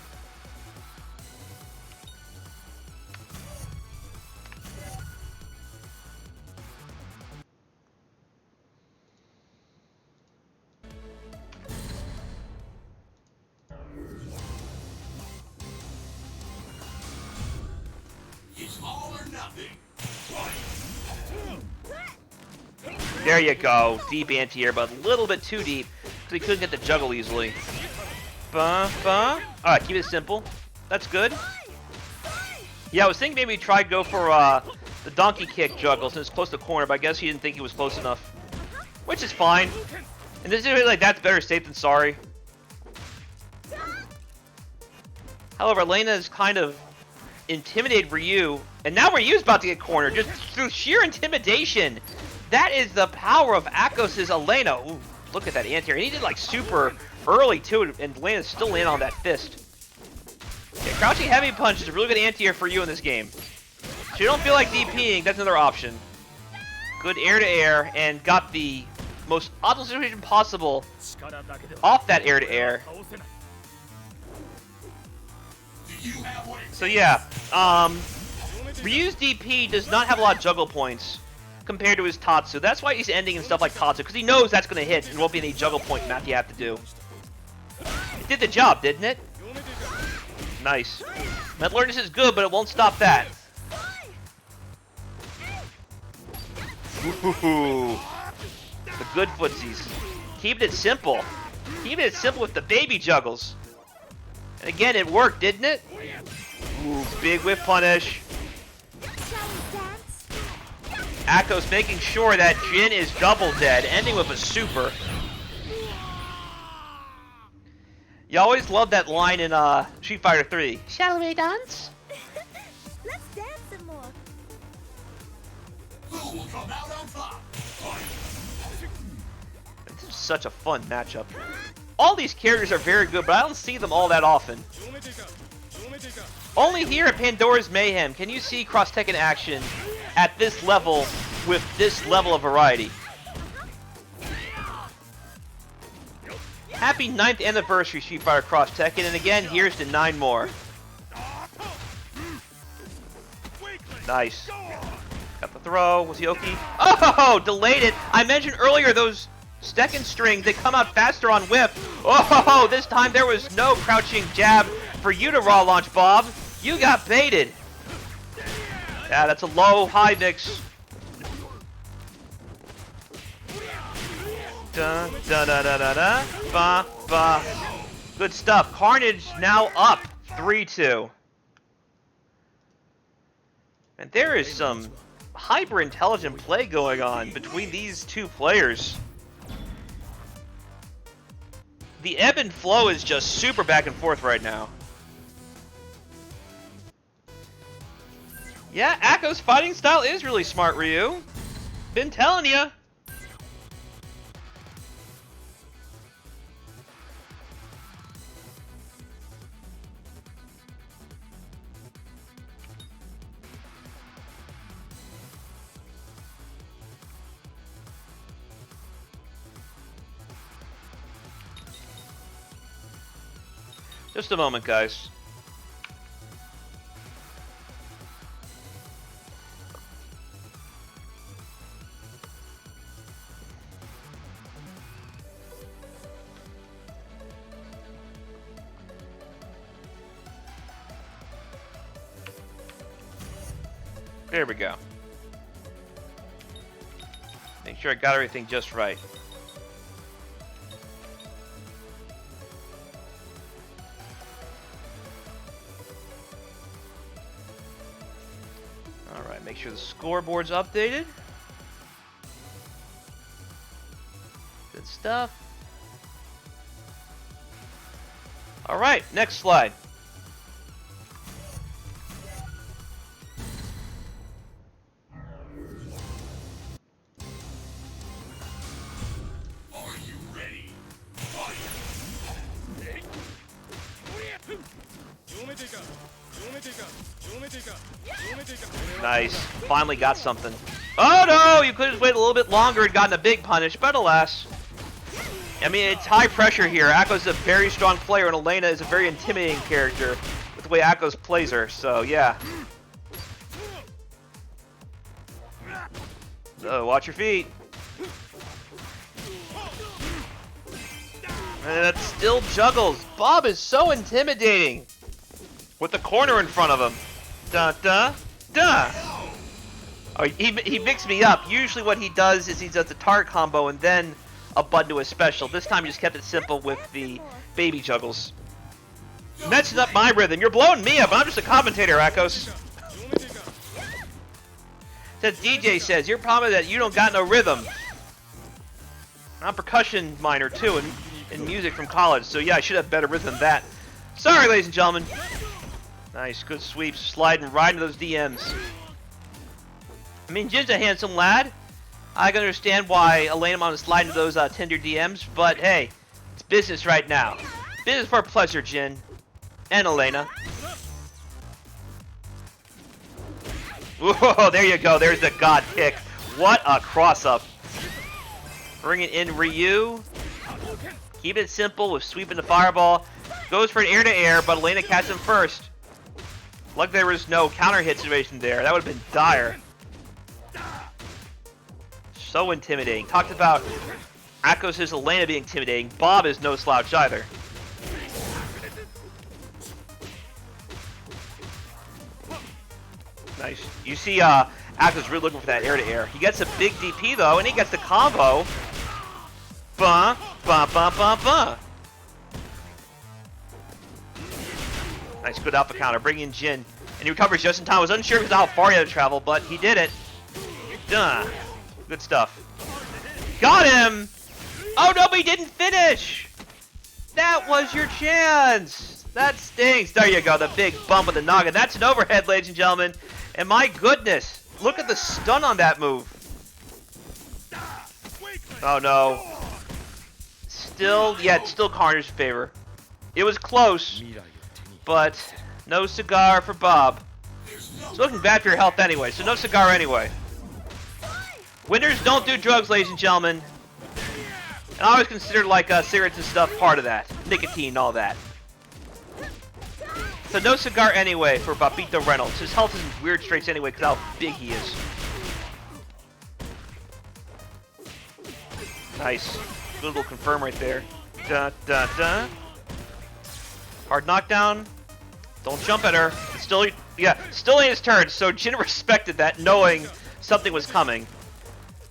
It's all or nothing. There you go. Deep anti-air, but a little bit too deep, because he couldn't get the juggle easily. Alright, keep it simple. That's good. Yeah, I was thinking maybe try to go for the donkey kick juggle since it's close to the corner, but I guess he didn't think he was close enough. Which is fine. And this is like that's better safe than sorry. However, Elena is kind of intimidated Ryu, and now Ryu's about to get cornered just through sheer intimidation. That is the power of Ahkos' Elena. Ooh, look at that anti-air. And he did like super early too, and Elena's still in on that fist. Yeah, crouching heavy punch is a really good anti-air for you in this game. So you don't feel like DPing, that's another option. Good air-to-air, and got the most optimal situation possible off that air-to-air. So yeah, Ryu's DP does not have a lot of juggle points compared to his Tatsu. That's why he's ending and stuff like Tatsu, because he knows that's going to hit and won't be any juggle point math you have to do. It did the job, didn't it? Nice. Metal awareness is good, but it won't stop that. Ooh, the good footsies. Keeping it simple. Keeping it simple with the baby juggles. And again, it worked, didn't it? Ooh, big whip punish. Ahkos making sure that Jin is double dead, ending with a super. You always love that line in Street Fighter 3. Shall we dance? Let's dance some more. Who will come out on top? Fight! This is such a fun matchup. All these characters are very good, but I don't see them all that often. Only here at Pandora's Mayhem can you see Cross Tekken action at this level with this level of variety. Happy 9th anniversary, Street Fighter Cross Tekken, and again, here's to 9 more. Nice. Got the throw. Was he okay? Oh, delayed it. I mentioned earlier those Tekken strings, they come out faster on whip. Oh, this time there was no crouching jab for you to raw launch, Bob. You got baited. Yeah, that's a low high mix. Da da da da da da. Ba ba. Good stuff. Carnage now up 3-2. And there is some hyper intelligent play going on between these two players. The ebb and flow is just super back and forth right now. Yeah, Ahkos' fighting style is really smart, Ryu. Been telling ya. Just a moment, guys. There we go. Make sure I got everything just right. Alright, make sure the scoreboard's updated. Good stuff. Alright, next slide. Nice. Finally got something. Oh no! You could have waited a little bit longer and gotten a big punish, but alas. I mean, it's high pressure here. Ahkos is a very strong player, and Elena is a very intimidating character with the way Ahkos plays her, so yeah. So, watch your feet. And that still juggles. Bob is so intimidating with the corner in front of him. Da da da. Oh, he mixed me up. Usually what he does is he does the target combo and then a button to his special. This time he just kept it simple with the baby juggles. Messing up my rhythm. You're blowing me up. I'm just a commentator, Ahkos. Says DJ says, your problem is that you don't got no rhythm. I'm a percussion minor too in music from college, so yeah, I should have better rhythm than that. Sorry, ladies and gentlemen. Nice, good sweeps, sliding right into those DMs. I mean, Jin's a handsome lad. I can understand why Elena wanted to slide into those tender DMs, but hey, it's business right now. Business for pleasure, Jin. And Elena. Whoa, there you go, there's the god kick. What a cross-up. Bring it in, Ryu. Keep it simple with sweeping the fireball. Goes for an air-to-air, but Elena catches him first. Luckily there was no counter-hit situation there. That would have been dire. So intimidating. Talked about Ahkos' Elena being intimidating. Bob is no slouch either. Nice. You see Ahkos really looking for that air-to-air. He gets a big DP though, and he gets the combo. Ba ba ba ba ba. Nice, good alpha counter. Bringing in Jin. And he recovers just in time. I was unsure because how far he had to travel, but he did it. Duh. Good stuff. Got him! Oh no, but he didn't finish! That was your chance! That stinks! There you go, the big bump of the noggin. That's an overhead, ladies and gentlemen. And my goodness, look at the stun on that move. Oh no. Still, yeah, it's still Carnage's favor. It was close, but no cigar for Bob. It's looking bad for your health anyway, so no cigar anyway. Winners don't do drugs, ladies and gentlemen. And I always considered like cigarettes and stuff part of that. Nicotine and all that. So no cigar anyway for Babito Reynolds. His health is in weird straits anyway because how big he is. Nice. Good little confirm right there. Da da da. Hard knockdown. Don't jump at her. It's still, yeah, still ain't his turn. So Jin respected that, knowing something was coming.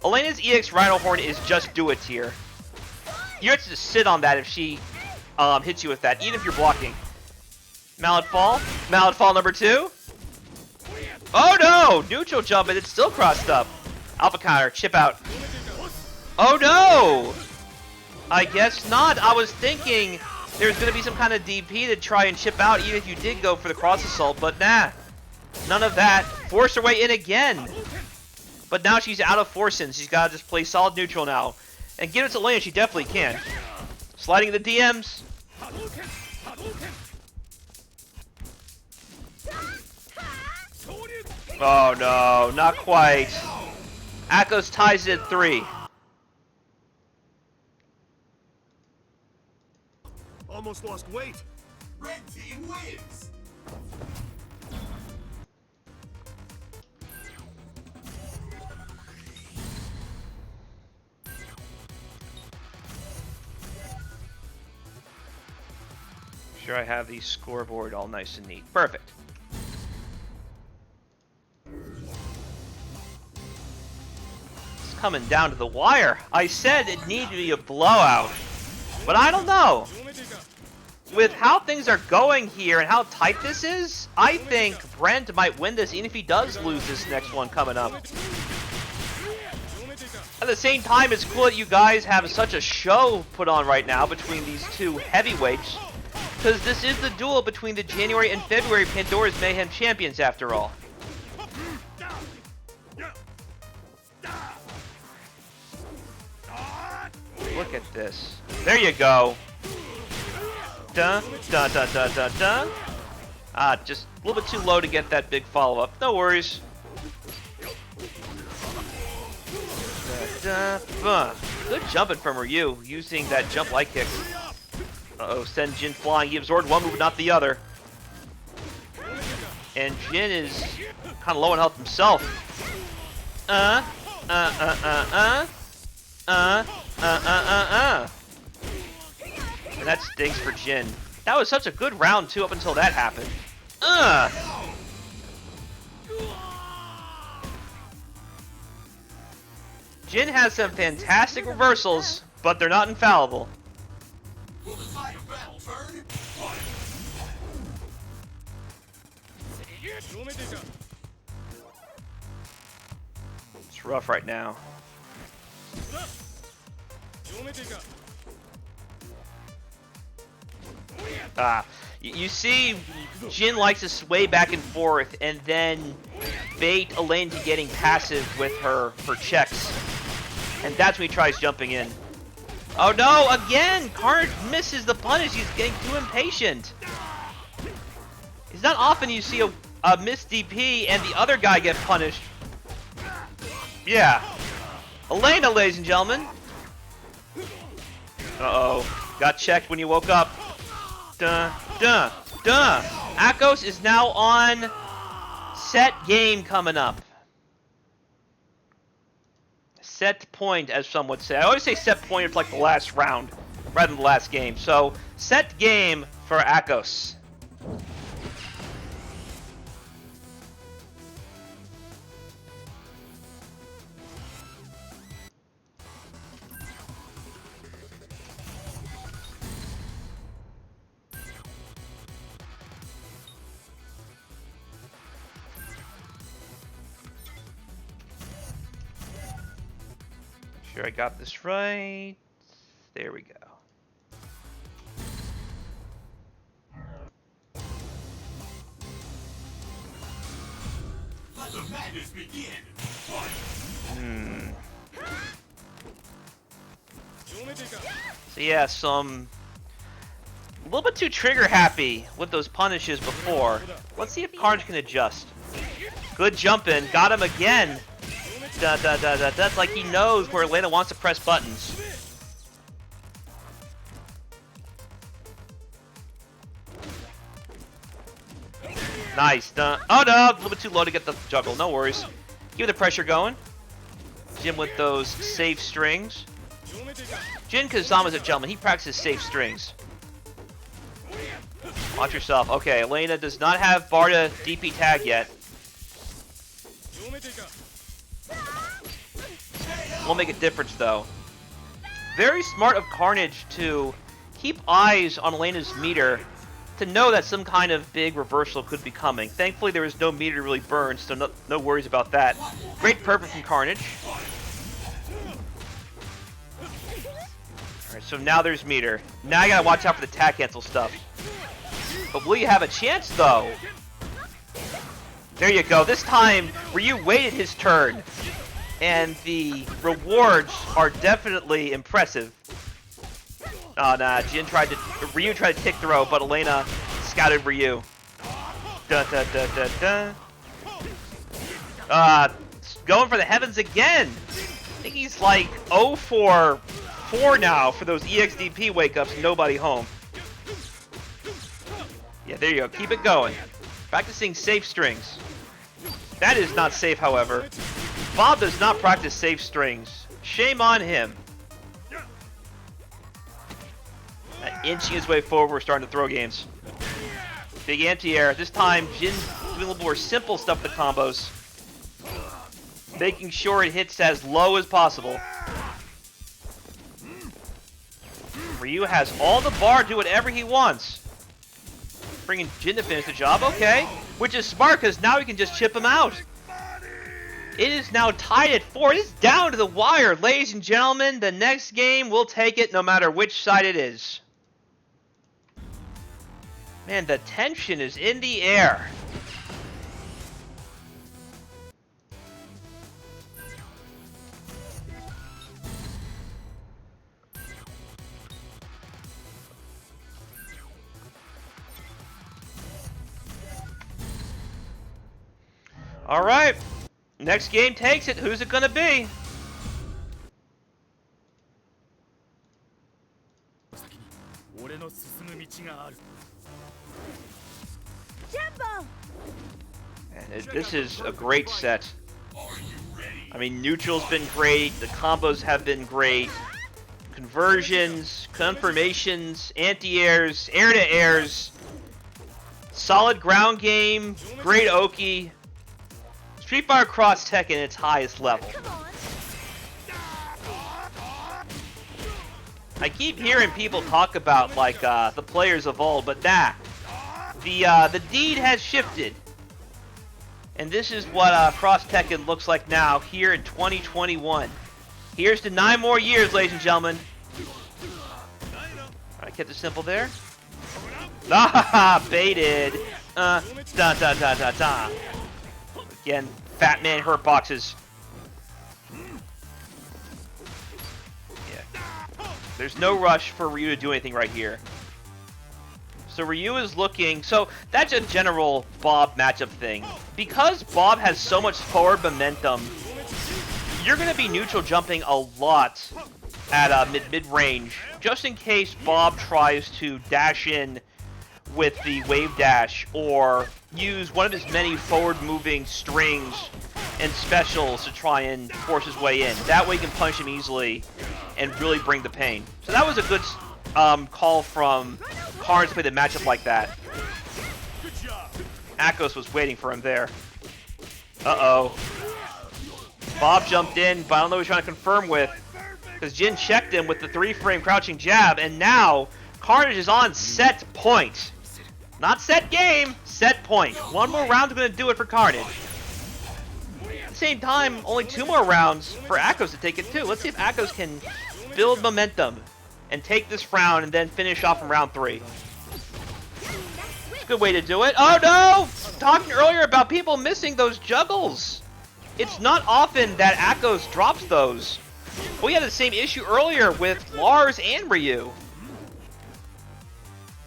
Elena's EX Rhino Horn is just do it tier. You have to just sit on that if she hits you with that, even if you're blocking. Mallet Fall. Mallet Fall number 2. Oh no! Neutral jump and it's still crossed up. Alpha counter. Chip out. Oh no! I guess not. I was thinking there's going to be some kind of DP to try and chip out even if you did go for the cross assault, but nah. None of that. Force her way in again. But now she's out of forcing. She's got to just play solid neutral now. And give it to Elena, she definitely can. Sliding in the DMs. Oh no, not quite. Ahkos ties it at 3. Almost lost weight. Red team wins. Sure, I have the scoreboard all nice and neat. Perfect. It's coming down to the wire. I said it needed to be a blowout, but I don't know. With how things are going here and how tight this is, I think Brent might win this even if he does lose this next one coming up. At the same time, it's cool that you guys have such a show put on right now between these two heavyweights, because this is the duel between the January and February Pandora's Mayhem champions after all. Look at this. There you go. Dun, dun, dun, dun, dun, dun. Ah, just a little bit too low to get that big follow-up. No worries. Good jumping from Ryu, using that jump light kick. Uh-oh, send Jin flying. He absorbed one move, not the other. And Jin is kind of low on health himself. And that stinks for Jin. That was such a good round, too, up until that happened. Jin has some fantastic reversals, but they're not infallible. Will the tide of battle turn? It's rough right now. You see, Jin likes to sway back and forth and then bait Elena to getting passive with her checks. And that's when he tries jumping in. Oh no, again! Carnage misses the punish, he's getting too impatient. It's not often you see a missed DP and the other guy get punished. Yeah. Elena, ladies and gentlemen. Uh-oh. Got checked when you woke up. Duh, duh, duh. Ahkos is now on set game coming up. Set point, as some would say. I always say set point it's like the last round, rather than the last game. So, set game for Ahkos. Sure I got this right. There we go. the madness begin. So yeah, a little bit too trigger happy with those punishes before. Let's see if Carnage can adjust. Good jumping, got him again. That's like he knows where Elena wants to press buttons. Nice. Oh no, a little bit too low to get the juggle. No worries. Keep the pressure going. Jin with those safe strings. Jin Kazama's a gentleman. He practices safe strings. Watch yourself. Okay, Elena does not have Barda DP tag yet. Won't make a difference though. Very smart of Carnage to keep eyes on Elena's meter to know that some kind of big reversal could be coming. Thankfully there was no meter to really burn, so no worries about that. Great purpose from Carnage. Alright, so now there's meter. Now you gotta watch out for the tag cancel stuff. But will you have a chance though? There you go. This time Ryu waited his turn. And the rewards are definitely impressive. Oh nah, Ryu tried to tick throw, but Elena scouted Ryu. Going for the heavens again. I think he's like 0 for 4 now for those EXDP wake-ups, nobody home. Yeah, there you go, keep it going. Practicing safe strings. That is not safe, however. Bob does not practice safe strings. Shame on him. Inching his way forward, we're starting to throw games. Big anti-air. This time, Jin's doing a little more simple stuff with the combos. Making sure it hits as low as possible. Ryu has all the bar, do whatever he wants. Bringing Jin to finish the job, okay. Which is smart, because now he can just chip him out. It is now tied at 4. It is down to the wire, ladies and gentlemen. The next game, we'll take it no matter which side it is. Man, the tension is in the air. All right. Next game takes it. Who's it gonna be? And this is a great set. I mean, neutral's been great. The combos have been great. Conversions, confirmations, anti-airs, air-to-airs. Solid ground game. Great Oki. Street Fighter Cross Tekken at its highest level. I keep hearing people talk about like the players of old, but nah, the deed has shifted, and this is what Cross Tekken looks like now here in 2021. Here's to 9 more years, ladies and gentlemen. Alright, kept it simple there. Ah, baited. Again, Fat Man hurt boxes. Yeah. There's no rush for Ryu to do anything right here. So Ryu is looking... So, that's a general Bob matchup thing. Because Bob has so much forward momentum, you're going to be neutral jumping a lot at mid-range, just in case Bob tries to dash in with the wave dash, or use one of his many forward-moving strings and specials to try and force his way in. That way you can punch him easily and really bring the pain. So that was a good call from Carnage to play the matchup like that. Ahkos was waiting for him there. Uh-oh. Bob jumped in, but I don't know what he's trying to confirm with, because Jin checked him with the 3-frame crouching jab, and now Carnage is on set point. Not set game, set point. 1 more round is going to do it for Carnage. At the same time, only 2 more rounds for Ahkos to take it too. Let's see if Ahkos can build momentum and take this round and then finish off in round 3. It's a good way to do it. Oh no! Talking earlier about people missing those juggles. It's not often that Ahkos drops those. We had the same issue earlier with Lars and Ryu.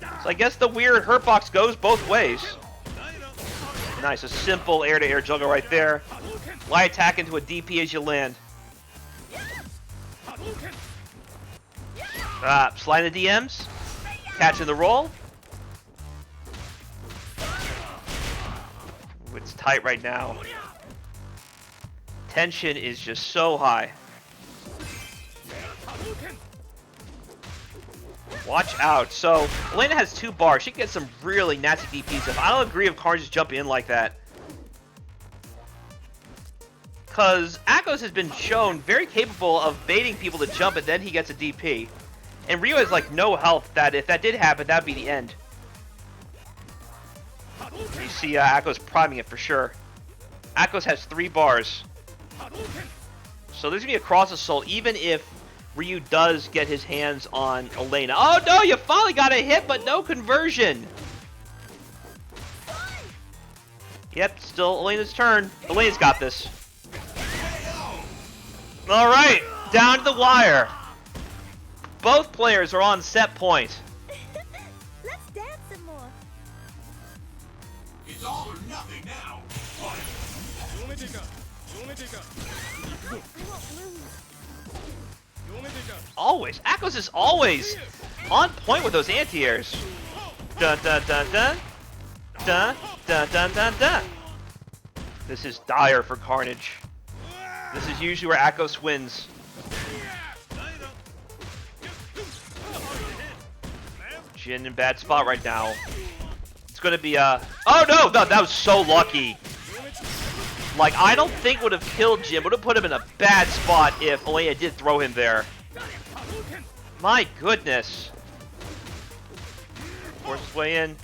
So I guess the weird hurt box goes both ways. Nice, a simple air-to-air juggle right there. Light attack into a DP as you land. Sliding the DMs. Catching the roll. Ooh, it's tight right now. Tension is just so high. Watch out. So, Elena has 2 bars. She can get some really nasty DPs. If I don't agree if Carnage jump in like that. Because Ahkos has been shown very capable of baiting people to jump and then he gets a DP. And Ryu has like no health that if that did happen, that would be the end. You see Ahkos priming it for sure. Ahkos has 3 bars. So there's going to be a cross assault even if Ryu does get his hands on Elena. Oh no, you finally got a hit, but no conversion. Yep, still Elena's turn. Elena's got this. Alright, down to the wire. Both players are on set point. Let's dance some more. It's all or nothing now. I won't lose. Always. Ahkos is always on point with those anti-airs. Dun dun dun dun. Dun dun dun dun dun. This is dire for Carnage. This is usually where Ahkos wins. Jin in bad spot right now. It's gonna be oh no, no, that was so lucky. Like, I don't think would have killed Jin, would have put him in a bad spot if Elena did throw him there. My goodness. Force his way in.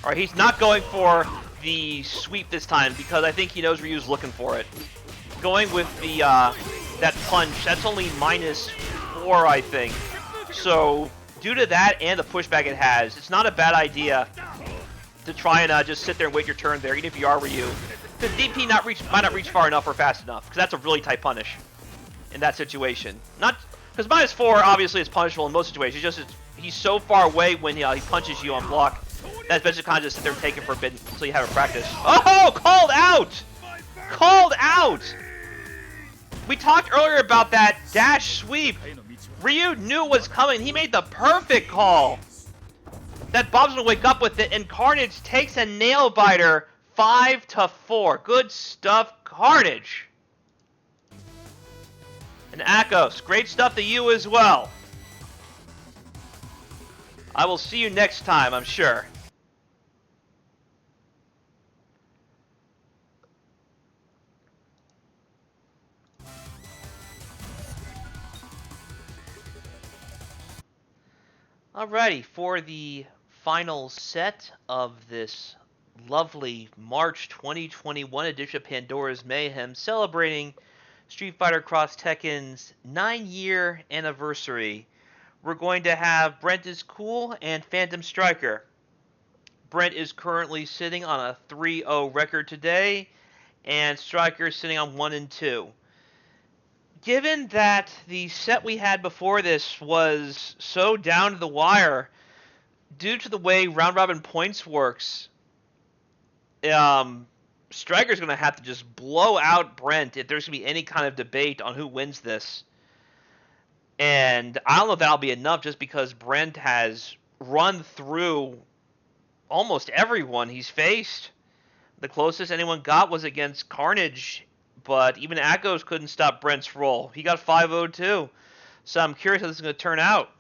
Alright, he's not going for the sweep this time because I think he knows Ryu's looking for it. Going with the that punch, that's only -4, I think. So, due to that and the pushback it has, it's not a bad idea to try and just sit there and wait your turn there, even if you are Ryu. Because DP might not reach far enough or fast enough, because that's a really tight punish in that situation. Not because -4 obviously is punishable in most situations. It's just he's so far away when he punches you on block. That's basically kind of just sit there and take it for a bit until you have a practice. Oh, called out! Called out! We talked earlier about that dash sweep. Ryu knew it was coming. He made the perfect call. That Bob's gonna wake up with it, and Carnage takes a nail biter. 5-4. Good stuff, Carnage. And Ahkos, great stuff to you as well. I will see you next time, I'm sure. Alrighty, for the final set of this lovely March 2021 edition of Pandora's Mayhem, celebrating Street Fighter Cross Tekken's 9-year anniversary, we're going to have Brenttiscool and Phantom Striker. Brent is currently sitting on a 3-0 record today, and Striker is sitting on 1-2. Given that the set we had before this was so down to the wire, due to the way round robin points works, Striker's going to have to just blow out Brent if there's going to be any kind of debate on who wins this. And I don't know if that'll be enough just because Brent has run through almost everyone he's faced. The closest anyone got was against Carnage, but even Ahkos couldn't stop Brent's roll. He got 5-0 too. So I'm curious how this is going to turn out.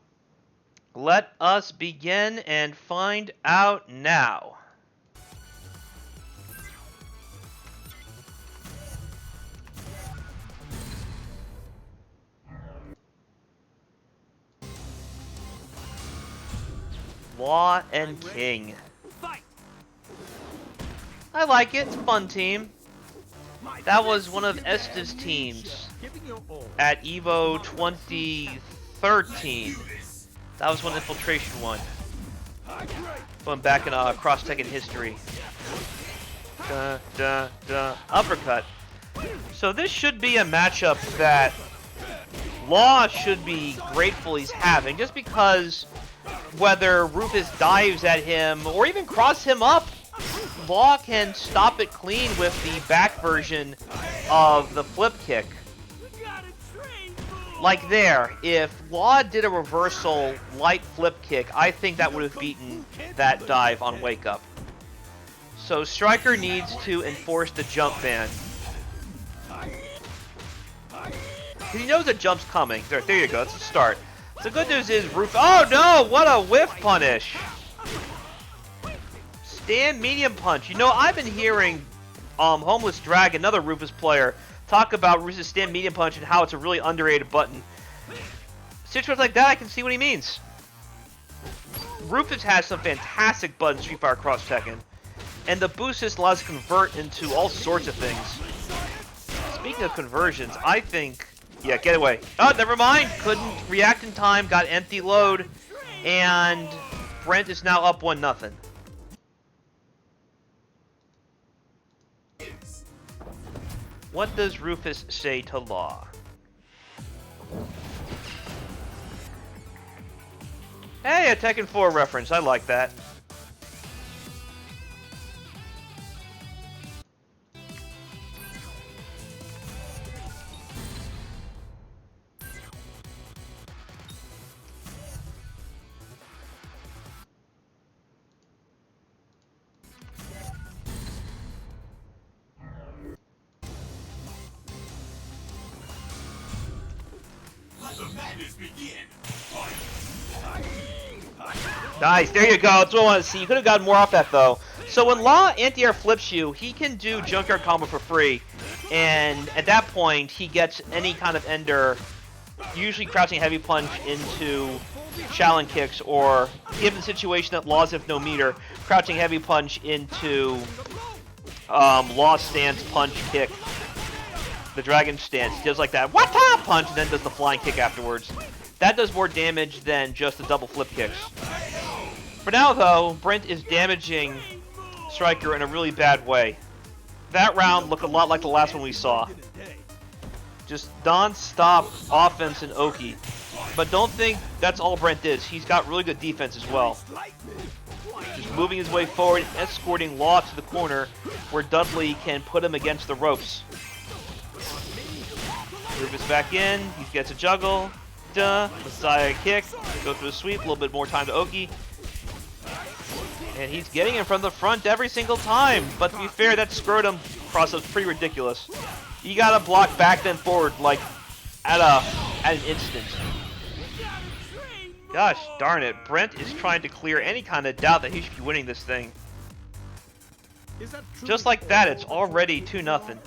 Let us begin and find out now. Law and King. I like it. It's a fun team. That was one of Esta's teams at EVO 2013. That was when Infiltration won. Going back in Cross Tekken history. Uppercut. So this should be a matchup that Law should be grateful he's having, just because whether Rufus dives at him or even cross him up, Law can stop it clean with the back version of the flip kick. Like there, if Law did a reversal light flip kick, I think that would have beaten that dive on Wake Up. So Striker needs to enforce the jump ban. He knows the jump's coming. There you go, that's a start. The good news is Rufus. Oh no, what a whiff punish! Stand medium punch. You know, I've been hearing Homeless Drag, another Rufus player, talk about Rufus' stand medium punch and how it's a really underrated button. Situations like that, I can see what he means. Rufus has some fantastic buttons in Street Fighter Cross Tekken, and the boost system allows to convert into all sorts of things. Speaking of conversions, I think... Yeah, get away. Oh, never mind. Couldn't react in time, got empty load, and Brent is now up 1-0. What does Rufus say to Law? Hey, a Tekken 4 reference. I like that. Nice, there you go. That's what I want to see. You could have gotten more off that, though. So when Law anti-air flips you, he can do Junkyard Combo for free. And at that point, he gets any kind of ender, usually crouching heavy punch into Shaolin kicks, or given the situation that Law's have no meter, crouching heavy punch into Law stance punch kick. The dragon stance. He does like that wata punch and then does the flying kick afterwards. That does more damage than just the double flip kicks. For now, though, Brent is damaging Striker in a really bad way. That round looked a lot like the last one we saw. Just non-stop offense in Oki. But don't think that's all Brent is. He's got really good defense as well. Just moving his way forward, escorting Law to the corner where Dudley can put him against the ropes. Rufus back in, he gets a juggle. Messiah kick, go through the sweep, a little bit more time to Oki. And he's getting him from the front every single time. But to be fair, that scrotum cross-up's pretty ridiculous. You gotta block back then forward, like, at an instant. Gosh darn it, Brent is trying to clear any kind of doubt that he should be winning this thing. Just like that, it's already 2-0.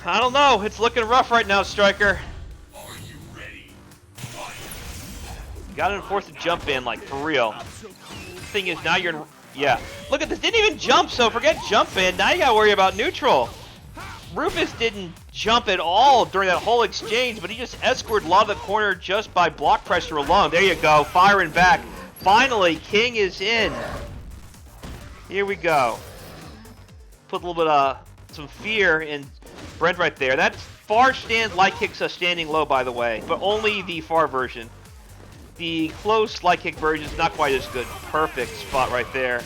I don't know. It's looking rough right now, Striker. Are you ready? You gotta enforce the jump ban, like, for real. The thing is, now you're in... Yeah. Look at this. Didn't even jump, so forget jump ban. Now you gotta worry about neutral. Rufus didn't jump at all during that whole exchange, but he just escorted Law to the corner just by block pressure alone. There you go. Firing back. Finally, King is in. Here we go. Put a little bit of some fear in Brent right there. That far stand light kick's a standing low, by the way, but only the far version. The close light kick version is not quite as good. Perfect spot right there.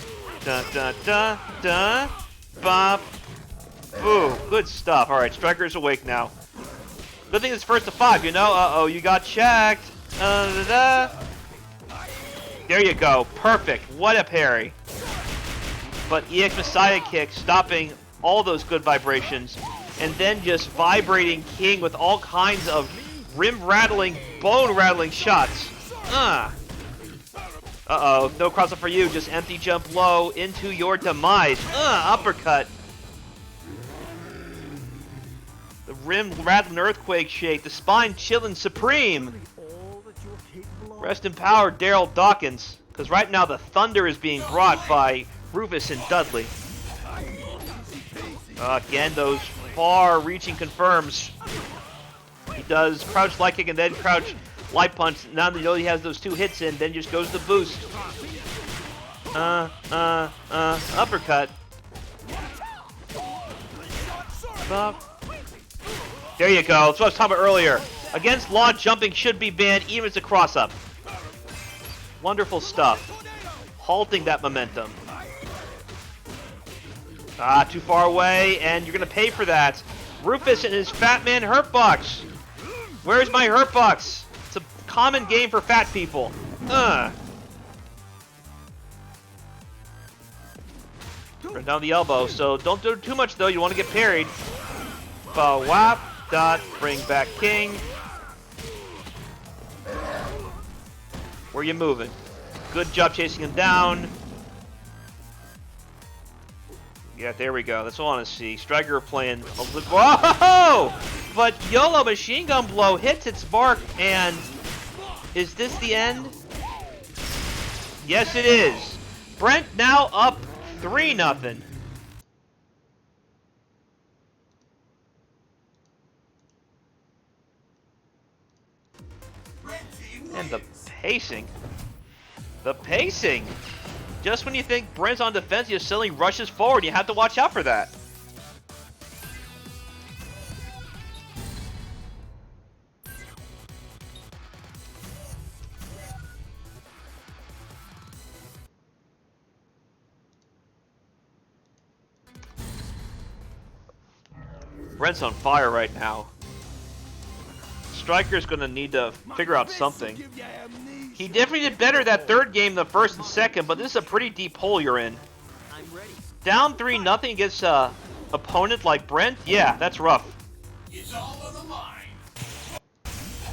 Dun dun dun dun. Bop. Ooh, good stuff. All right, Striker's awake now. Good thing it's first to 5, you know. Uh-oh, you got checked. There you go. Perfect. What a parry. But EX Messiah kick stopping all those good vibrations, and then just vibrating King with all kinds of rim-rattling, bone-rattling shots. Uh-oh, no cross-up for you, just empty jump low into your demise. Uppercut. The rim rattling earthquake shake. The spine chilling supreme. All that you're capable of. Rest in power, Daryl Dawkins. Because right now the thunder is being brought by Rufus and Dudley. Again, those far-reaching confirms. He does crouch light kick and then crouch light punch. Now that you know he has those 2 hits in, then just goes the boost. Uppercut. There you go. That's what I was talking about earlier. Against law, jumping should be banned, even if it's a cross-up. Wonderful stuff. Halting that momentum. Too far away, and you're going to pay for that. Rufus and his Fat Man Hurt Box. Where's my Hurt Box? It's a common game for fat people. Turn down the elbow, so don't do too much, though. You want to get parried. Ba-wap, dot, bring back King. Where you moving? Good job chasing him down. Yeah, there we go. That's what I want to see. Striker playing a little... Whoa! But YOLO Machine Gun Blow hits its mark, and... Is this the end? Yes, it is. Brent now up 3-0. And the pacing. The pacing! Just when you think Brent's on defense, he just suddenly rushes forward. You have to watch out for that. Brent's on fire right now. Striker's gonna need to figure out something. He definitely did better that 3rd game than the 1st and 2nd, but this is a pretty deep hole you're in. I'm ready. Down 3-0 against a opponent like Brent? Yeah, that's rough. It's all on the line.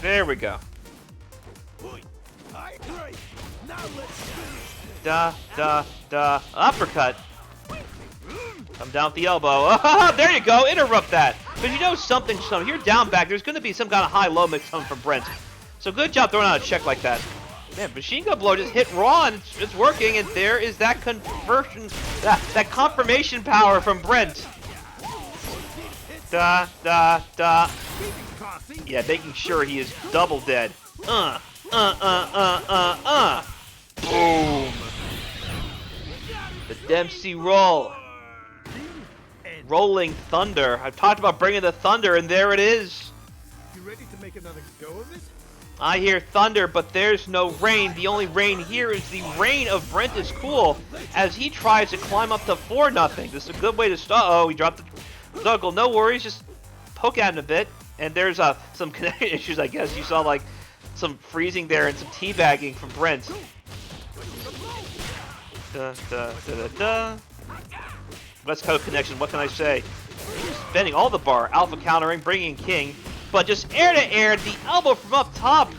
There we go. Uppercut. I'm down with the elbow. There you go. Interrupt that. But you know something, you're down back. There's going to be some kind of high-low mix coming from Brent. So good job throwing out a check like that. Man, Machine Gun Blow just hit raw, and it's working, and there is that conversion, that confirmation power from Brent. Yeah, making sure he is double dead. Boom. The Dempsey roll. Rolling Thunder. I've talked about bringing the thunder, and there it is. You ready to make another go of it? I hear thunder, but there's no rain. The only rain here is the rain of Brenttiscool as he tries to climb up to 4-0. This is a good way to start. Oh, he dropped the Duggle. No worries, just poke at him a bit. And there's some connection issues, I guess. You saw like some freezing there and some teabagging from Brent. West Coast connection, what can I say? Bending all the bar, alpha countering, bringing King, but just air to air, the elbow from up top,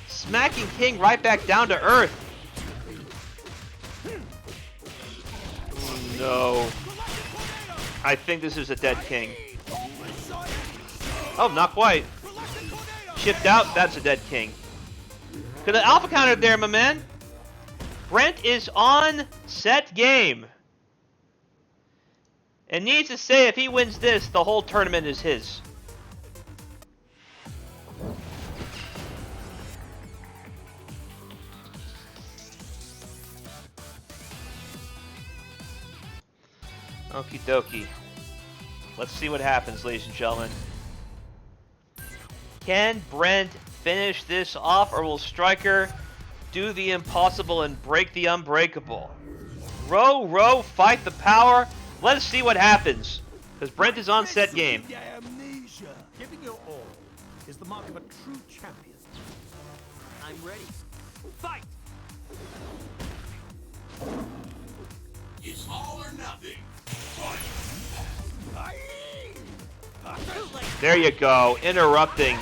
smacking King right back down to earth. Oh, no. I think this is a dead King. Oh, not quite. Chipped out, that's a dead King. Could the alpha counter there, my man? Brent is on set game. And needs to say, if he wins this, the whole tournament is his. Okie dokie. Let's see what happens, ladies and gentlemen. Can Brent finish this off, or will Striker do the impossible and break the unbreakable? Row, row, fight the power. Let's see what happens, because Brent is on set game. Giving your all is the mark of a true champion. I'm ready. Fight! It's all or nothing. There you go, interrupting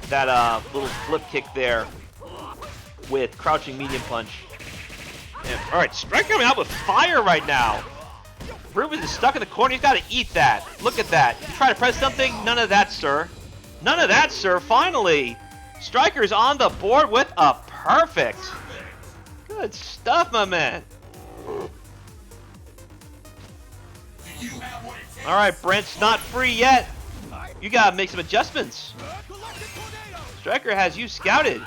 that little flip kick there with crouching medium punch. And, all right, Striker coming out with fire right now. Rufus is stuck in the corner. He's got to eat that. Look at that. You try to press something? None of that, sir. None of that, sir. Finally, Striker's on the board with a perfect. Good stuff, my man. All right, Brent's not free yet. You got to make some adjustments. Striker has you scouted.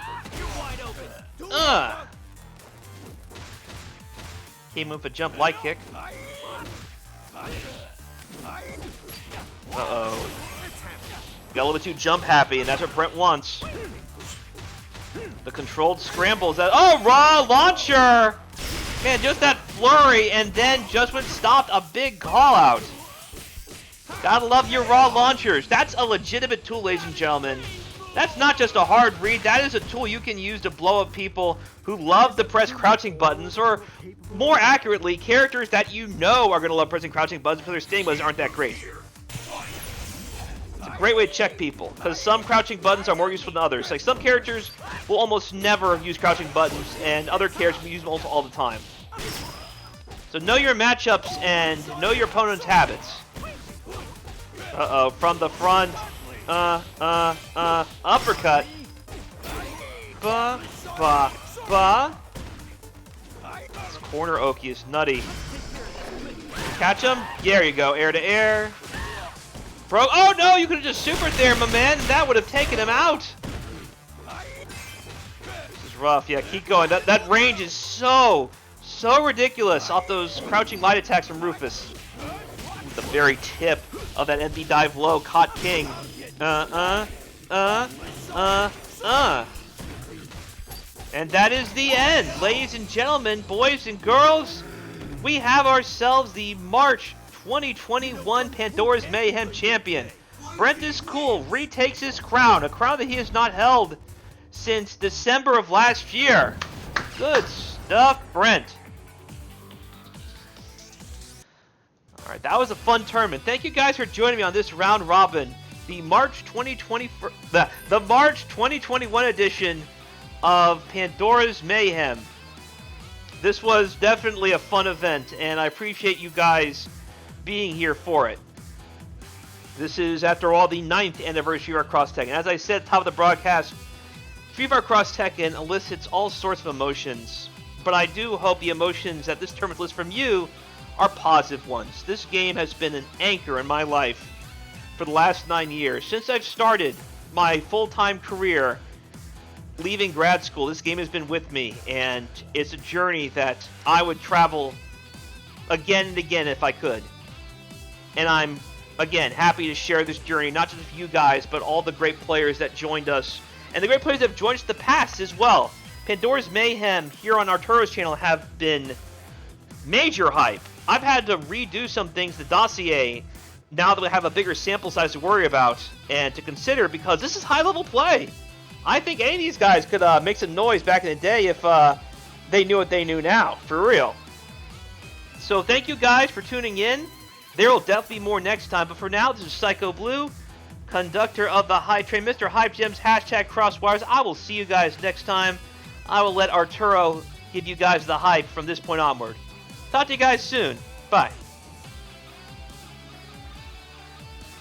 He moved a jump light kick. Uh-oh. Got a little bit too jump happy, and that's what Brent wants. The controlled scrambles. Oh, raw launcher! Man, just that flurry, and then just when stopped, a big call out. Gotta love your raw launchers. That's a legitimate tool, ladies and gentlemen. That's not just a hard read. That is a tool you can use to blow up people who love to press crouching buttons, or more accurately, characters that you know are going to love pressing crouching buttons because their standing buttons aren't that great. It's a great way to check people, because some crouching buttons are more useful than others. Like, some characters will almost never use crouching buttons, and other characters will use them almost all the time. So know your matchups and know your opponent's habits. Uh-oh, from the front. Uppercut. This corner Oki is nutty. Catch him. There you go. Air to air. Bro. Oh no, you could have just supered there, my man. That would have taken him out. This is rough. Yeah, keep going. That range is so ridiculous off those crouching light attacks from Rufus. The very tip of that NB dive low caught King. And that is the end. Ladies and gentlemen, boys and girls, we have ourselves the March 2021 Pandora's Mayhem champion. Brenttiscool retakes his crown, a crown that he has not held since December of last year. Good stuff, Brent. Alright, that was a fun tournament. Thank you guys for joining me on this round robin. The March 2021 edition of Pandora's Mayhem. This was definitely a fun event, and I appreciate you guys being here for it. This is, after all, the 9th anniversary of our Cross Tekken. As I said at the top of the broadcast, Street Fighter Cross Tekken elicits all sorts of emotions, but I do hope the emotions that this tournament lists from you are positive ones. This game has been an anchor in my life for the last 9 years. Since I've started my full-time career leaving grad school, this game has been with me, and it's a journey that I would travel again and again if I could. And I'm, again, happy to share this journey, not just with you guys, but all the great players that joined us, and the great players that have joined us in the past as well. Pandora's Mayhem here on Arturo's channel have been major hype. I've had to redo some things, the dossier, now that we have a bigger sample size to worry about and to consider, because this is high-level play. I think any of these guys could make some noise back in the day if they knew what they knew now, for real. So thank you guys for tuning in. There will definitely be more next time, but for now, this is Psychoblue, conductor of the Hype Train, Mr. Hype Gems, hashtag Crosswires. I will see you guys next time. I will let Arturo give you guys the hype from this point onward. Talk to you guys soon. Bye.